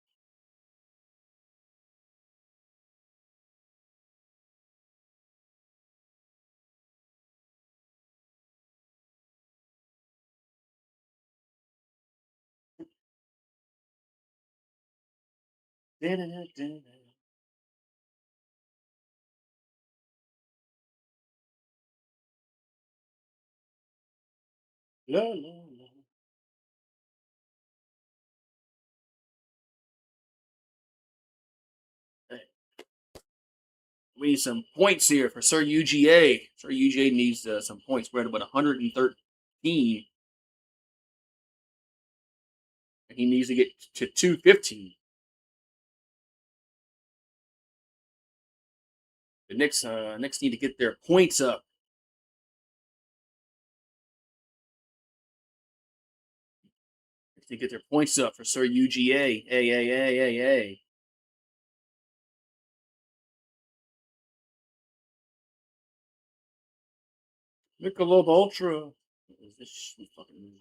La, la, la. Hey, we need some points here for Sir UGA. Sir UGA needs some points. We're at about 113, and he needs to get to 215. The Knicks need to get their points up. To get their points up for Sir UGA. Hey. Michelob Ultra. What is this fucking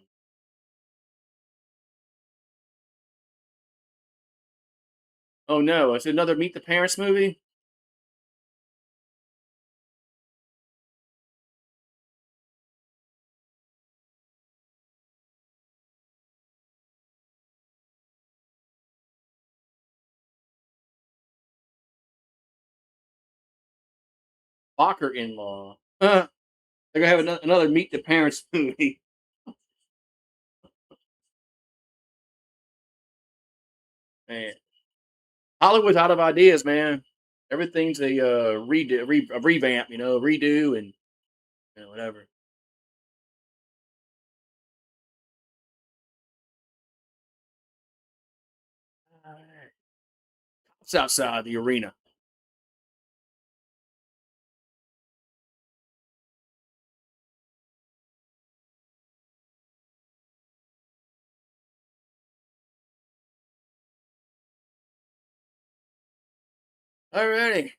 Oh no, it's another Meet the Parents movie? Locker in law. They're gonna have another Meet the Parents movie. Man, Hollywood's out of ideas, man. Everything's a a revamp, redo and whatever. It's outside the arena. Alrighty.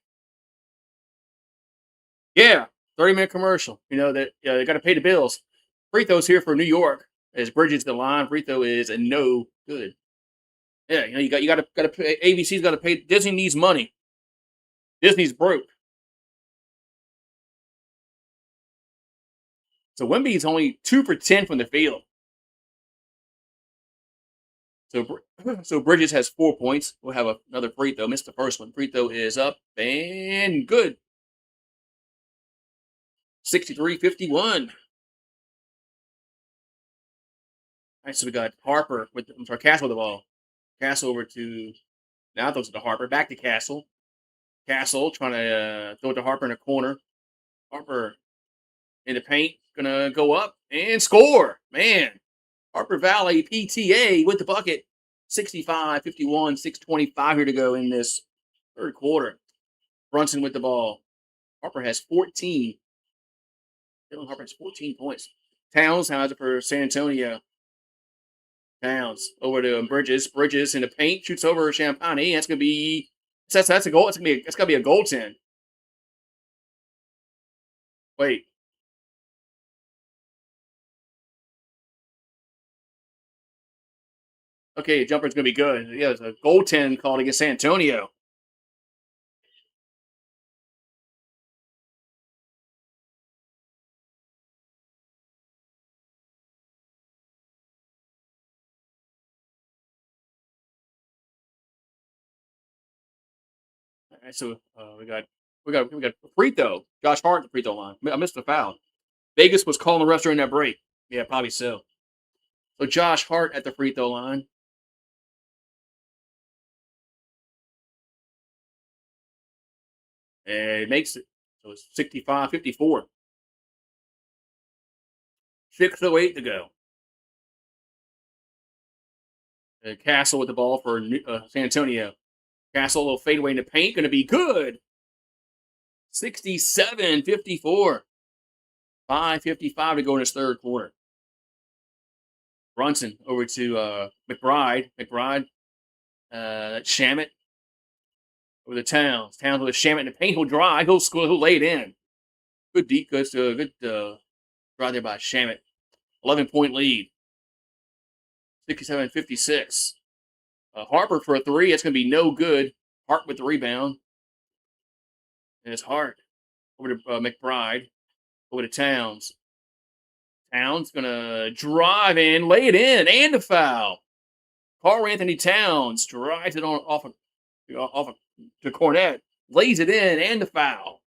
Yeah, 30-minute commercial. You know that they got to pay the bills. Free throws here for New York as Bridges the line. Free throw is a no good. Yeah, you got to pay. ABC's got to pay. Disney needs money. Disney's broke. So Wemby's only 2 for 10 from the field. So Bridges has 4 points. We'll have another free throw. Missed the first one. Free throw is up and good. 63-51. All right, so we got Harper Castle with the ball. Castle over to now throws it to Harper. Back to Castle. Castle trying to throw it to Harper in the corner. Harper in the paint, gonna go up and score. Man, Harper Valley PTA with the bucket. 65-51, 6:25 here to go in this third quarter. Brunson with the ball. Harper has 14. Dylan Harper has 14 points. Towns has it for San Antonio. Towns over to Bridges. Bridges in the paint, shoots over Champagne. That's gonna be that's a goal. It's gonna be a goaltend. Wait. Okay, jumper's gonna be good. Yeah, it's a goaltend called against San Antonio. All right, so we got a free throw. Josh Hart at the free throw line. I missed the foul. Vegas was calling the refs during that break. Yeah, probably so. So Josh Hart at the free throw line. And it makes it. So it's 65-54. 6:08 to go. Castle with the ball for San Antonio. Castle, a little fadeaway in the paint. Going to be good. 67-54. 5:55 to go in his third quarter. Brunson over to McBride. McBride, Shamit over the Towns. Towns with a Shamit in the paint. He'll drive. He'll score. He'll lay it in. Good deep. Good drive there by Shamit. 11-point lead. 67-56. Harper for a three. It's going to be no good. Hart with the rebound. And it's Hart over to McBride. Over to Towns. Towns going to drive in, lay it in, and a foul. Carl Anthony Towns drives it off to Cornette, lays it in, and the foul.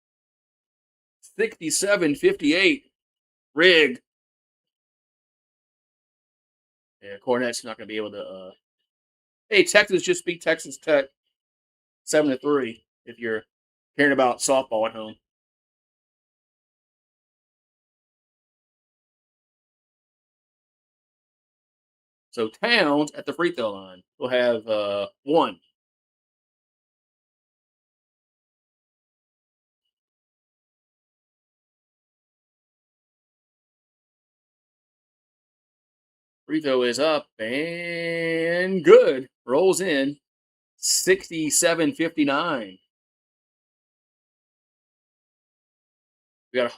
67-58. Rig. Yeah, Cornette's not going to be able to. Hey, Texas just beat Texas Tech 7-3. If you're caring about softball at home. So Towns at the free throw line will have one. Free throw is up and good. Rolls in. 67-59. We got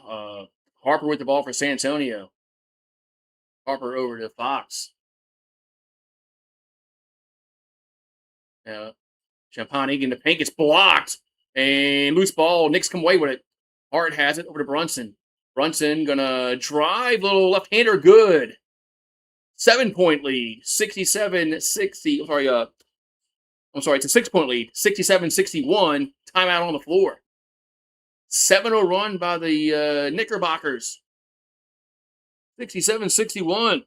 Harper with the ball for San Antonio. Harper over to Fox. Champagne in the paint gets blocked. And loose ball. Knicks come away with it. Hart has it over to Brunson. Brunson gonna drive. Little left-hander good. 7-point lead. 67-60. I'm sorry, it's a 6-point lead. 67-61. Timeout on the floor. 7-0 run by the Knickerbockers. 67-61.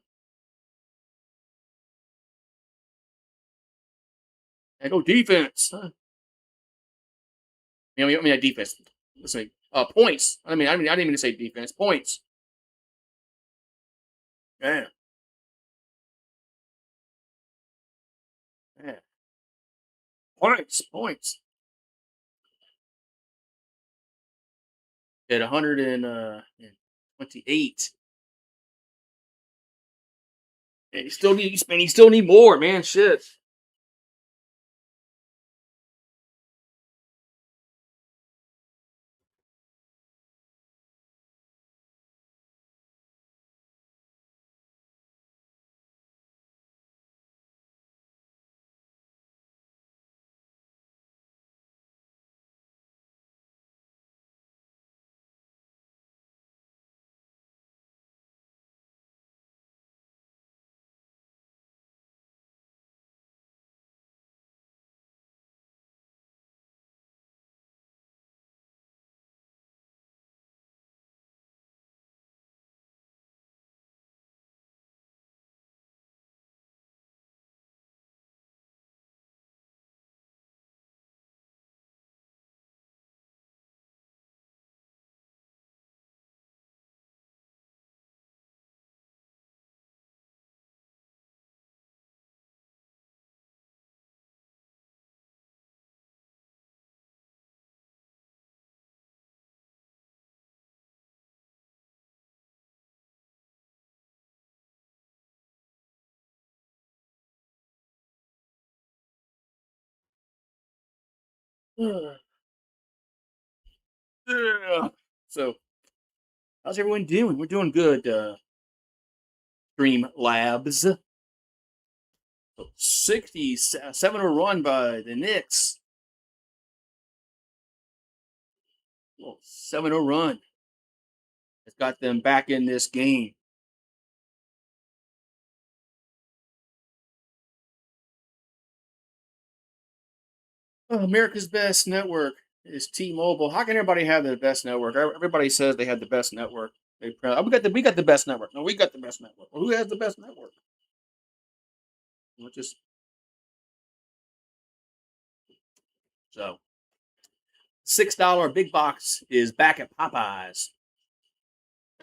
And go defense. I mean defense. Let's see. Points. I didn't mean to say defense. Points. Yeah. Yeah. Points. At 128. And you still need more, man. Shit. Yeah. So, how's everyone doing? We're doing good. Stream Labs. 67 run by the Knicks. Well, 7-0 run has got them back in this game. Oh, America's best network is T-Mobile. How can everybody have the best network? Everybody says they have the best network. We got the best network. No, we got the best network. Well, who has the best network? Well, just so $6 big box is back at Popeyes.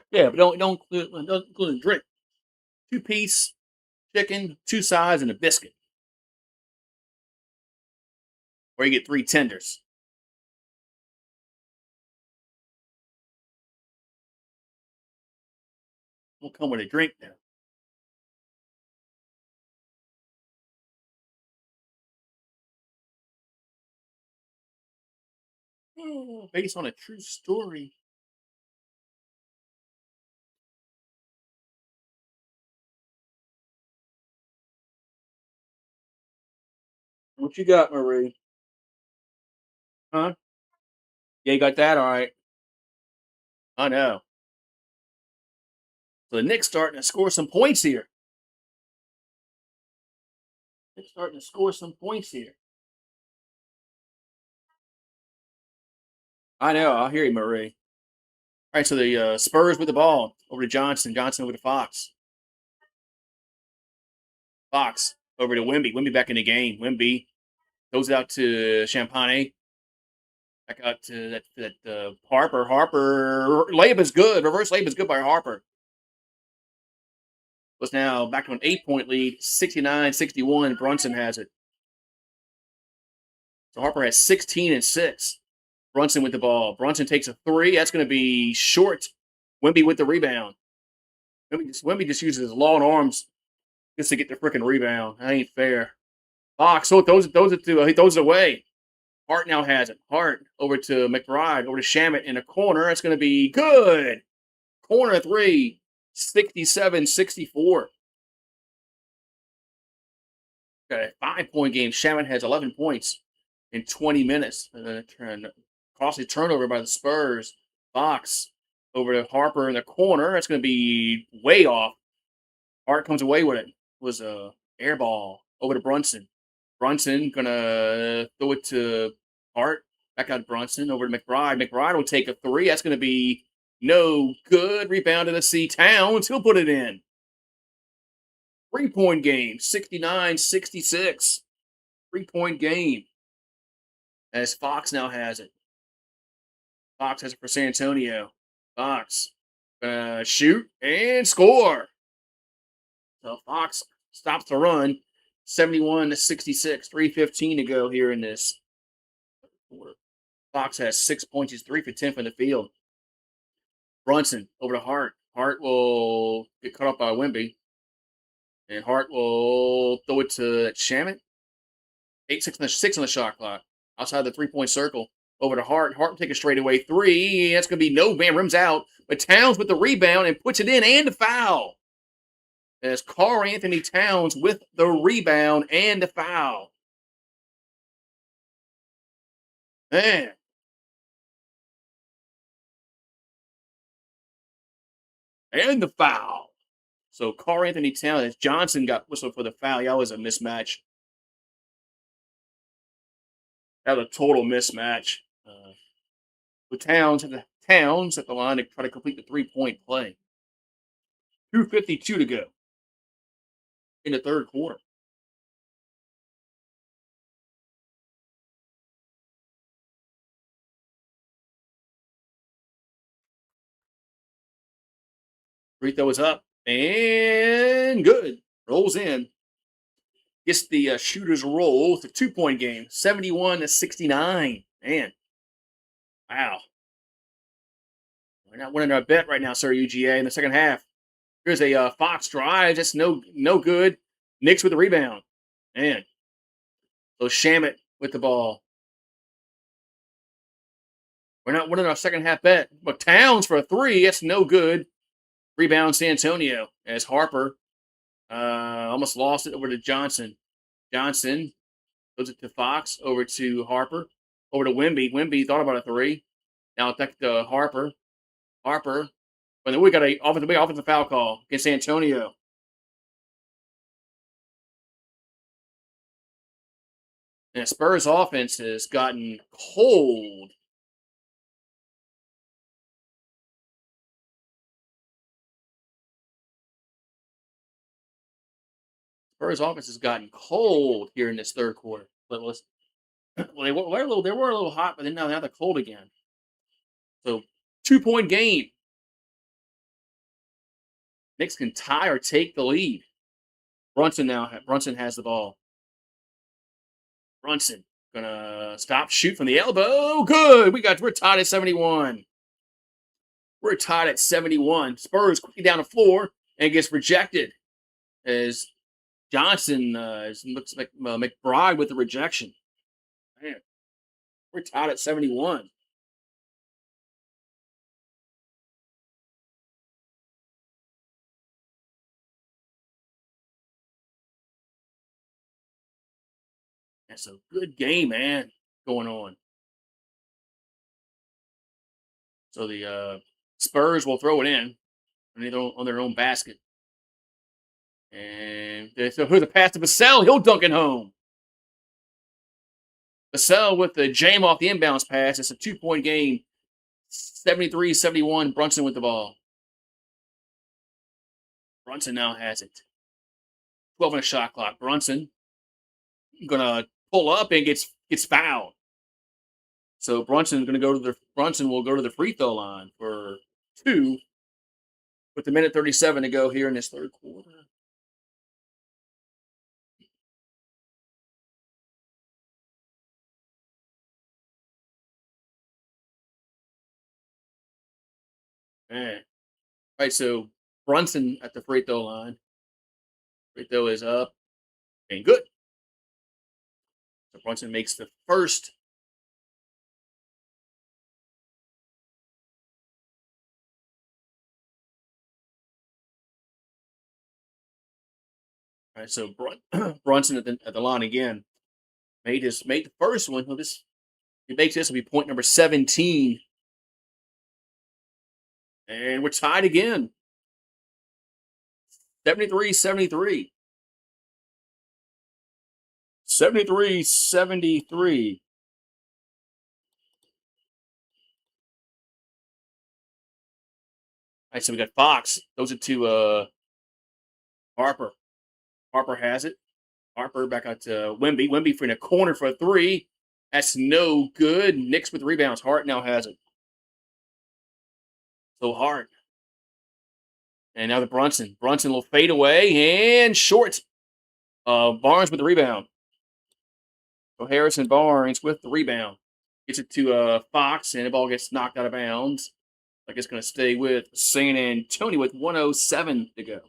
Yeah, but don't include a drink. 2-piece chicken, 2 sides, and a biscuit. Or you get 3 tenders. Won't come with a drink now. Oh, based on a true story. What you got, Marie? Huh? Yeah, you got that? All right. I know. So the Knicks starting to score some points here. Knicks starting to score some points here. I know. I'll hear you, Marie. All right, so the Spurs with the ball over to Johnson. Johnson over to Fox. Fox over to Wimby. Wimby back in the game. Wimby goes out to Champagne. Back out to that Harper. Harper layup is good. Reverse layup is good by Harper. Was now back to an 8-point lead. 69-61. Brunson has it. So Harper has 16 and 6. Brunson with the ball. Brunson takes a 3. That's going to be short. Wimby with the rebound. Wimby just uses his long arms just to get the freaking rebound. That ain't fair. Fox, so he throws it away. Hart now has it. Hart over to McBride, over to Shamit in a corner. That's going to be good. Corner 3, 67-64. Got a 5-point game. Shamit has 11 points in 20 minutes. Costly turnover by the Spurs. Fox over to Harper in the corner. That's going to be way off. Hart comes away with it. It was a air ball over to Brunson. Brunson gonna throw it to Hart. Back out Brunson over to McBride. McBride will take a 3. That's going to be no good. Rebound to the C. Towns. He'll put it in. 3-point game. 69-66. 3-point game. As Fox now has it. Fox has it for San Antonio. Fox shoot and score. So Fox stops the run. 71-66. 3:15 to go here in this quarter. Fox has 6 points. He's 3 for 10 from the field. Brunson over to Hart. Hart will get cut off by Wimby. And Hart will throw it to Shamit. 6 on the shot clock. Outside the 3-point circle. Over to Hart. Hart will take a straightaway three. That's going to be no bam. Rims out. But Towns with the rebound and puts it in and the foul. As Karl Anthony Towns with the rebound and the foul. Man. And the foul. So Karl Anthony Towns, as Johnson got whistled for the foul. That was a mismatch. That was a total mismatch. With Towns at the line to try to complete the 3-point play. 2:52 to go in the third quarter. Free throw is up and good. Rolls in. Gets the shooter's roll. It's a 2-point game. 71-69. Man. Wow. We're not winning our bet right now, sir, UGA, in the second half. Here's a Fox drive. That's no good. Knicks with the rebound. Man. So Shamit with the ball. We're not winning our second half bet. But Towns for a three. That's no good. Rebound San Antonio as Harper almost lost it over to Johnson. Johnson goes it to Fox, over to Harper, over to Wimby. Wimby thought about a three. Now back to Harper. Harper. But then we got a big offensive foul call against San Antonio. And Spurs offense has gotten cold. Spurs offense has gotten cold here in this third quarter. But they were a little hot, but then now they're cold again. So 2-point game. Knicks can tie or take the lead. Brunson has the ball. Brunson gonna stop, shoot from the elbow. Good. We're tied at 71. We're tied at 71. Spurs quickly down the floor and gets rejected as Johnson looks like McBride with the rejection. Man, we're tied at 71. That's a good game, man, going on. So the Spurs will throw it in on their own basket. And so here's a pass to Vassell. He'll dunk it home. Vassell with the jam off the inbounds pass. It's a 2-point game. 73-71. Brunson with the ball. Brunson now has it. 12 on the shot clock. Brunson gonna pull up and gets fouled. So Brunson will go to the free throw line for 2 with the minute 37 to go here in this third quarter. Man. All right, so Brunson at the free throw line. Free throw is up and good. So Brunson makes the first. All right, so Brunson at the line again. Made the first one. Well, he makes this will be point number 17. And we're tied again. 73-73. 73-73. All right, so we got Fox. Those are to Harper. Harper has it. Harper back out to Wimby. Wimby in a corner for a three. That's no good. Knicks with rebounds. Hart now has it. So Hart. And now the Brunson. Brunson will fade away and short. Barnes with the rebound. So Harrison Barnes with the rebound. Gets it to Fox, and the ball gets knocked out of bounds. Like it's going to stay with San Antonio with 107 to go.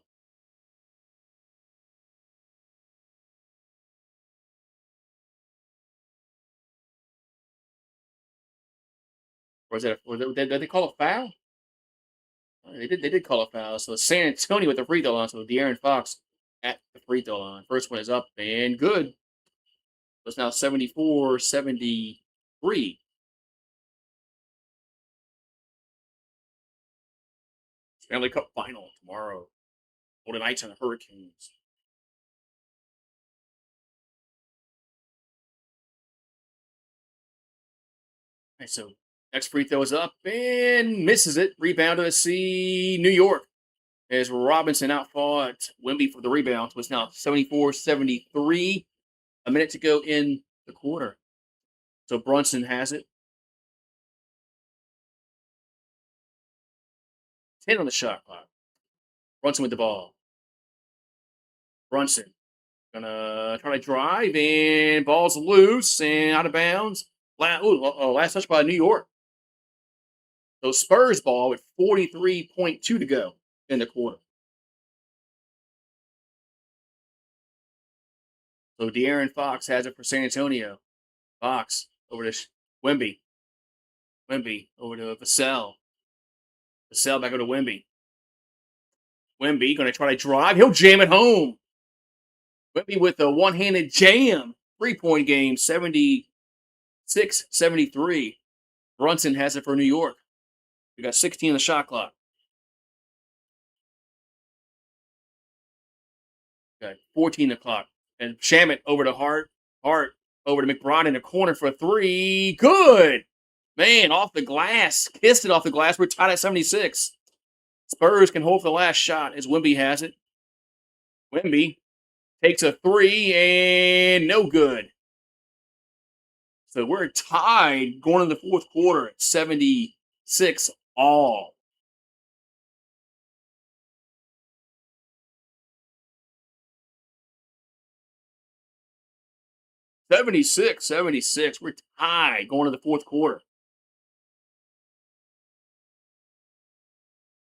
Did they call a foul? They did call a foul. So San Antonio with the free throw line. So De'Aaron Fox at the free throw line. First one is up and good. So it's now 74-73. Stanley Cup final tomorrow. Golden Knights and the Hurricanes. Okay, so next free throw is up and misses it. Rebound to see New York. As Robinson outfought Wemby for the rebound. So it's now 74-73. A minute to go in the quarter. So Brunson has it. 10 on the shot clock. Brunson with the ball. Brunson gonna try to drive and ball's loose and out of bounds. Last touch by New York. So Spurs ball with 43.2 to go in the quarter. So De'Aaron Fox has it for San Antonio. Fox over to Wemby. Wemby over to Vassell. Vassell back over to Wemby. Wemby going to try to drive. He'll jam it home. Wemby with a one-handed jam. 3-point game, 76-73. Brunson has it for New York. We got 16 on the shot clock. Okay, 14 the clock. And Shamit over to Hart. Hart over to McBride in the corner for three. Good. Man, off the glass. Kissed it off the glass. We're tied at 76. Spurs can hold for the last shot as Wemby has it. Wemby takes a three and no good. So we're tied going into the fourth quarter at 76 all. Seventy-six. We're tied going to the fourth quarter.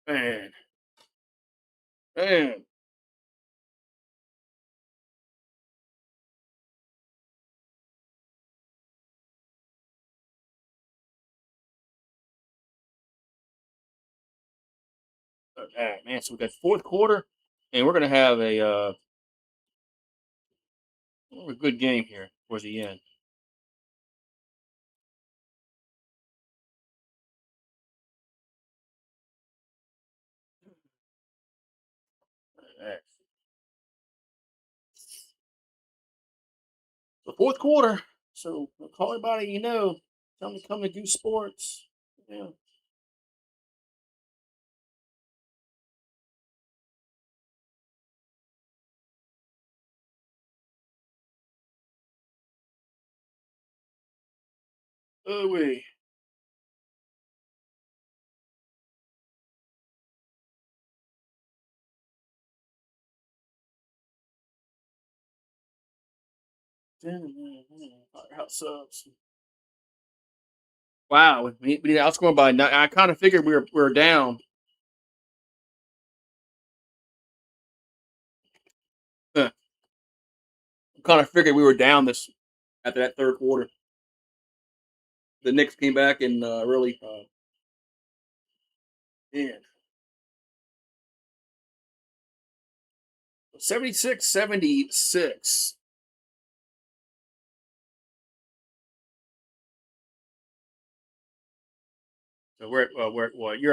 Man. Man. Okay, man. So we got fourth quarter, and we're going to have a good game here towards the end. Right. The fourth quarter. So call everybody you know. Tell them to come to Goose Sports. Yeah. Oh, wait. Firehouse subs. Wow, we outscored by nine. I kind of figured we were down. Huh. I kind of figured we were down this after that third quarter. The Knicks came back and really, man, 76-76. So you're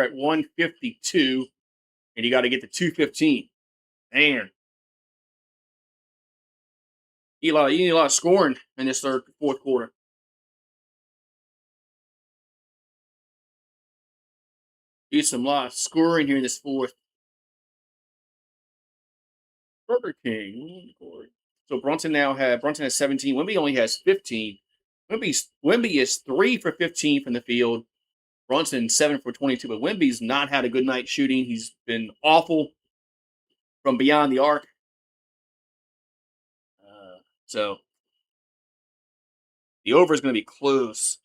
at 152, and you got to get to 215. Man, you need a lot of scoring in this fourth quarter. You need some lot of scoring here in this fourth. Burger King. So Brunson has 17. Wemby only has 15. Wemby is 3 for 15 from the field. Brunson 7 for 22. But Wemby's not had a good night shooting. He's been awful from beyond the arc. So the over is going to be close.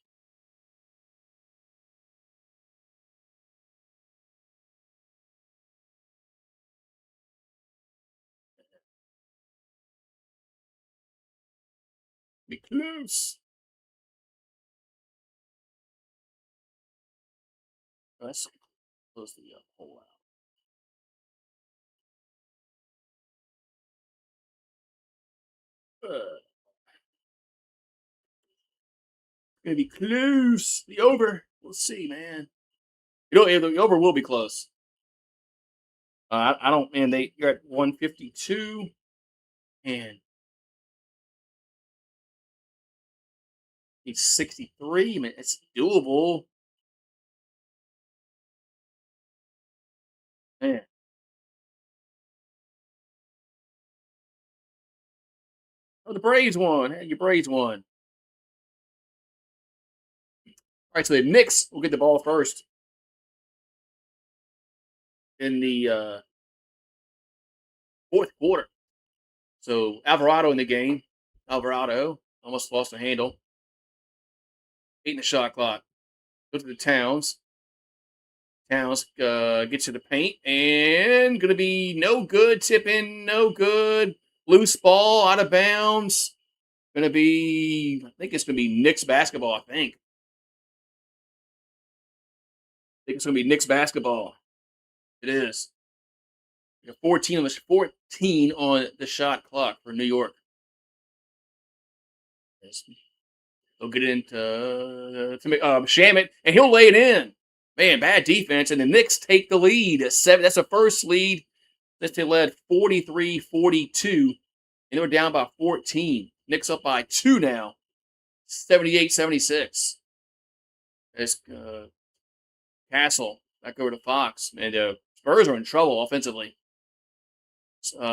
Be close. That's close to the whole out. Gonna be close. The over. We'll see, man. The over will be close. I don't. Man, they got 152 and he's 63. Man, it's doable. Man, oh, the Braves won. Hey, your Braves won. All right, so the Knicks will get the ball first in the fourth quarter. So Alvarado in the game. Alvarado almost lost the handle. 8 in the shot clock. Go to the Towns. Towns gets to the paint and gonna be no good. Tip in, no good. Loose ball out of bounds. Gonna be, I think it's gonna be Knicks basketball. I think it's gonna be Knicks basketball. It is. 14 on the 14 on the shot clock for New York. Yes. They'll get into to make Shamit, and he'll lay it in. Man, bad defense, and the Knicks take the lead. That's the first lead. They led 43-42, and they were down by 14. Knicks up by 2 now, 78-76. As Castle back over to Fox, and Spurs are in trouble offensively.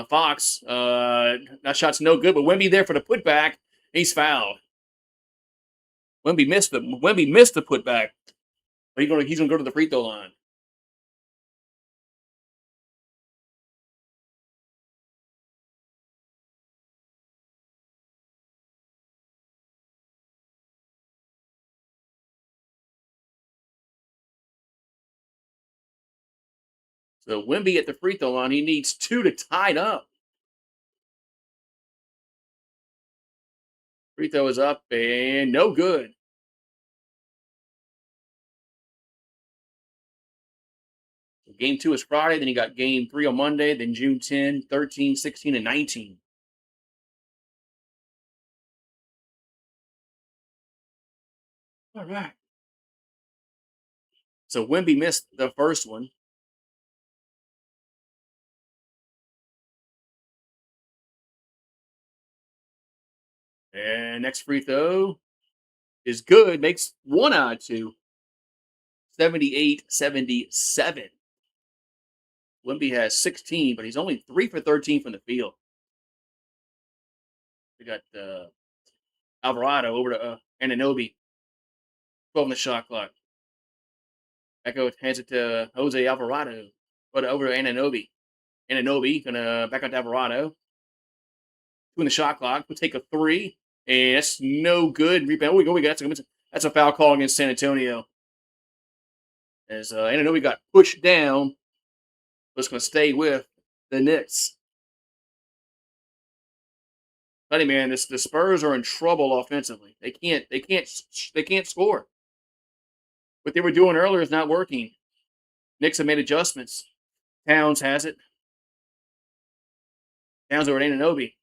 Fox, that shot's no good, but Wemby there for the putback. He's fouled. Wemby missed the putback, but he's gonna go to the free throw line. So Wemby at the free throw line, he needs 2 to tie it up. Free throw is up and no good. So game 2 is Friday, then you got game 3 on Monday, then June 10, 13, 16, and 19. All right. So Wemby missed the first one. And next free throw is good. Makes 1 out of 2. 78-77. Wemby has 16, but he's only 3 for 13 from the field. We got Alvarado over to Anunoby. 12 on the shot clock. Echo hands it to Jose Alvarado. But over to Anunoby. Anunoby gonna back out to Alvarado. 2 in the shot clock. We'll take a 3. And that's no good. Rebound. We got that's a foul call against San Antonio. As Anunoby got pushed down. But it's gonna stay with the Knicks. Funny man, the Spurs are in trouble offensively. They can't score. What they were doing earlier is not working. Knicks have made adjustments. Towns has it. Towns over at Anunoby.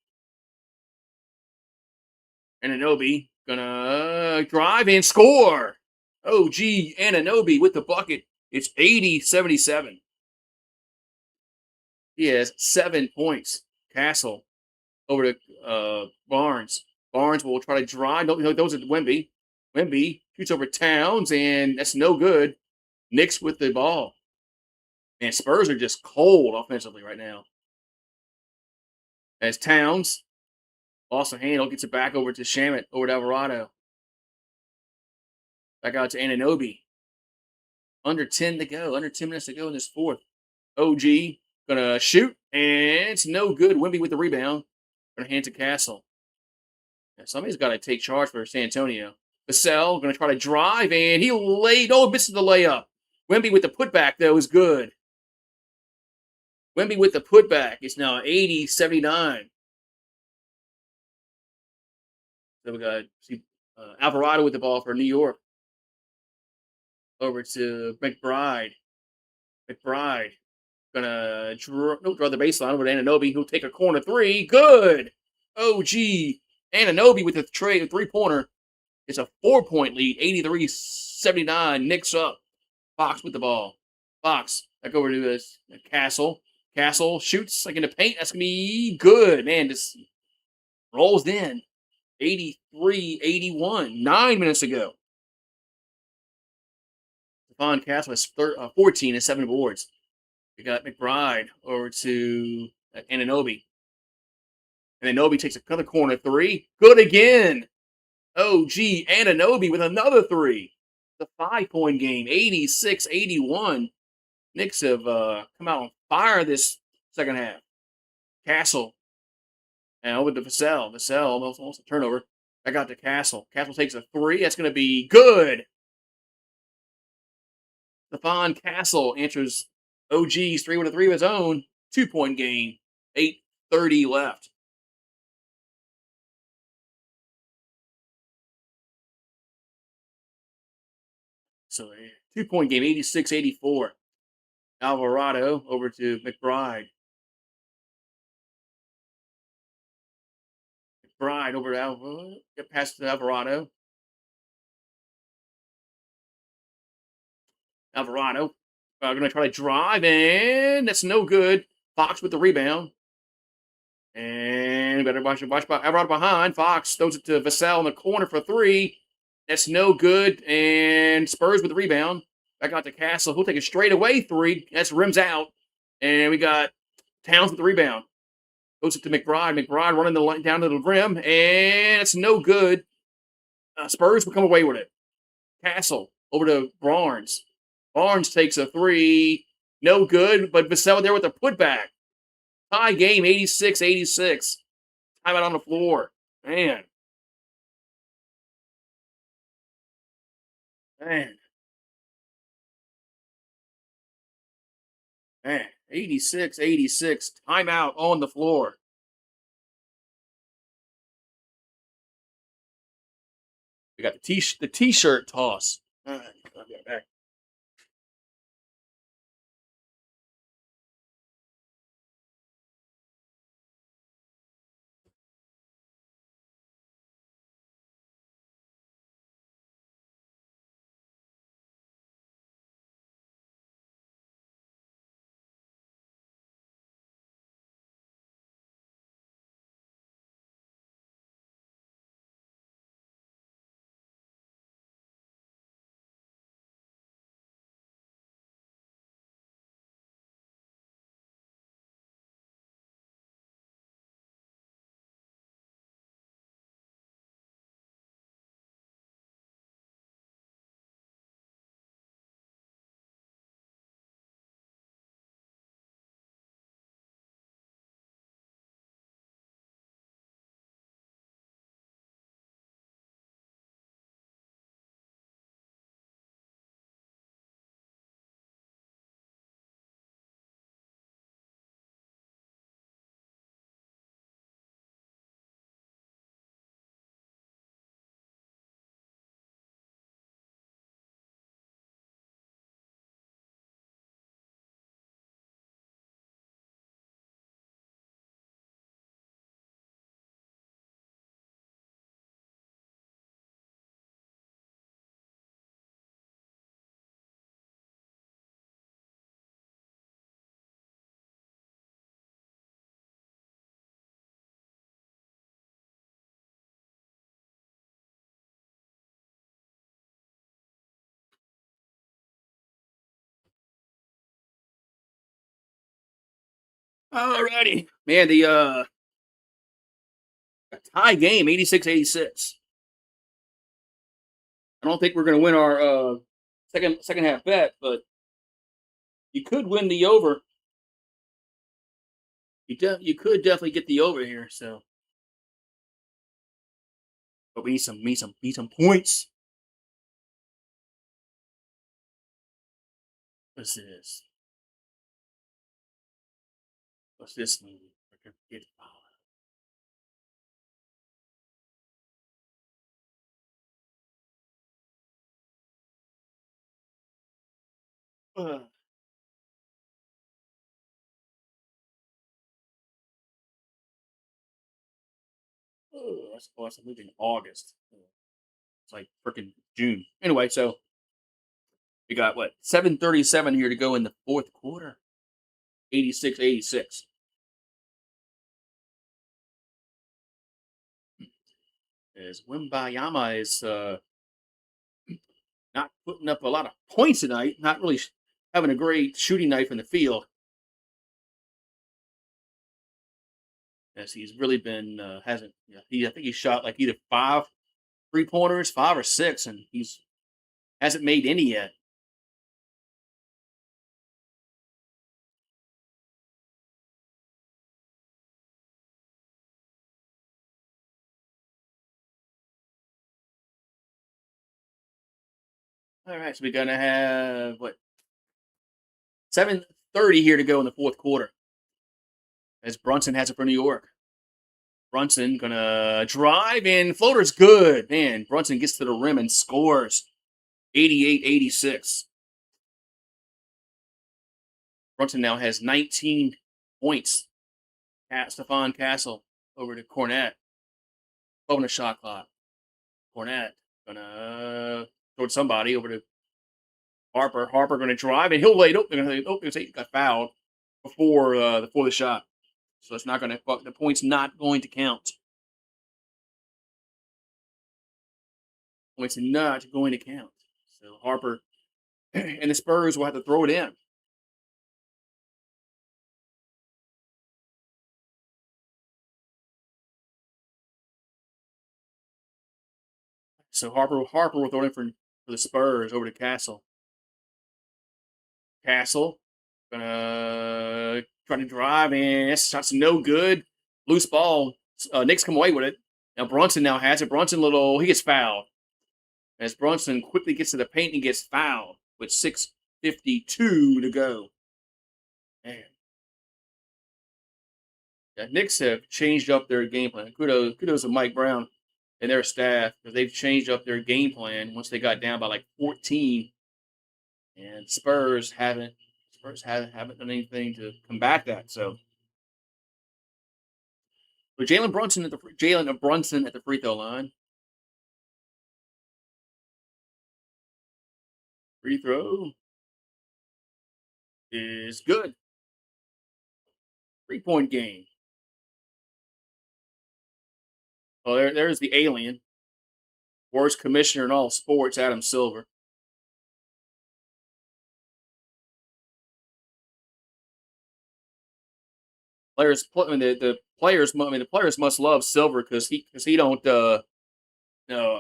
Anunoby gonna drive and score. Oh, gee, Anunoby with the bucket. It's 80-77. He has 7 points. Castle over to Barnes. Barnes will try to drive. No, those are Wemby. Wemby shoots over Towns, and that's no good. Knicks with the ball. And Spurs are just cold offensively right now. As Towns lost a handle, gets it back over to Shamit, over to Alvarado. Back out to Anunoby. Under 10 to go. Under 10 minutes to go in this fourth. OG gonna shoot, and it's no good. Wemby with the rebound. Gonna hand to Castle. Yeah, somebody's got to take charge for San Antonio. Vassell going to try to drive, and he laid. Oh, misses the layup. Wemby with the putback, though, is good. Wemby with the putback. It's now 80-79. So we got Alvarado with the ball for New York. Over to McBride. McBride gonna draw the baseline over to Anunoby, who'll take a corner three. Good. OG Anunoby with the 3-pointer. It's a 4-point lead, 83-79. Knicks up. Fox with the ball. Fox back over to this Castle. Castle shoots like in the paint. That's gonna be good. Man, just rolls in. 83-81. 9 minutes ago. Stephon Castle has 14 and 7 boards. We got McBride over to Anunoby. And Anunoby takes another corner three. Good again. OG Anunoby with another three. The 5-point game, 86-81. Knicks have come out on fire this second half. Castle. And over to Vassell. Vassell almost a turnover. I got to Castle. Castle takes a three. That's going to be good. Stephon Castle answers OG's 3 with a 3 of his own. 2-point game. 8:30 left. So a 2-point game, 86-84. Alvarado over to McBride. McBride over to Alvarado. Get past to Alvarado. Alvarado. Going to try to drive, and that's no good. Fox with the rebound. And better watch Alvarado behind. Fox throws it to Vassell in the corner for 3. That's no good. And Spurs with the rebound. Back out to Castle. He'll take a straightaway 3. That's rims out. And we got Towns with the rebound. Goes it to McBride. McBride running the line down to the rim. And it's no good. Spurs will come away with it. Castle over to Barnes. Barnes takes a 3. No good. But Vassell there with the putback. Tie game, 86-86. Timeout on the floor. Man. 86-86. Timeout on the floor. We got the t-shirt toss. All right, I'll be right back. Alrighty. Man, the tie game, 86-86. I don't think we're gonna win our second half bet, but you could win the over. You could definitely get the over here, so But we need some points. What's this? What's this movie? Uh, that's a movie in August. It's like freaking June. Anyway, so we got what 7:37 here to go in the fourth quarter. 86-86. As Wimbayama is not putting up a lot of points tonight. Not really having a great shooting night from the field. As he's really been hasn't. Yeah, I think he shot like either 5 3-pointers, 5 or 6, and he's hasn't made any yet. All right, so we're gonna have what 7:30 here to go in the fourth quarter. As Brunson has it for New York. Brunson gonna drive in, floater's good. Man, Brunson gets to the rim and scores 88-86. Brunson now has 19 points. Stephon Castle over to Cornette. 12 a shot clock. Cornette gonna throw somebody over to Harper. Harper gonna drive and he'll lay it open. He got fouled before the shot. So it's not gonna the point's not going to count. Point's not going to count. So Harper and the Spurs will have to throw it in. So Harper will throw it in for the Spurs over to Castle. Castle gonna try to drive and that shot's no good. Loose ball. Knicks come away with it. Now Brunson now has it. He gets fouled. As Brunson quickly gets to the paint and gets fouled with 6:52 to go. Man. The Knicks have changed up their game plan. Kudos to Mike Brown and their staff because they've changed up their game plan once they got down by like 14. And Spurs haven't done anything to combat that. So, but Jalen Brunson at the free throw line. Free throw is good. 3-point game. Well, there's the alien, worst commissioner in all sports, Adam Silver. The players must love Silver because he don't no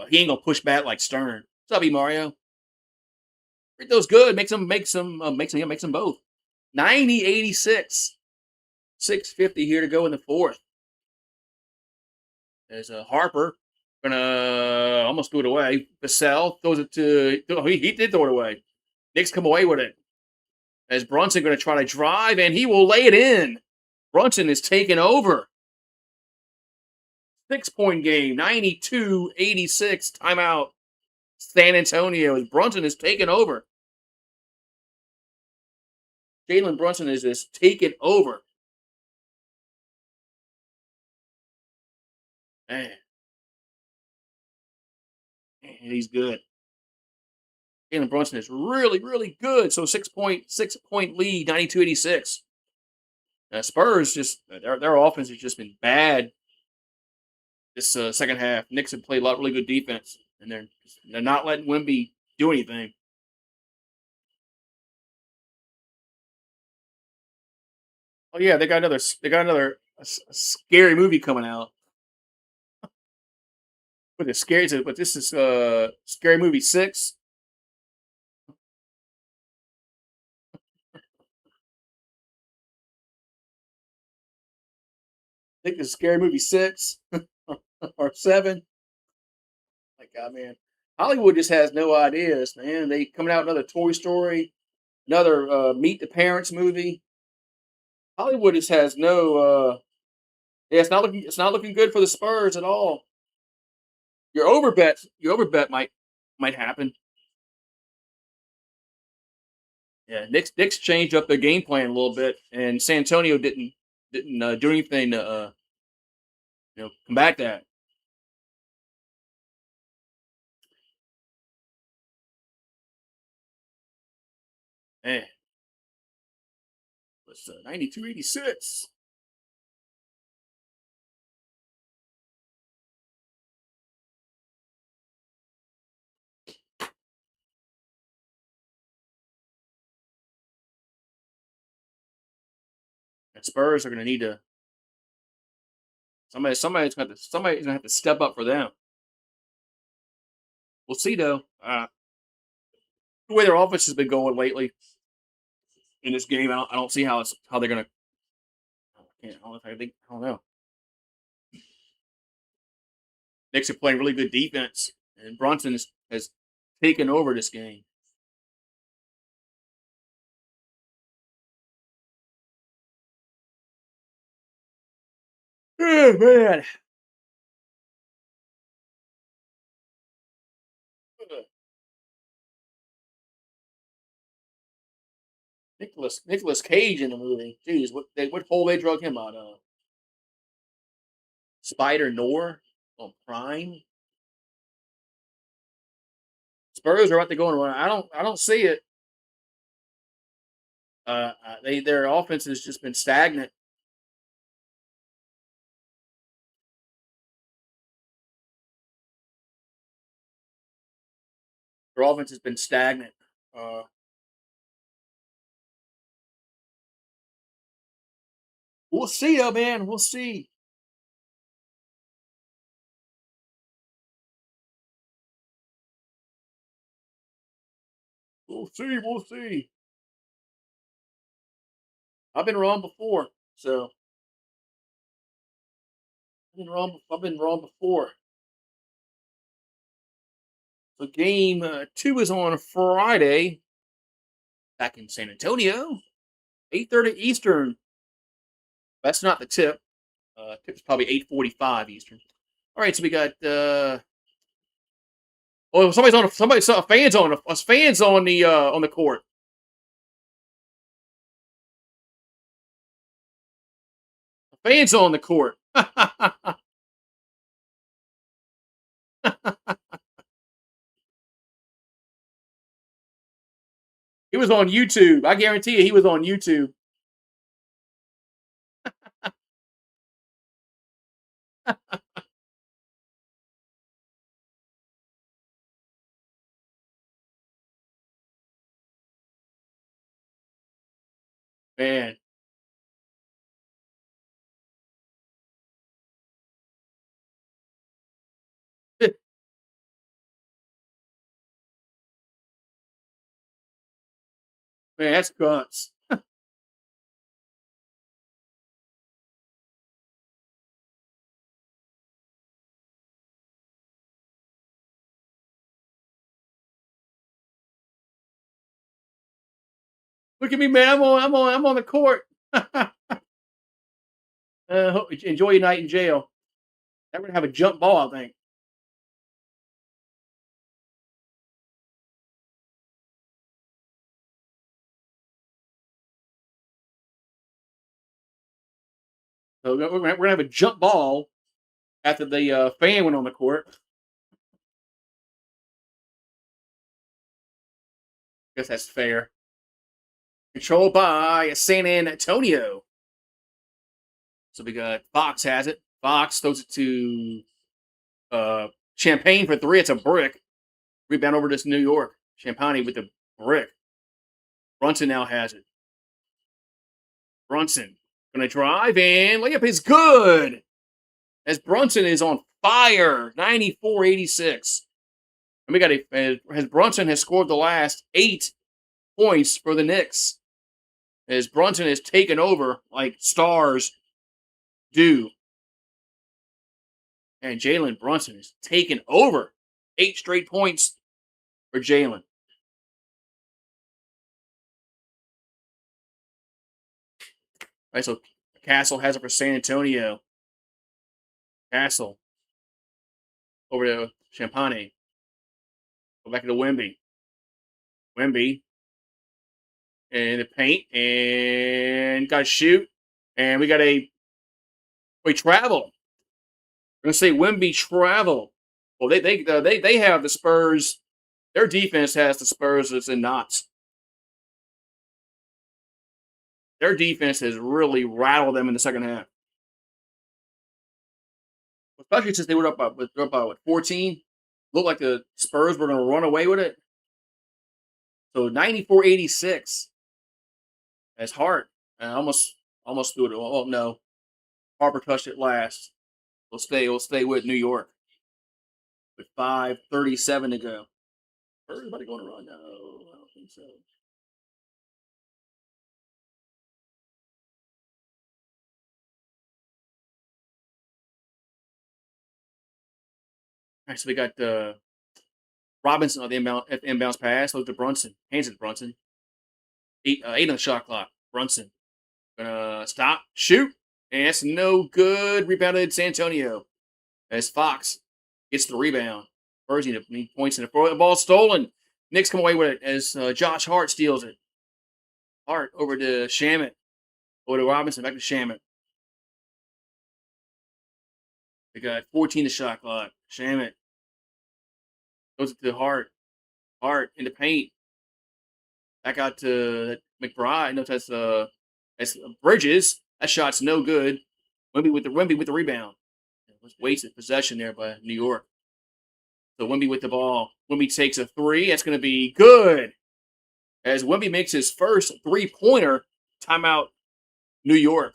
he ain't gonna push back like Stern. What's up, E Mario? Free throw's good. Makes them both. 90-86. 6:50 here to go in the fourth. There's a Harper gonna almost threw it away. Vassell throws it to. Oh, he did throw it away. Knicks come away with it. As Brunson gonna try to drive and he will lay it in. Brunson is taking over. 6-point game. 92-86. Timeout. San Antonio as Brunson is taking over. Jalen Brunson is just taking over. Man, he's good. Jalen Brunson is really, really good. So 6-point lead, 92-86. Spurs just their offense has just been bad this second half. Knicks have played a lot of really good defense, and they're not letting Wemby do anything. Oh yeah, they got another scary movie coming out. But this is Scary Movie 6. I think this is Scary Movie 6 or 7. God, man. Hollywood just has no ideas, man. They coming out with another Toy Story, another Meet the Parents movie. Hollywood just has no. Yeah, it's not looking good for the Spurs at all. Your overbet might happen. Yeah, Knicks changed up their game plan a little bit, and San Antonio didn't do anything to combat that. Man, it's 92-86. And Spurs are going to need to somebody's gonna have to step up for them. We'll see though. The way their offense has been going lately in this game, I don't see how they're gonna. I don't know. I don't know. Knicks are playing really good defense, and Brunson has taken over this game. Oh man, Nicholas Cage in the movie. Jeez, what hole they drug him out of? Spider Nor on Prime. Spurs are about to go and run. I don't see it. Their offense has just been stagnant. Their offense has been stagnant. Uh, we'll see though, man. We'll see. We'll see. We'll see. I've been wrong before, so I've been wrong before. So game two is on Friday back in San Antonio, 8:30 Eastern. That's not the tip. Tip's probably 8:45 Eastern. All right, so we got. Oh, somebody saw fans on us fans on the court. Fans on the court. He was on YouTube. I guarantee you, he was on YouTube. Man, man, that's guts. Look at me, man. I'm on the court. Enjoy your night in jail. I'm gonna have a jump ball, I think. So we're gonna have a jump ball after the fan went on the court. Guess that's fair. Controlled by San Antonio. So we got Fox has it. Fox throws it to Champagne for three. It's a brick. Rebound over to New York. Champagne with the brick. Brunson now has it. Brunson gonna drive and layup is good. As Brunson is on fire. 94-86. And we got as Brunson has scored the last 8 points for the Knicks. As Brunson has taken over like stars do. And Jalen Brunson is taken over. 8 straight points for Jalen. Right, so Castle has it for San Antonio. Castle over to Champagne. Go back to Wemby. Wemby in the paint and got to shoot. And we travel. We're gonna say Wemby travel. Well, they have the Spurs. Their defense has the Spurs that's in knots. Their defense has really rattled them in the second half, especially since they were up by what 14. Looked like the Spurs were gonna run away with it. So 94-86 as Hart almost threw it. Oh no, Harper touched it last. We'll stay with New York with 5:37 to go. Spurs about to go on a run? No, I don't think so. All right, so we got Robinson on the inbounds pass. Look to Brunson. Hands it to Brunson. Eight on the shot clock. Brunson gonna stop, shoot, and it's no good. Rebounded San Antonio as Fox gets the rebound. Spurs need points in the floor. The ball stolen. Knicks come away with it as Josh Hart steals it. Hart over to Shamit. Over to Robinson. Back to Shamit. We got 14 to shot clock. Shamit goes to Hart. Hart in the paint. Back out to McBride. No, that's Bridges. That shot's no good. Wemby with the rebound. It was wasted possession there by New York. So Wemby with the ball. Wemby takes a three. That's going to be good. As Wemby makes his first 3-pointer, timeout New York.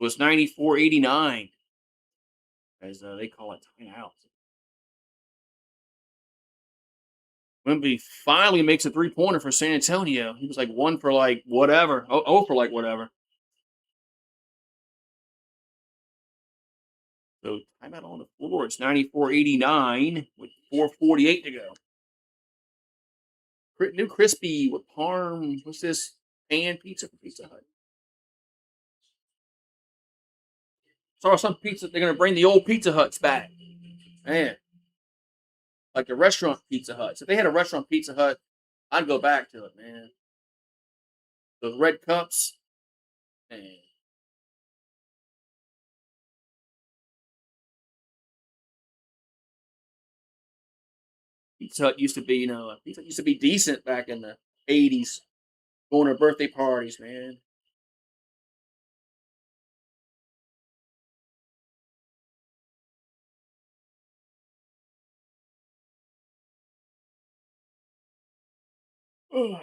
It was 94-89. As they call it timeout. Wemby finally makes a 3-pointer for San Antonio. He was like 1 for like whatever. Oh for like whatever. So timeout on the floor. It's 94-89 with 4:48 to go. New crispy with parm. What's this? Pan pizza for Pizza Hut. Saw some pizza. They're gonna bring the old Pizza Huts back. Man, like the restaurant Pizza Huts. If they had a restaurant Pizza Hut, I'd go back to it, man. Those red cups. Man. Pizza Hut used to be, Pizza Hut used to be decent back in the '80s. Going to birthday parties, man. Oh,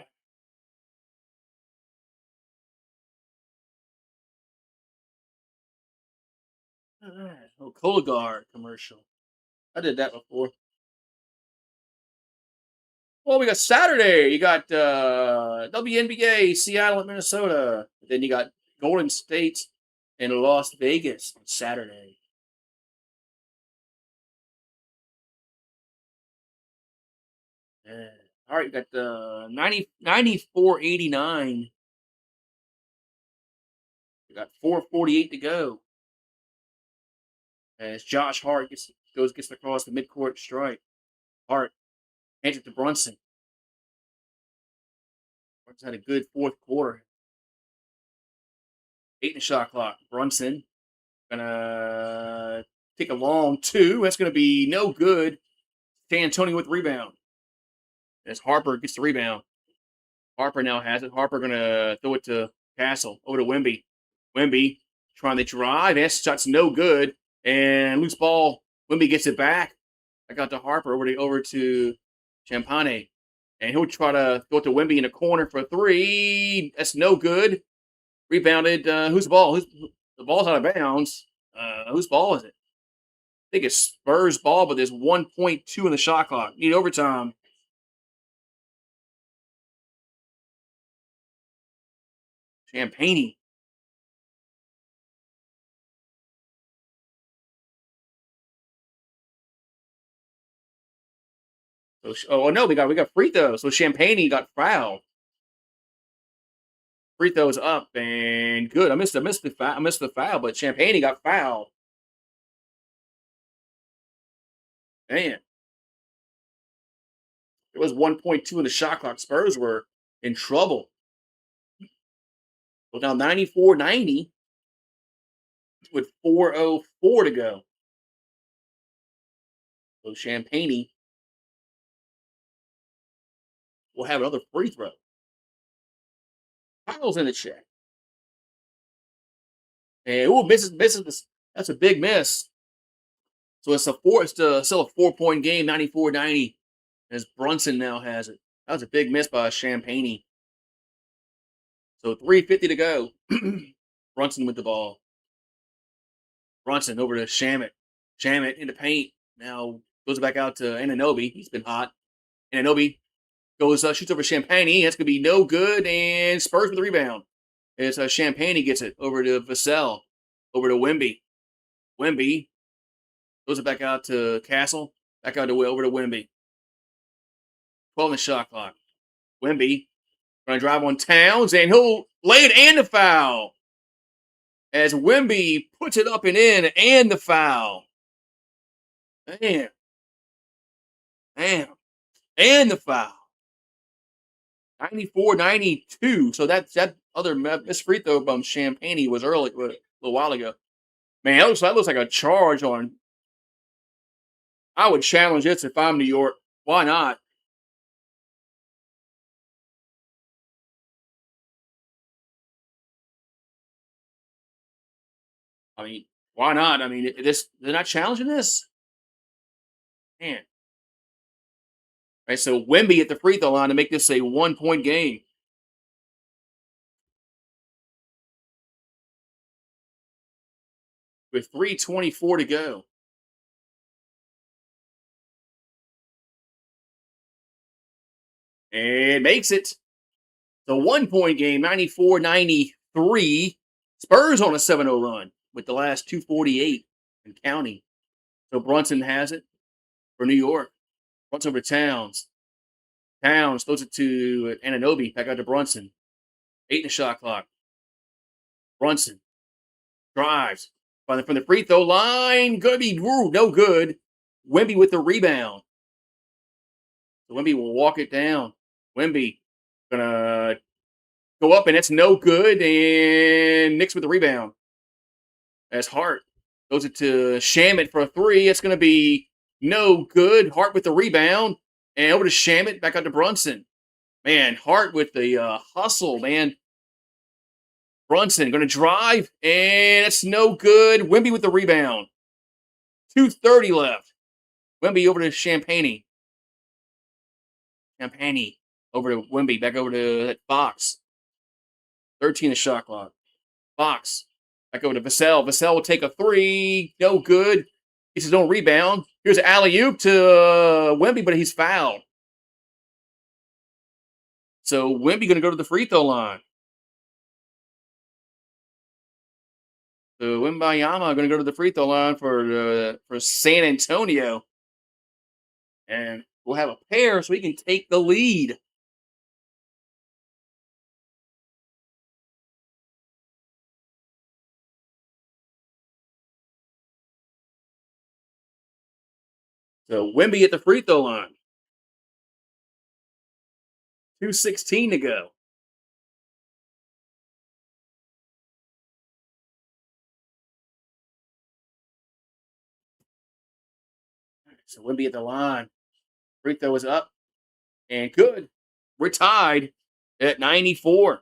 oh Cologuard commercial. I did that before. Well, we got Saturday. You got WNBA, Seattle and Minnesota. Then you got Golden State and Las Vegas on Saturday. Yeah. All right, you got the 94-89. You got 4:48 to go. As Josh Hart gets across the midcourt strike. Hart hands it to Brunson. Brunson had a good fourth quarter. 8 in the shot clock. Brunson gonna take a long two. That's gonna be no good. San Antonio with the rebound. As Harper gets the rebound. Harper now has it. Harper gonna throw it to Castle. Over to Wemby. Wemby trying to drive. That shot's no good. And loose ball. Wemby gets it back. I got to Harper over to Champagne. And he'll try to throw it to Wemby in the corner for three. That's no good. Rebounded. Whose ball? The ball's out of bounds. Whose ball is it? I think it's Spurs ball, but there's 1.2 in the shot clock. Need overtime. Champagne. Oh no, we got free throws. So Champagne got fouled. Free throws up and good. I missed the foul, but Champagne got fouled. Man, it was 1.2 in the shot clock. Spurs were in trouble. Well, now 94-90 with 4:04 to go. So Champagne will have another free throw. Kyle's in the check. And misses this. That's a big miss. So still a 4-point game, 94-90, as Brunson now has it. That was a big miss by Champagne. So 3:50 to go. Brunson with the ball. Brunson over to Shamit. Shamit in the paint. Now goes back out to Anunoby. He's been hot. Anunoby shoots over Champagne. That's going to be no good. And Spurs with the rebound. As Champagne gets it over to Vassell. Over to Wemby. Wemby goes it back out to Castle. Back out to over to Wemby. 12 in the shot clock. Wemby going to drive on Towns. And he'll lay it and the foul. As Wemby puts it up and in, and the foul. Damn. And the foul. 94-92. So that other miss free throw from Champagne was early, a little while ago. Man, that looks like a charge on. I would challenge this if I'm New York. Why not? I mean, why not? I mean, they're not challenging this. Man. All right, so Wemby at the free throw line to make this a 1-point game. With 3:24 to go. And makes it. The 1-point game, 94-93. Spurs on a 7-0 run with the last 2:48 and counting. So Brunson has it for New York. Brunson over to Towns. Towns throws it to Anunoby. Back out to Brunson. 8 in the shot clock. Brunson drives from the free throw line. Gonna be no good. Wemby with the rebound. So Wemby will walk it down. Wemby gonna go up, and it's no good. And Knicks with the rebound. As Hart goes it to Shamit for a three. It's gonna be no good. Hart with the rebound. And over to Shamit. Back out to Brunson. Man, Hart with the hustle, man. Brunson going to drive, and it's no good. Wemby with the rebound. 2:30 left. Wemby over to Champagne. Champagne over to Wemby. Back over to Fox. 13 the shot clock. Fox. Back over to Vassell. Vassell will take a three. No good. Gets his own rebound. Here's an alley-oop to Wemby, but he's fouled. So Wemby going to go to the free throw line. So Wembayama going to go to the free throw line for San Antonio. And we'll have a pair so he can take the lead. So Wemby at the free throw line. 2:16 to go. So Wemby at the line. Free throw is up and good. We're tied at 94.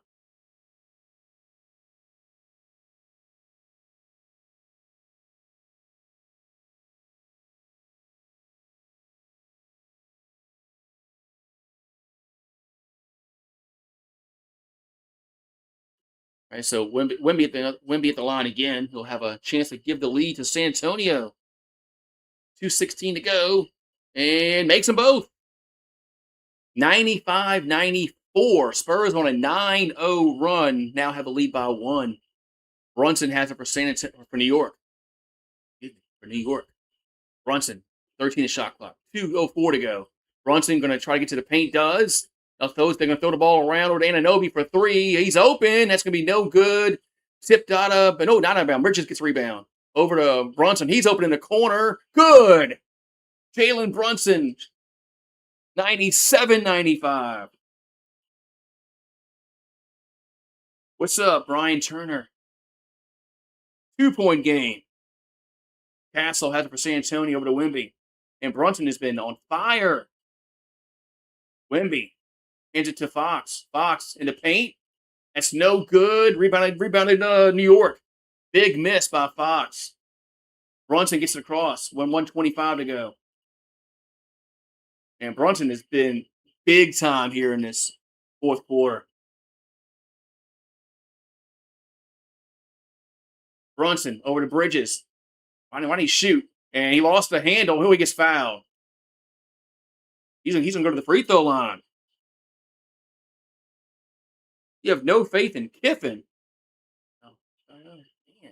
All right, so Wemby at the line again. He'll have a chance to give the lead to San Antonio. 2:16 to go. And makes them both. 95-94. Spurs on a 9-0 run. Now have a lead by 1. Brunson has it for New York. For New York. Brunson, 13 shot clock. 2:04 to go. Brunson going to try to get to the paint. Does. They're going to throw the ball around over to Anunoby for three. He's open. That's going to be no good. Tipped out of, but no, not out of bounds. Bridges gets rebound. Over to Brunson. He's open in the corner. Good. Jalen Brunson. 97-95. What's up, Brian Turner? 2-point game. Castle has it for San Antonio over to Wemby. And Brunson has been on fire. Wemby hands it to Fox. Fox in the paint. That's no good. Rebounded New York. Big miss by Fox. Brunson gets it across. 1:25 to go. And Brunson has been big time here in this fourth quarter. Brunson over to Bridges. Why didn't he shoot? And he lost the handle. Who he gets fouled? He's going to go to the free throw line. You have no faith in Kiffin. Oh, man.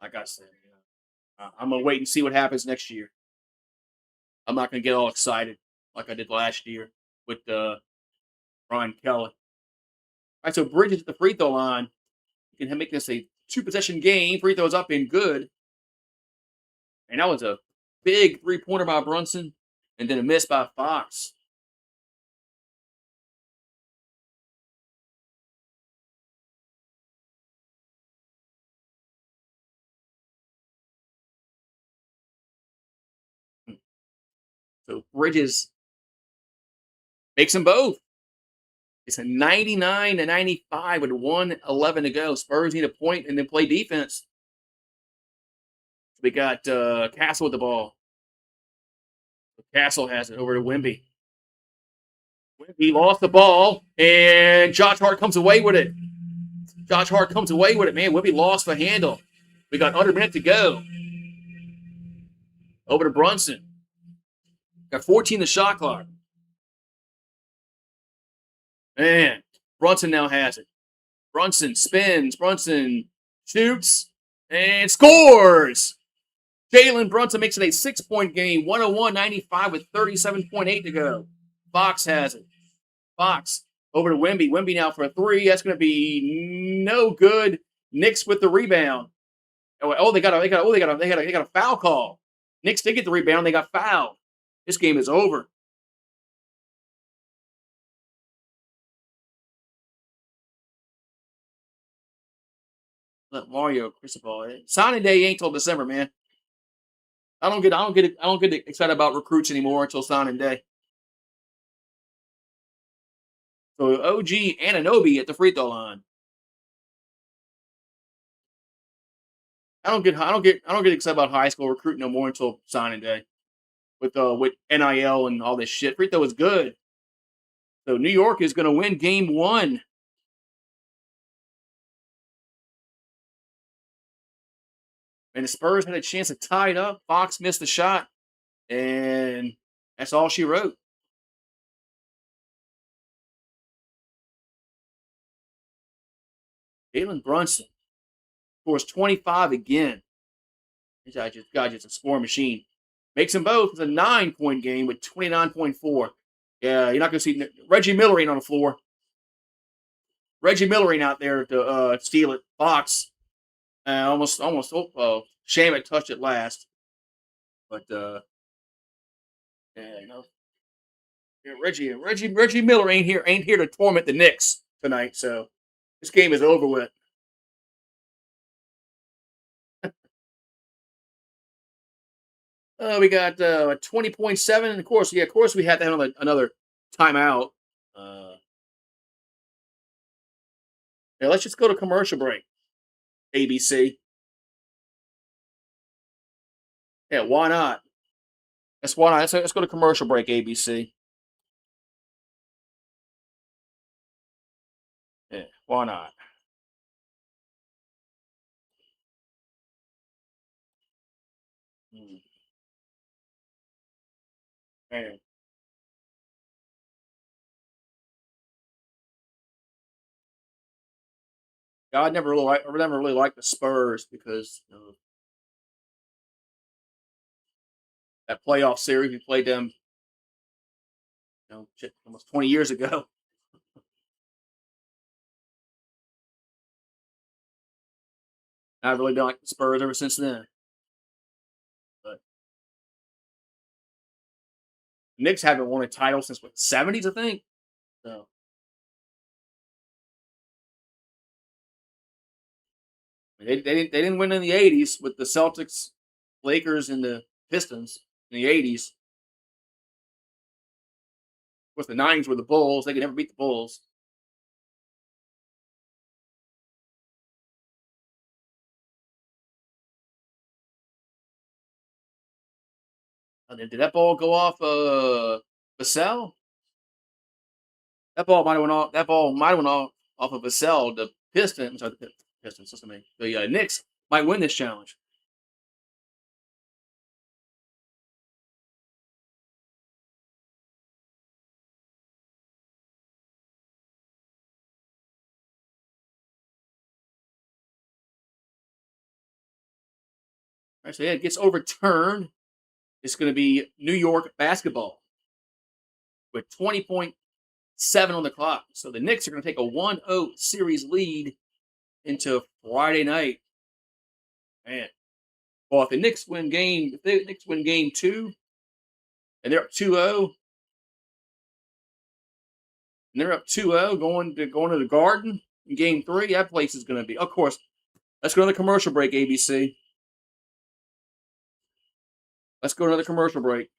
Like I said, I'm going to wait and see what happens next year. I'm not going to get all excited like I did last year with Brian Kelly. All right, so Bridges at the free throw line. You can make this a 2-possession game. Free throws up and good. And that was a big 3-pointer by Brunson. And then a miss by Fox. So Bridges makes them both. It's a 99-95 with 1:11 to go. Spurs need a point and then play defense. We got Castle with the ball. Castle has it over to Wemby. Wemby lost the ball, and Josh Hart comes away with it. Josh Hart comes away with it, man. Wemby lost the handle. We got under a minute to go. Over to Brunson. Got 14 the shot clock. Man, Brunson now has it. Brunson spins. Brunson shoots and scores. Jalen Brunson makes it a 6-point game. 101-95 with 37.8 to go. Fox has it. Fox over to Wemby. Wemby now for a three. That's going to be no good. Knicks with the rebound. Oh, they got a foul call. Knicks did get the rebound. They got fouled. This game is over. Let Mario Cristobal. Signing day ain't till December, man. I don't get excited about recruits anymore until signing day. So OG Anunoby at the free throw line. I don't get excited about high school recruiting no more until signing day. With NIL and all this shit. Free throw is good. So New York is going to win game 1. And the Spurs had a chance to tie it up. Fox missed the shot. And that's all she wrote. Jalen Brunson scores 25 again. This guy just a score machine. Makes them both. It's a 9-point game with 29.4. Yeah, you're not going to see Reggie Miller ain't on the floor. Reggie Miller ain't out there to steal it. Fox almost. Shamet touched it last, but yeah, yeah, Reggie Miller ain't here to torment the Knicks tonight. So this game is over with. We got 20.7, and of course we had to have another timeout. Yeah, let's just go to commercial break. ABC. Yeah, why not? That's why not. Let's go to commercial break. ABC. Yeah, why not? Mm, man, I never really liked the Spurs because That playoff series, we played them, almost 20 years ago. I've really been like the Spurs ever since then. But the Knicks haven't won a title since what, 70s, I think. So they didn't win in the 80s with the Celtics, Lakers, and the Pistons in the 80s. Of course, the 90s were the Bulls. They could never beat the Bulls. And then, did that ball go off Vassell? That ball might have went off of Vassell. The Pistons, sorry, the Pistons. Listen to me. The Knicks might win this challenge. Actually, yeah, it gets overturned. It's going to be New York basketball with 20.7 on the clock. So the Knicks are going to take a 1-0 series lead into Friday night. Man, well, if the Knicks win game two, and they're up 2-0, and they're up 2-0 going to the Garden in game three, that place is going to be. Of course, let's go to the commercial break, ABC. Let's go to another commercial break.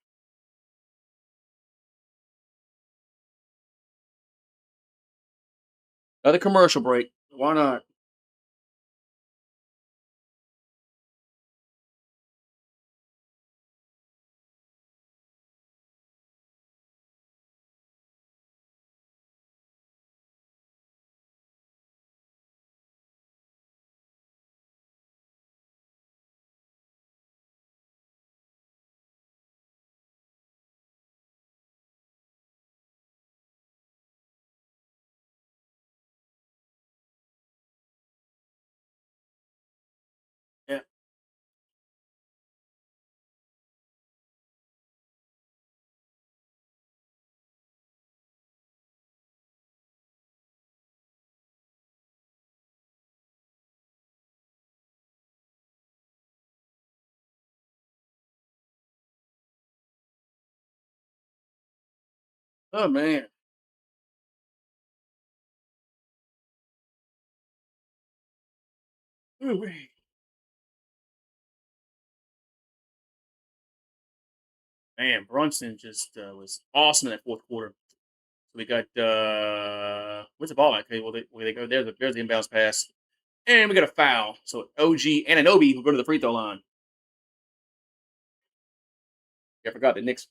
Another commercial break. Why not? Yeah. Oh man. Ooh-wee. Man, Brunson just was awesome in that fourth quarter. So we got where's the ball at? Okay, well they go there's the inbounds pass, and we got a foul. So OG Ananobi will go to the free throw line. Yeah, I forgot the Knicks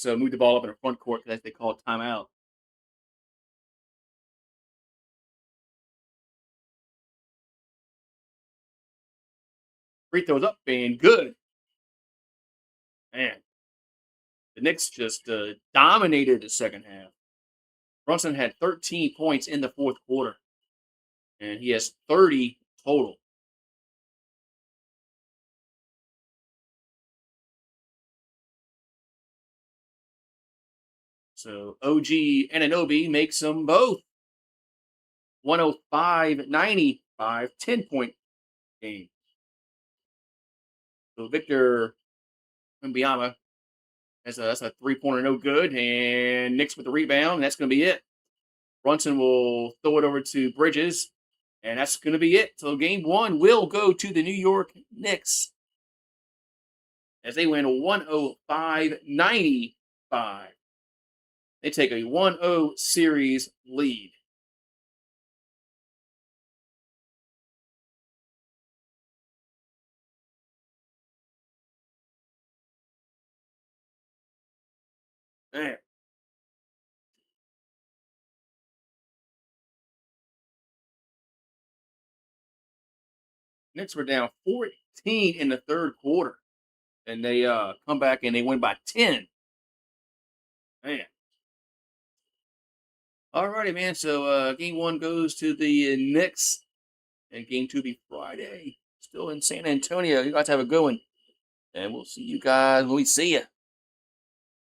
moved the ball up in the front court because they called timeout. Free throws up and good. Man, the Knicks just dominated the second half. Brunson had 13 points in the fourth quarter, and he has 30 total. So OG Ananobi makes them both 105-95, 10-point game. So Victor Mbiama that's a 3-pointer, no good, and Knicks with the rebound, and that's going to be it. Brunson will throw it over to Bridges, and that's going to be it. So game one will go to the New York Knicks as they win 105-95. They take a 1-0 series lead. Man, Knicks were down 14 in the third quarter, and they come back and they win by 10. Man. All righty, man. So game one goes to the Knicks, and game two be Friday. Still in San Antonio. You guys have a good one, and we'll see you guys when we see you.